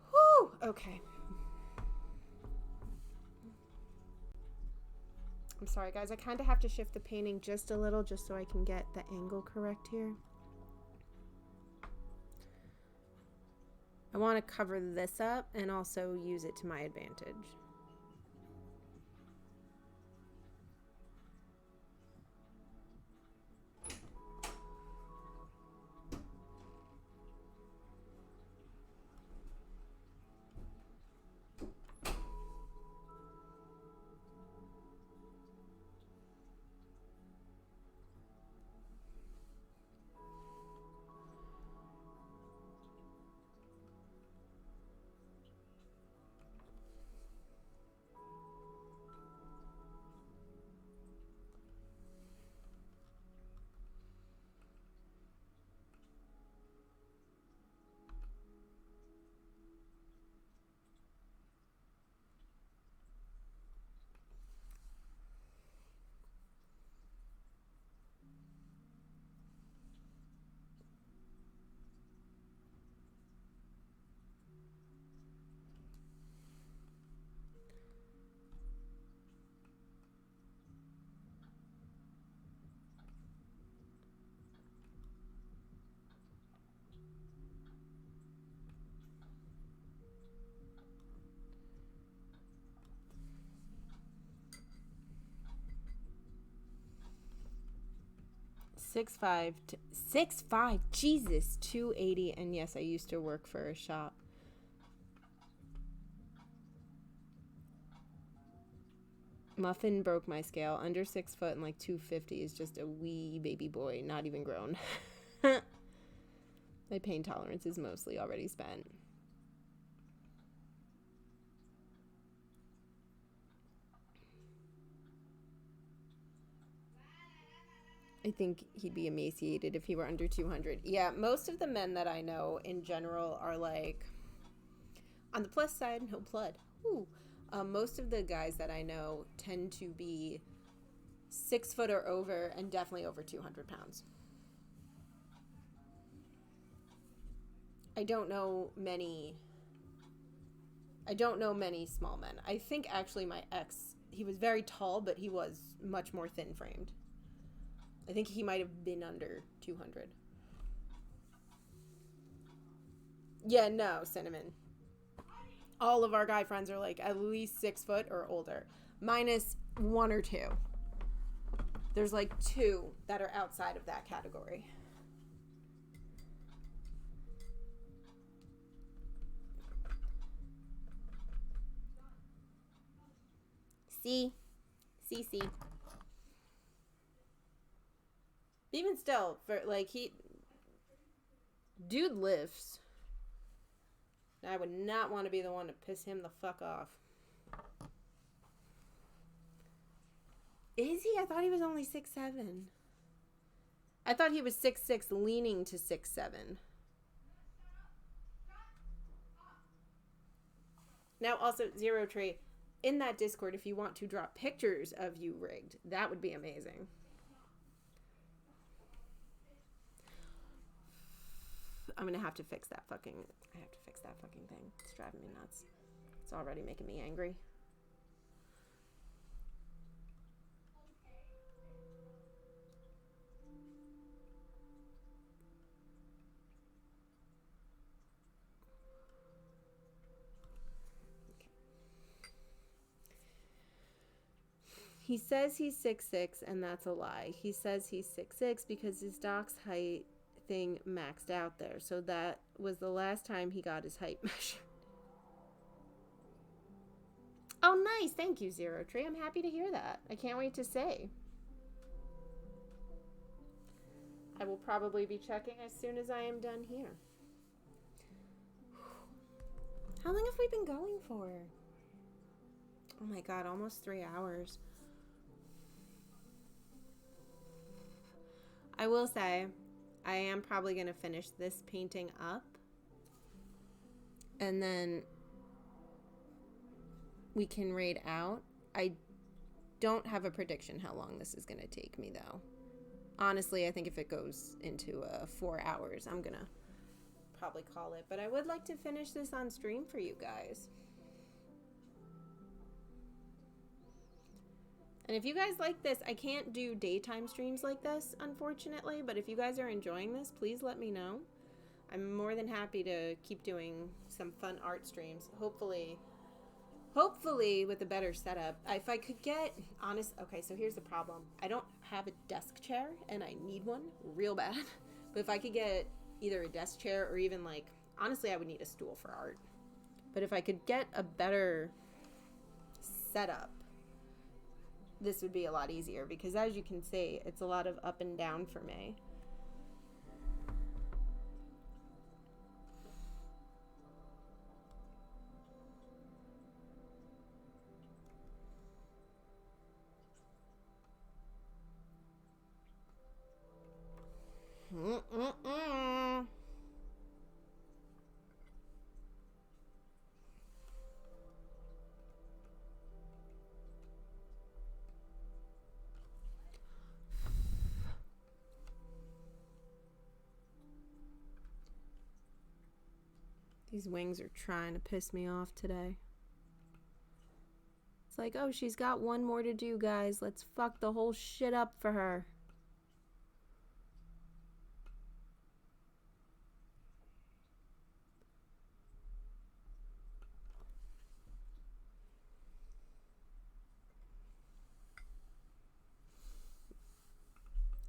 Whew, okay. I'm sorry, guys. I kind of have to shift the painting just a little just so I can get the angle correct here. I want to cover this up and also use it to my advantage. Six five, 6'5", Jesus, 280, and yes, I used to work for a shop. Muffin broke my scale. Under 6 foot and like 250 is just a wee baby boy, not even grown. My pain tolerance is mostly already spent. I think he'd be emaciated if he were under 200. Yeah, most of the men that I know in general are like, on the plus side, no blood. Ooh. Most of the guys that I know tend to be 6 foot or over and definitely over 200 pounds. I don't know many small men. I think actually my ex, he was very tall, but he was much more thin framed. I think he might have been under 200. Yeah, no, Cinnamon. All of our guy friends are like at least 6 foot or older, minus 1 or 2. There's like 2 that are outside of that category. See? Even still, for like dude lifts. I would not want to be the one to piss him the fuck off. Is he? I thought he was only 6'7". I thought he was 6'6", leaning to 6'7". Now, also, Zero Tree, in that Discord, if you want to drop pictures of you rigged, that would be amazing. I'm gonna have to fix that fucking... I have to fix that fucking thing. It's driving me nuts. It's already making me angry. He says he's 6'6", and that's a lie. He says he's 6'6" because his doc's height thing maxed out there. So that was the last time he got his height measured. Oh, nice. Thank you, Zero Tree. I'm happy to hear that. I can't wait to say. I will probably be checking as soon as I am done here. How long have we been going for? Oh my god, almost 3 hours. I will say, I am probably going to finish this painting up. And then we can raid out. I don't have a prediction how long this is going to take me, though. Honestly, I think if it goes into 4 hours, I'm going to probably call it. But I would like to finish this on stream for you guys. And if you guys like this, I can't do daytime streams like this, unfortunately. But if you guys are enjoying this, please let me know. I'm more than happy to keep doing some fun art streams. Hopefully with a better setup. If I could get honest, okay, so here's the problem. I don't have a desk chair, and I need one real bad. But if I could get either a desk chair or even like, honestly, I would need a stool for art. But if I could get a better setup, this would be a lot easier, because as you can see, it's a lot of up and down for me. These wings are trying to piss me off today. It's like, oh, she's got one more to do, guys. Let's fuck the whole shit up for her.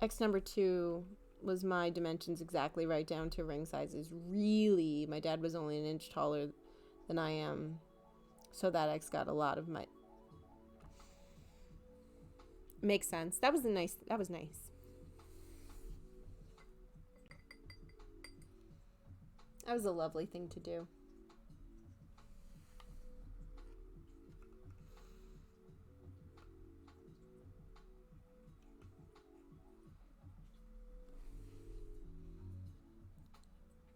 X number 2 was my dimensions exactly right down to ring sizes. Really, my dad was only 1 inch taller than I am. So that X got a lot of my... Makes sense. That was nice. That was nice. That was a lovely thing to do.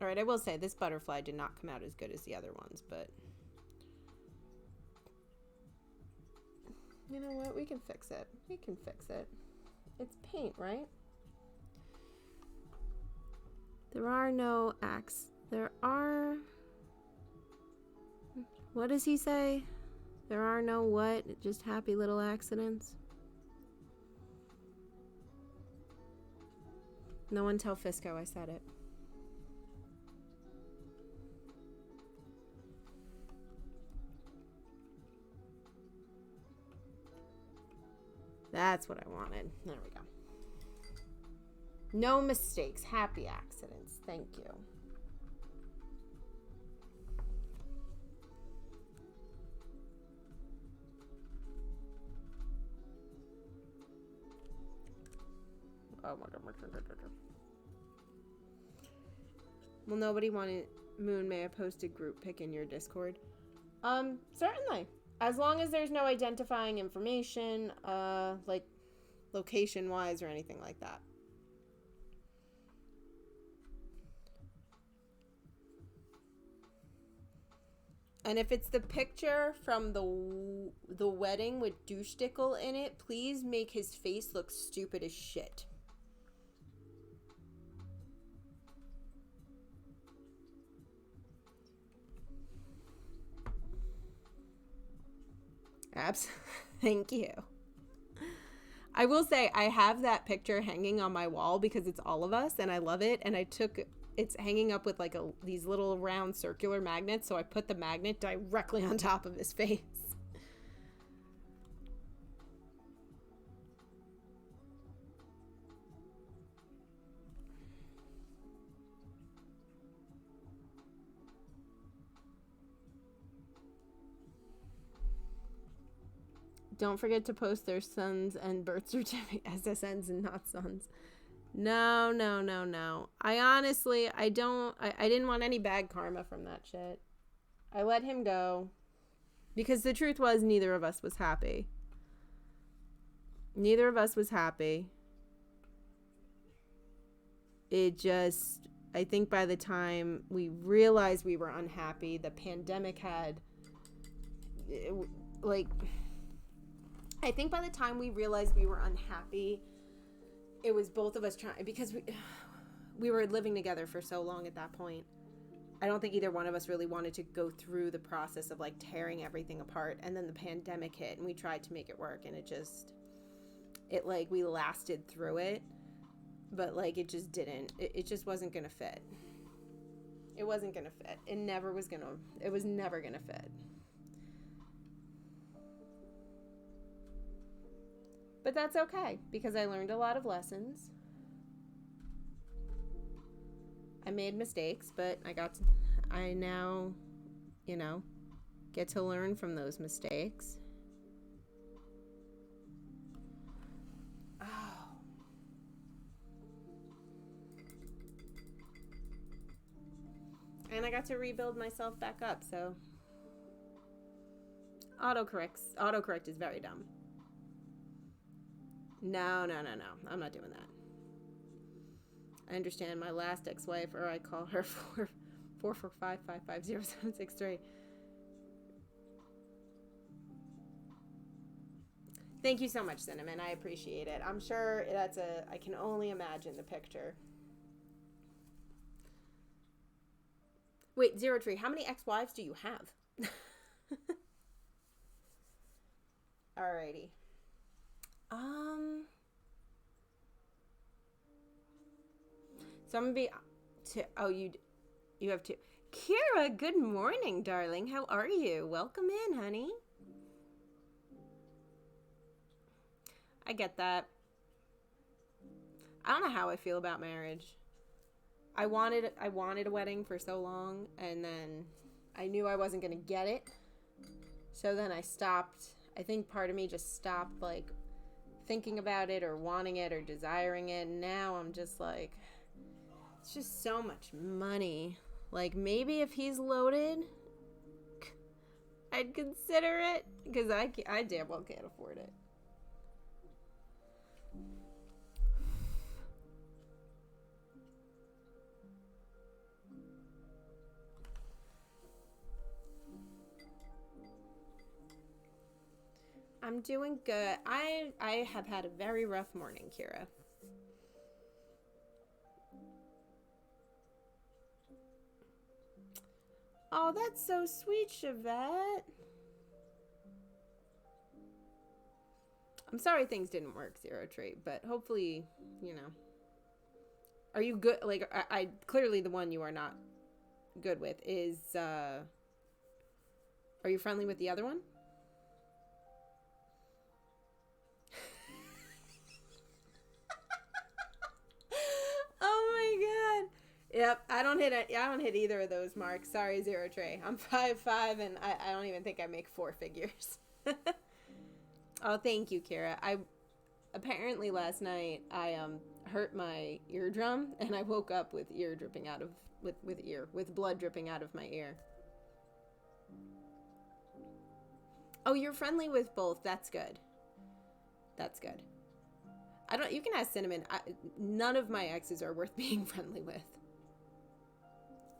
Alright, I will say this butterfly did not come out as good as the other ones, but... You know what? We can fix it. We can fix it. It's paint, right? There are no There are... What does he say? There are no what? Just happy little accidents? No one tell Fisco I said it. That's what I wanted. There we go. No mistakes. Happy accidents. Thank you. Oh my god. Well, nobody wanted Moon. May I post a group pic in your Discord? Certainly. As long as there's no identifying information, like location-wise or anything like that. And if it's the picture from the wedding with douchestickle in it, please make his face look stupid as shit. Thank you. I will say I have that picture hanging on my wall because it's all of us and I love it. And it's hanging up with like these little round circular magnets. So I put the magnet directly on top of his face. Don't forget to post their sons and birth certificate SSNs and not sons. No. I honestly, I didn't want any bad karma from that shit. I let him go because the truth was neither of us was happy. Neither of us was happy. It just, I think by the time we realized we were unhappy, the pandemic had, I think by the time we realized we were unhappy, it was both of us trying, because we were living together for so long at that point. I don't think either one of us really wanted to go through the process of like tearing everything apart. And then the pandemic hit and we tried to make it work and we lasted through it, but like it just didn't. It just wasn't going to fit. It wasn't going to fit. It was never going to fit. But that's okay, because I learned a lot of lessons. I made mistakes, but I now, get to learn from those mistakes. Oh. And I got to rebuild myself back up, so. Autocorrect is very dumb. No. I'm not doing that. I understand my last ex-wife, or I call her 445550763. Thank you so much, Cinnamon. I appreciate it. I'm sure I can only imagine the picture. Wait, Zero Tree, how many ex-wives do you have? Alrighty. So I'm gonna be you have two. Kira, good morning, darling. How are you? Welcome in, honey. I get that. I don't know how I feel about marriage. I wanted a wedding for so long, and then I knew I wasn't gonna get it. So then I stopped. I think part of me just stopped like thinking about it or wanting it or desiring it. And now I'm just like, it's just so much money. Like maybe if he's loaded, I'd consider it, because I damn well can't afford it. I'm doing good. I have had a very rough morning, Kira. Oh, that's so sweet, Chevette. I'm sorry things didn't work, Zero Tree, but hopefully, you know. Are you good? Like, I clearly the one you are not good with is, are you friendly with the other one? Oh my god. Yep, I don't hit either of those marks. Sorry, Zero Trey. I'm 5'5" and I don't even think I make 4 figures. Oh, thank you, Kira. I apparently last night I hurt my eardrum and I woke up with ear dripping out of with blood dripping out of my ear. Oh, you're friendly with both. That's good. That's good. You can ask Cinnamon. None of my exes are worth being friendly with.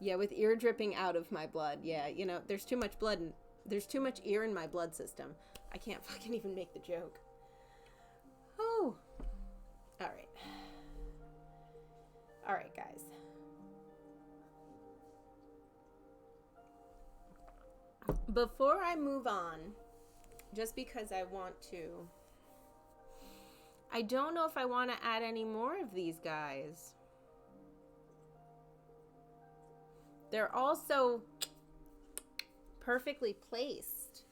Yeah, with ear dripping out of my blood. Yeah, you know, there's too much blood and there's too much ear in my blood system. I can't fucking even make the joke. Oh. All right. All right, guys. Before I move on, just because I want to, I don't know if I want to add any more of these guys. They're also perfectly placed.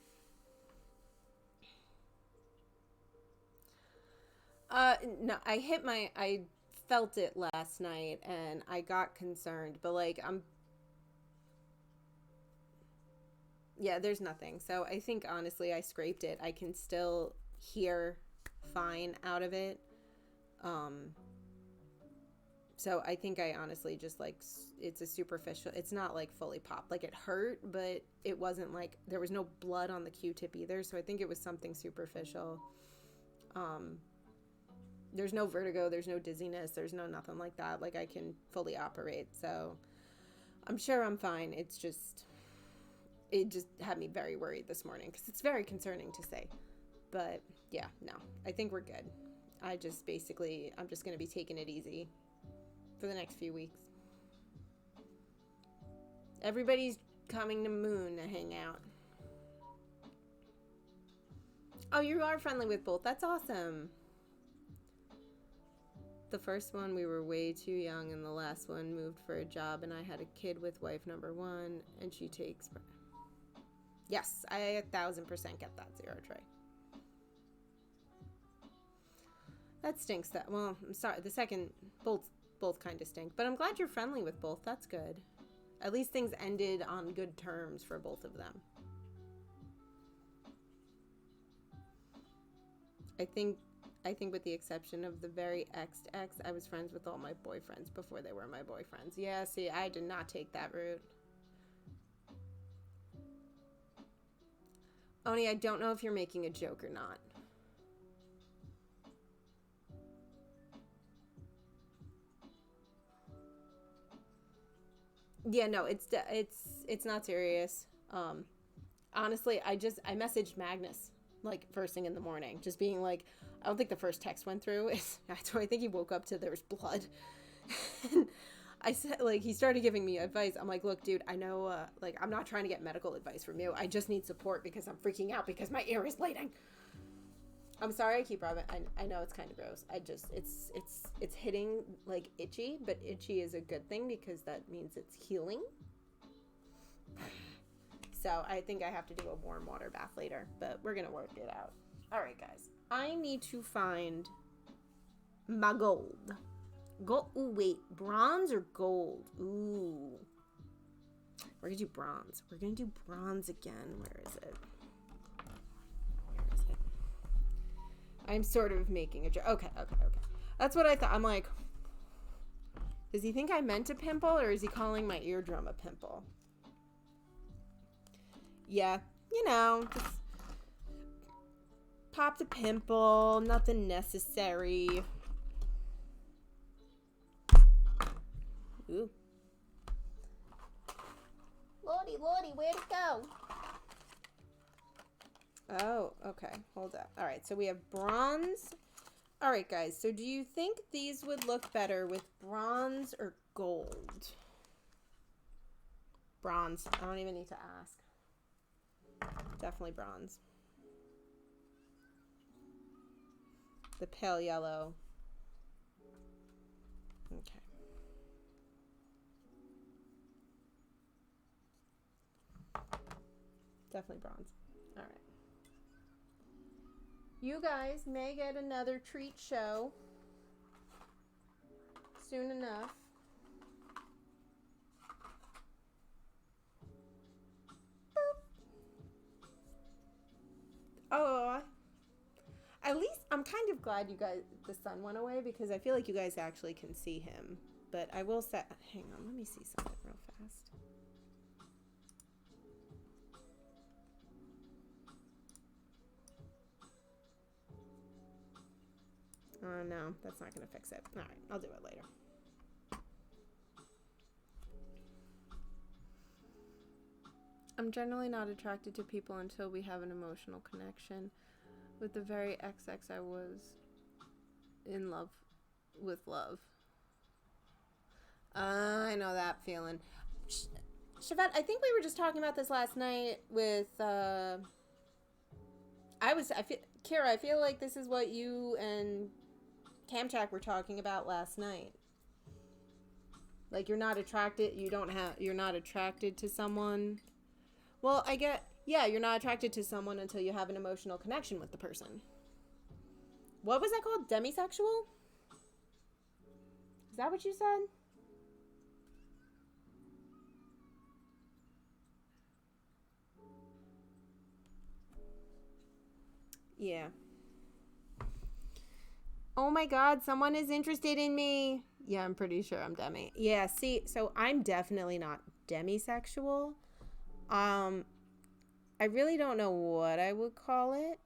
No, I felt it last night and I got concerned, but like, yeah, there's nothing. So I think honestly I scraped it. I can still hear fine out of it. So I think I honestly just like, it's a superficial, it's not like fully popped. Like it hurt, but it wasn't like, there was no blood on the Q-tip either. So I think it was something superficial. There's no vertigo, there's no dizziness, there's no nothing like that. Like I can fully operate. So I'm sure I'm fine. It just had me very worried this morning because it's very concerning to say. But yeah, no, I think we're good. I'm just going to be taking it easy for the next few weeks. Everybody's coming to Moon to hang out. Oh, you are friendly with both. That's awesome. The first one, we were way too young, and the last one moved for a job, and I had a kid with wife number 1, and she takes... Yes, I 1000% get that, Zero Trey. That stinks. Well, I'm sorry. The second, both kind of stink. But I'm glad you're friendly with both. That's good. At least things ended on good terms for both of them. I think with the exception of the very ex, I was friends with all my boyfriends before they were my boyfriends. Yeah, see, I did not take that route. Oni, I don't know if you're making a joke or not. Yeah, no, it's not serious. Honestly, I messaged Magnus like first thing in the morning, just being like, I don't think the first text went through. So I think he woke up to there was blood. And I said, like, he started giving me advice. I'm like, look, dude, I know, like, I'm not trying to get medical advice from you. I just need support because I'm freaking out because my ear is bleeding. I'm sorry I keep rubbing. I know it's kind of gross. It's hitting like itchy, but itchy is a good thing because that means it's healing. So I think I have to do a warm water bath later, but we're gonna work it out. All right, guys. I need to find my gold. Gold. Ooh, wait, bronze or gold? Ooh, we're gonna do bronze. We're gonna do bronze again. Where is it? I'm sort of making a joke. Okay. That's what I thought. I'm like, does he think I meant a pimple or is he calling my eardrum a pimple? Yeah, you know, just popped a pimple, nothing necessary. Ooh. Lordy, where'd it go? Oh, okay. Hold up. All right, so we have bronze. All right, guys. So do you think these would look better with bronze or gold? Bronze. I don't even need to ask. Definitely bronze. The pale yellow. Okay. Definitely bronze. All right. You guys may get another treat show soon enough. Boop. Oh, at least I'm kind of glad you guys, the sun went away, because I feel like you guys actually can see him. But I will set, hang on, let me see something real fast. Oh, no, that's not going to fix it. All right, I'll do it later. I'm generally not attracted to people until we have an emotional connection. With the very XX, I was in love with love. I know that feeling. Shavette, I think we were just talking about this last night with, Kira, I feel like this is what you and Camchak were talking about last night. Like, you're not attracted to someone. Well, you're not attracted to someone until you have an emotional connection with the person. What was that called? Demisexual? Is that what you said? Yeah. Oh my god, someone is interested in me. Yeah, I'm pretty sure I'm demi. Yeah, see, so I'm definitely not demisexual. I really don't know what I would call it.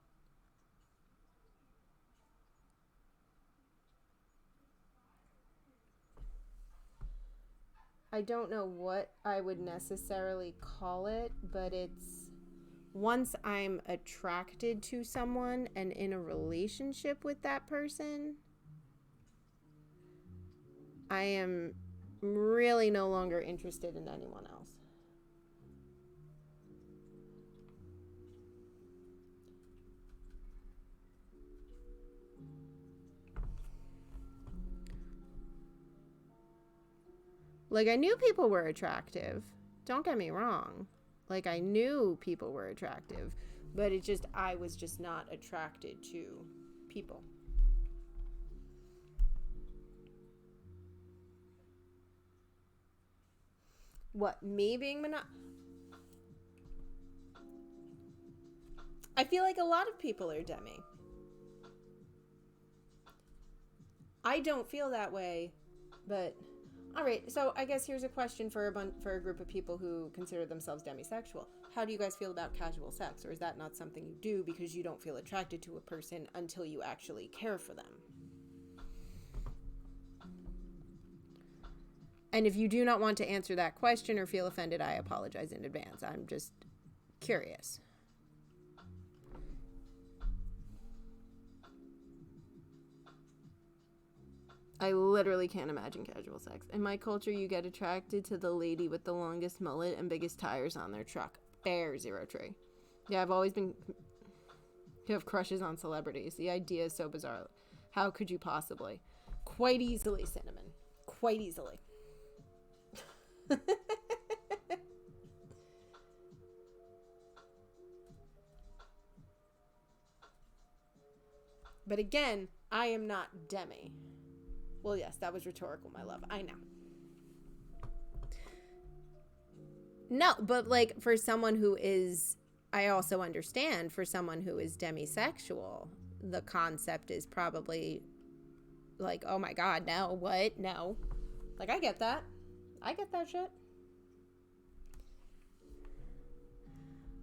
I don't know what I would necessarily call it, but it's once I'm attracted to someone and in a relationship with that person, I am really no longer interested in anyone else. Like, I knew people were attractive. Don't get me wrong. Like, I knew people were attractive, but I was just not attracted to people. What, me being I feel like a lot of people are demi. I don't feel that way, but all right. So I guess here's a question for a group of people who consider themselves demisexual. How do you guys feel about casual sex, or is that not something you do because you don't feel attracted to a person until you actually care for them? And if you do not want to answer that question or feel offended, I apologize in advance. I'm just curious. I literally can't imagine casual sex. In my culture, you get attracted to the lady with the longest mullet and biggest tires on their truck. Fair, Zero Tree. Yeah, I've always been... You have crushes on celebrities. The idea is so bizarre. How could you possibly? Quite easily, Cinnamon. Quite easily. But again, I am not demi. Well, yes, that was rhetorical, my love. I know. No, but like for someone who is, I also understand for someone who is demisexual, the concept is probably like, oh my God, no, what? No. Like, I get that. I get that shit.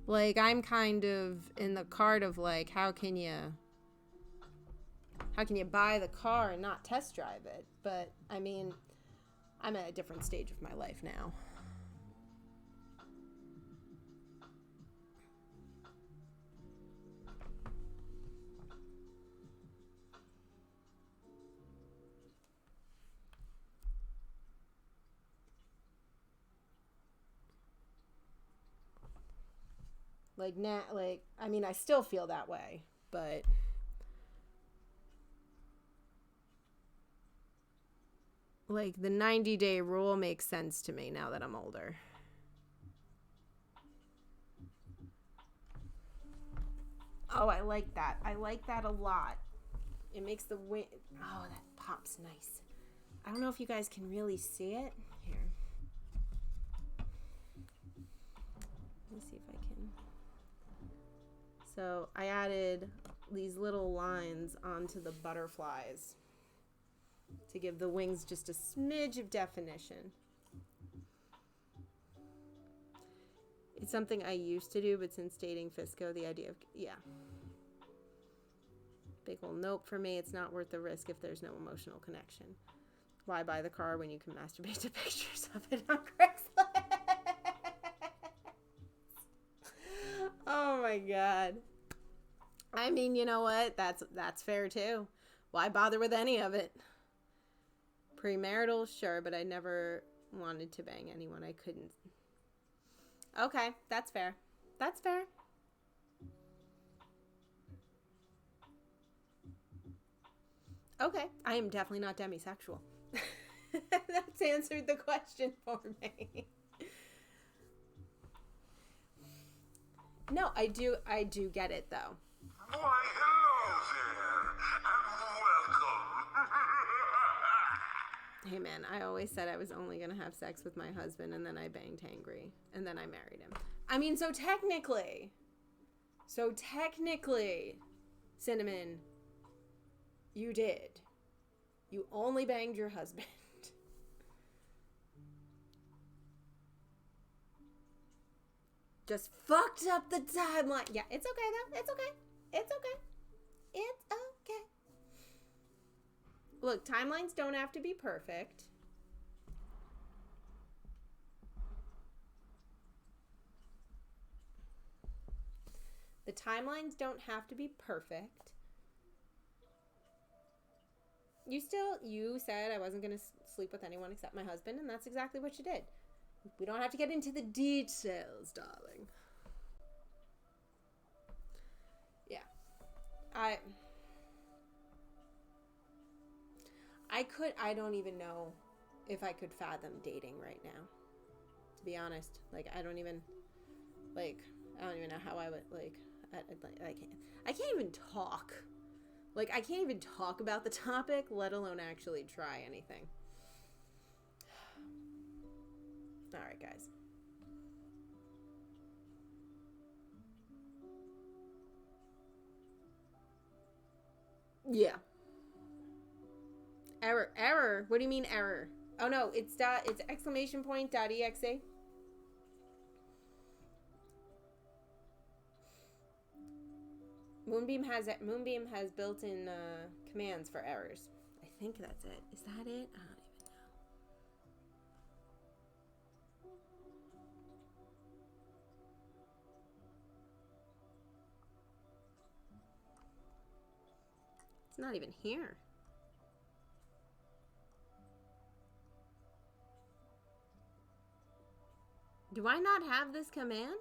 Like, I'm kind of in the cart of like, how can you buy the car and not test drive it? But I mean, I'm at a different stage of my life now. Like, like, I mean, I still feel that way, but like the 90-day rule makes sense to me now that I'm older. Oh, I like that. I like that a lot. It makes the wing. Oh, that pops nice. I don't know if you guys can really see it. Here. Let me see if I can. So I added these little lines onto the butterflies to give the wings just a smidge of definition. It's something I used to do, but since dating Fisco, the idea of, yeah. Big ol' nope for me. It's not worth the risk if there's no emotional connection. Why buy the car when you can masturbate to pictures of it on Craigslist? Oh my God. I mean, you know what? That's fair too. Why bother with any of it? Premarital, sure, but I never wanted to bang anyone I couldn't. Okay, that's fair. That's fair. Okay, I am definitely not demisexual. That's answered the question for me. No, I do get it though. Why, hello there, and welcome. Hey man, I always said I was only gonna have sex with my husband, and then I banged Hangry, and then I married him. I mean, so technically, Cinnamon, you did. You only banged your husband. Just fucked up the timeline. Yeah, it's okay though. It's okay. It's okay. It's okay. Look, timelines don't have to be perfect. The timelines don't have to be perfect. You said I wasn't going to sleep with anyone except my husband, and that's exactly what you did. We don't have to get into the details, darling. Yeah. I don't even know if I could fathom dating right now. To be honest, like I don't even know how I would I can't even talk. Like I can't even talk about the topic, let alone actually try anything. All right, guys. Yeah. Error. What do you mean error? Oh no, it's exclamation point dot exe. Moonbeam has built-in commands for errors. I think that's it. Is that it? I don't even know. It's not even here. Do I not have this command?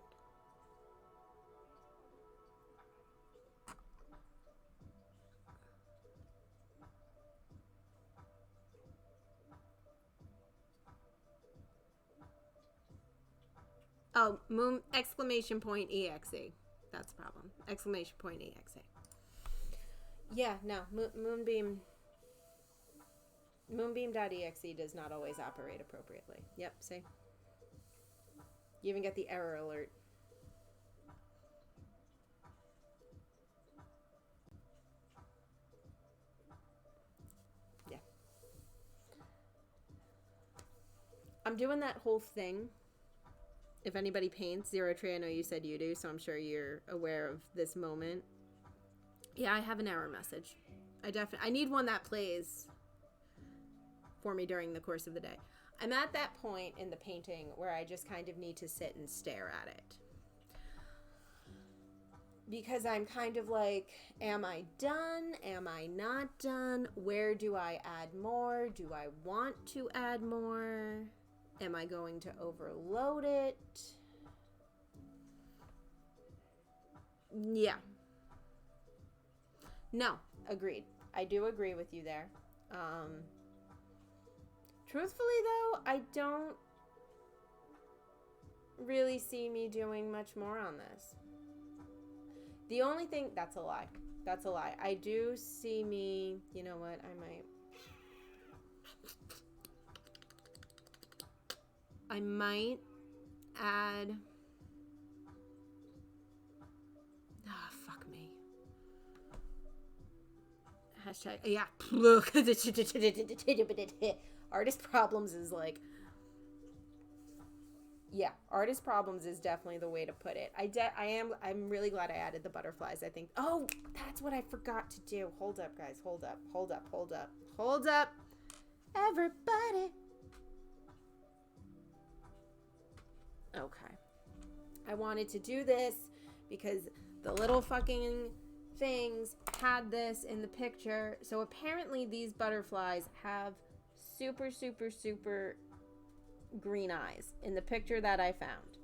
Oh, moon exclamation point exe. That's the problem. Exclamation point exe. Yeah, no. Moonbeam.exe does not always operate appropriately. Yep, see? You even get the error alert. Yeah. I'm doing that whole thing. If anybody paints, Zero Tree, I know you said you do, so I'm sure you're aware of this moment. Yeah, I have an error message. I need one that plays for me during the course of the day. I'm at that point in the painting where I just kind of need to sit and stare at it. Because I'm kind of like, am I done? Am I not done? Where do I add more? Do I want to add more? Am I going to overload it? Yeah. No, agreed. I do agree with you there. Truthfully, though, I don't really see me doing much more on this. The only thing, that's a lie. That's a lie. I do see me, you know what, I might add, fuck me. Hashtag, yeah, look, artist problems is like, yeah, artist problems is definitely the way to put it. I'm really glad I added the butterflies. I think, oh, that's what I forgot to do. Hold up, guys, hold up. Everybody. Okay. I wanted to do this because the little fucking things had this in the picture. So apparently these butterflies have super, super, super green eyes in the picture that I found.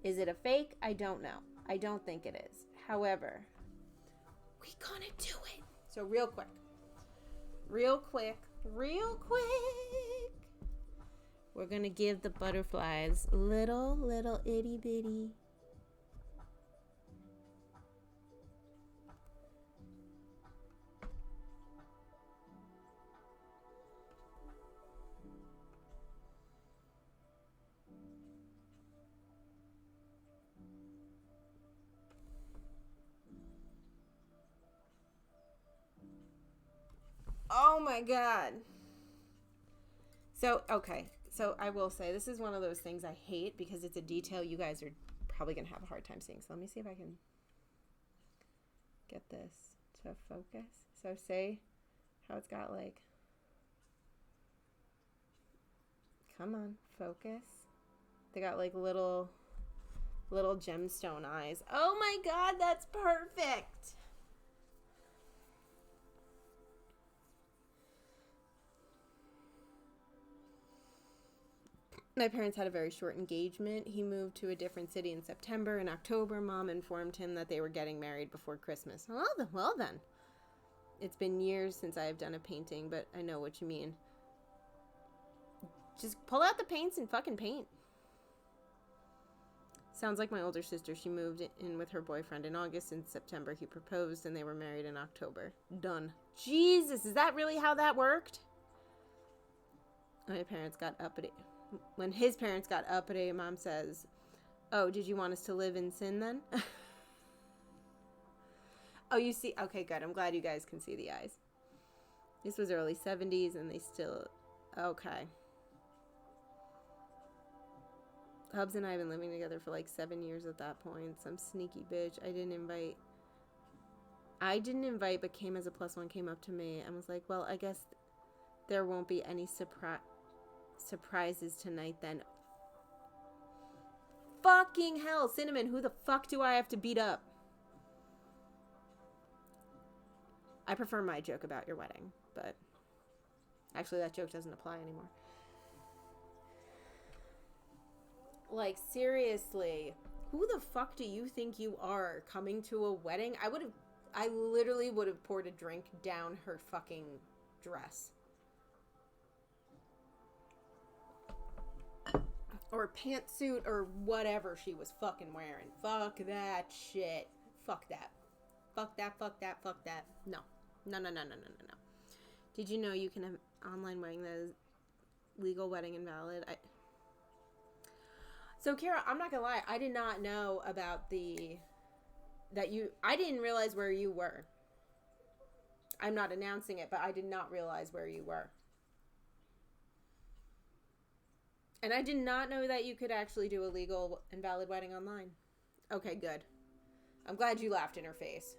Is it a fake? I don't know. I don't think it is. However, we gonna do it. So real quick, we're gonna give the butterflies little itty bitty. Oh my god. So, okay. So I will say this is one of those things I hate because it's a detail you guys are probably going to have a hard time seeing. So let me see if I can get this to focus. So say how it's got like, come on, focus. They got like little gemstone eyes. Oh my god, that's perfect. My parents had a very short engagement. He moved to a different city in September. In October, Mom informed him that they were getting married before Christmas. Well then. It's been years since I have done a painting, but I know what you mean. Just pull out the paints and fucking paint. Sounds like my older sister. She moved in with her boyfriend in August. In September, he proposed, and they were married in October. Done. Jesus, is that really how that worked? My parents got uppity. When his parents got uppity, Mom says, "Oh, did you want us to live in sin then?" Oh, you see? Okay, good. I'm glad you guys can see the eyes. This was early 70s, and they still... Okay. Hubs and I have been living together for like 7 years at that point. Some sneaky bitch. I didn't invite, but came as a +1, came up to me and was like, "Well, I guess there won't be any surprises tonight then." Fucking hell, Cinnamon, who the fuck do I have to beat up? I prefer my joke about your wedding, but actually that joke doesn't apply anymore. Like, seriously, who the fuck do you think you are coming to a wedding? I literally would have poured a drink down her fucking dress. Or pantsuit or whatever she was fucking wearing. Fuck that shit. Fuck that. Fuck that, fuck that, fuck that. No. No. Did you know you can have online wedding that is legal, wedding invalid? So, Kara, I'm not gonna lie. I did not know about I didn't realize where you were. I'm not announcing it, but I did not realize where you were. And I did not know that you could actually do a legal and valid wedding online. Okay, good. I'm glad you laughed in her face.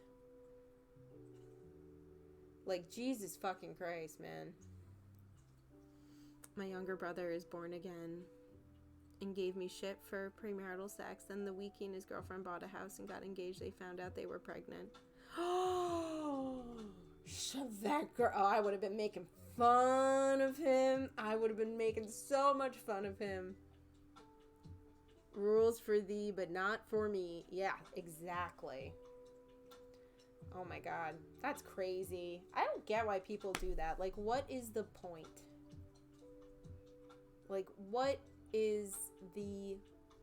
Like, Jesus fucking Christ, man. My younger brother is born again and gave me shit for premarital sex. Then the week he and his girlfriend bought a house and got engaged, they found out they were pregnant. Oh, shut that girl. Oh, I would have been making fun of him. I would have been making so much fun of him. Rules for thee, but not for me. Yeah, exactly. Oh my god. That's crazy. I don't get why people do that. Like, what is the point? Like, what is the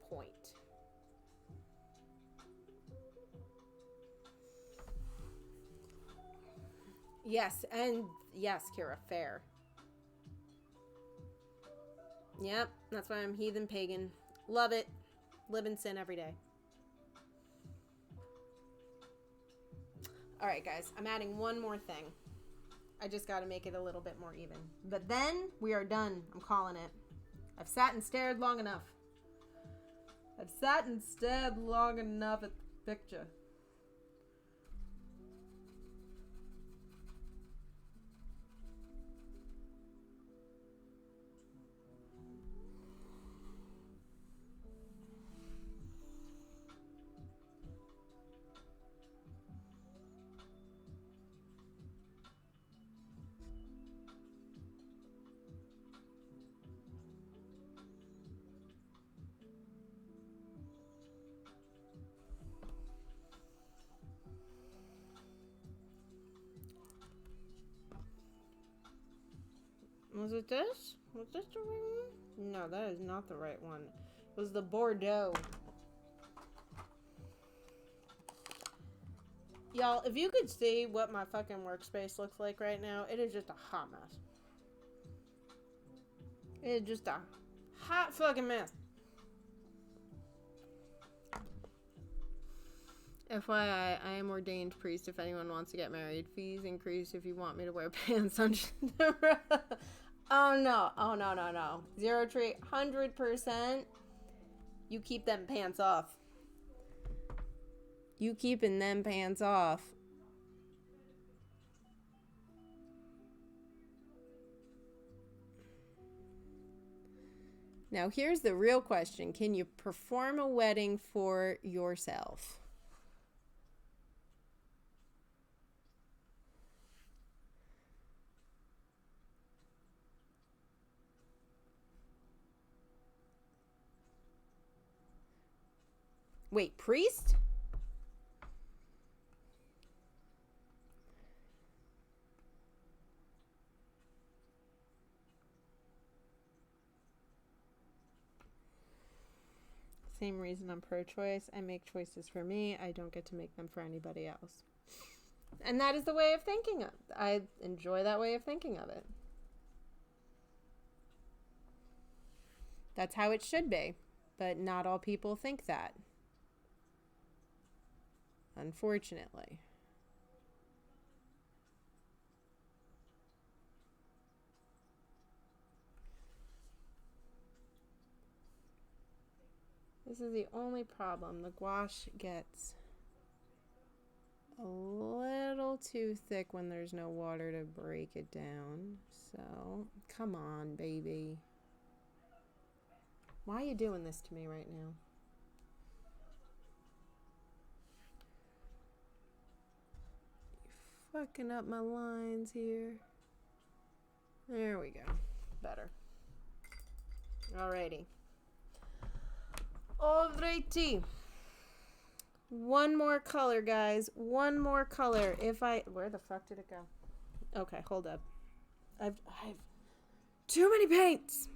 point? Yes, and yes, Kira, fair. Yep, that's why I'm heathen pagan. Love it. Live in sin every day. Alright, guys, I'm adding one more thing. I just gotta make it a little bit more even. But then we are done. I'm calling it. I've sat and stared long enough. I've sat and stared long enough at the picture. Was it this? Was this the right one? No, that is not the right one. It was the Bordeaux. Y'all, if you could see what my fucking workspace looks like right now, it is just a hot mess. It is just a hot fucking mess. FYI, I am ordained priest if anyone wants to get married. Fees increase if you want me to wear pants on Cinderella. Oh no. Oh no, no, no. Zero tree, 100%. You keep them pants off. You keeping them pants off. Now, here's the real question. Can you perform a wedding for yourself? Wait, priest? Same reason I'm pro-choice. I make choices for me. I don't get to make them for anybody else. And that is the way of thinking of it. I enjoy that way of thinking of it. That's how it should be. But not all people think that. Unfortunately. This is the only problem. The gouache gets a little too thick when there's no water to break it down. So, come on, baby. Why are you doing this to me right now? You're fucking up my lines here. There we go. Better. Alrighty. Alrighty. One more color, guys. One more color. Where the fuck did it go? Okay, hold up. I've too many paints.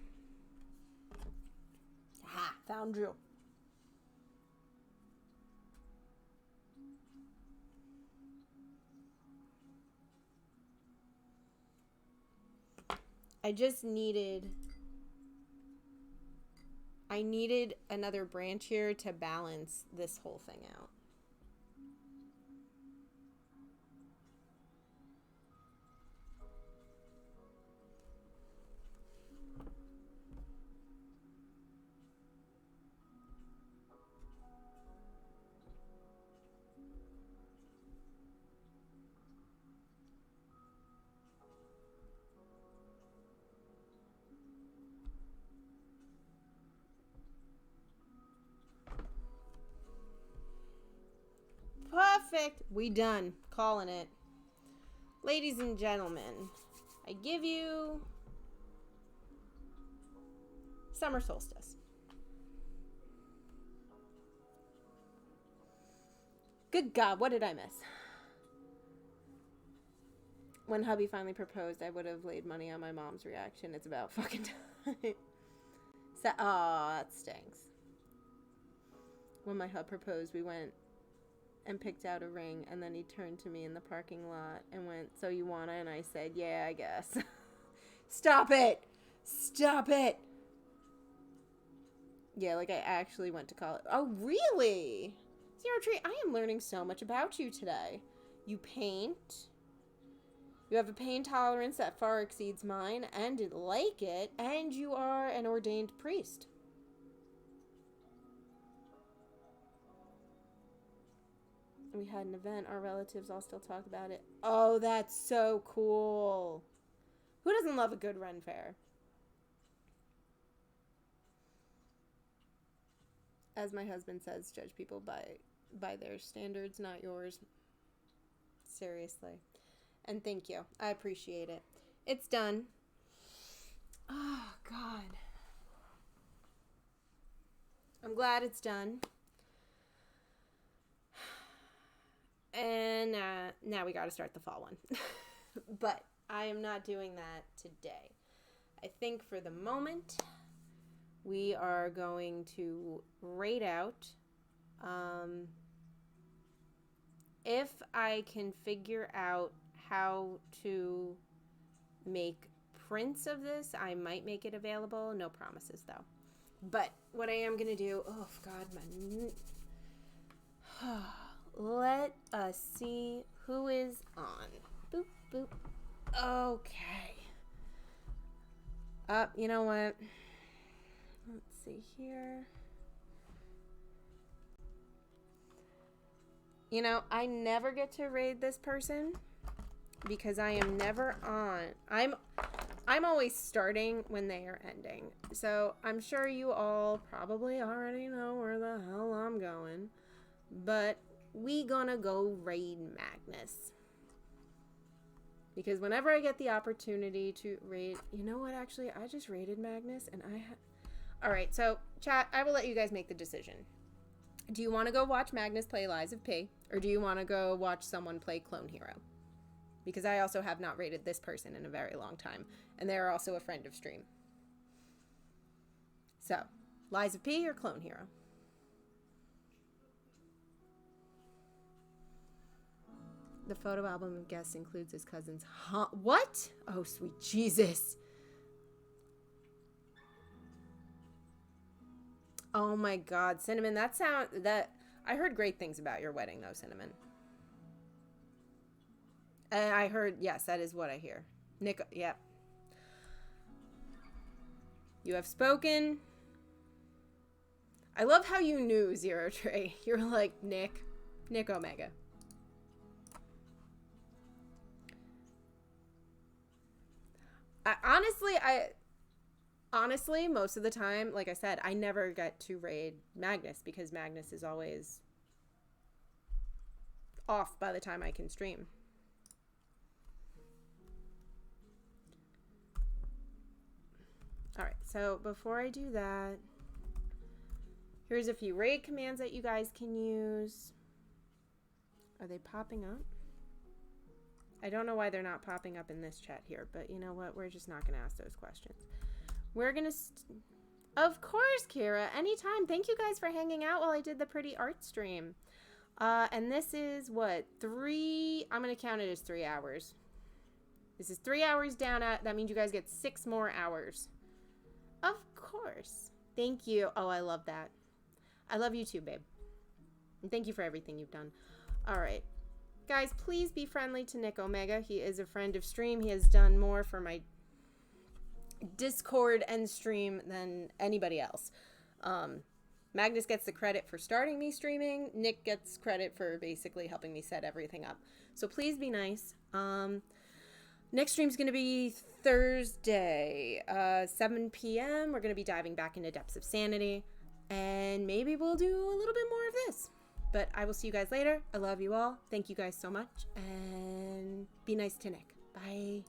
Ha, found Drew. I needed another branch here to balance this whole thing out. Perfect. We done. Calling it. Ladies and gentlemen, I give you Summer Solstice. Good God, what did I miss? when hubby finally proposed, I would have laid money on my mom's reaction. It's about fucking time. So, oh, that stinks. When my hub proposed, we went and picked out a ring, and then he turned to me in the parking lot and went, "So you wanna?" And I said, "Yeah, I guess." Stop it! Stop it! Yeah, like I actually went to college. Oh, really? Zero Tree, I am learning so much about you today. You paint. You have a pain tolerance that far exceeds mine and like it, and you are an ordained priest. We had an event. Our relatives all still talk about it. Oh, that's so cool. Who doesn't love a good Ren fair? As my husband says, judge people by their standards, not yours. Seriously. And thank you. I appreciate it. It's done. Oh, God. I'm glad it's done. And now we got to start the fall one. But I am not doing that today. I think for the moment, we are going to rate out. If I can figure out how to make prints of this, I might make it available. No promises, though. But what I am going to do... Oh, God, my... Let us see who is on. Boop, boop. Okay. You know what? Let's see here. You know, I never get to raid this person because I am never on. I'm always starting when they are ending. So I'm sure you all probably already know where the hell I'm going. But we gonna go raid Magnus. Because whenever I get the opportunity to raid... You know what, actually? I just raided Magnus and Alright, so chat, I will let you guys make the decision. Do you want to go watch Magnus play Lies of P? Or do you want to go watch someone play Clone Hero? Because I also have not rated this person in a very long time. And they're also a friend of stream. So, Lies of P or Clone Hero? The photo album of guests includes his cousins. Huh? What? Oh, sweet Jesus. Oh my God, Cinnamon, I heard great things about your wedding though, Cinnamon. And I heard, yes, that is what I hear. Nick, yeah. You have spoken. I love how you knew, Zero Trey. You're like, Nick Omega. Honestly, most of the time, like I said, I never get to raid Magnus because Magnus is always off by the time I can stream. Alright, so before I do that, here's a few raid commands that you guys can use. Are they popping up? I don't know why they're not popping up in this chat here, but you know what? We're just not going to ask those questions. We're going to... Of course, Kira. Anytime. Thank you guys for hanging out while I did the pretty art stream. And this is, what, 3... I'm going to count it as 3 hours. This is 3 hours down. That means you guys get 6 more hours. Of course. Thank you. Oh, I love that. I love you too, babe. And thank you for everything you've done. All right. Guys, please be friendly to Nick Omega. He is a friend of stream. He has done more for my Discord and stream than anybody else. Magnus gets the credit for starting me streaming. Nick gets credit for basically helping me set everything up. So please be nice. Next stream's going to be Thursday, 7 p.m. We're going to be diving back into Depths of Sanity. And maybe we'll do a little bit more of this. But I will see you guys later. I love you all. Thank you guys so much. And be nice to Nick. Bye.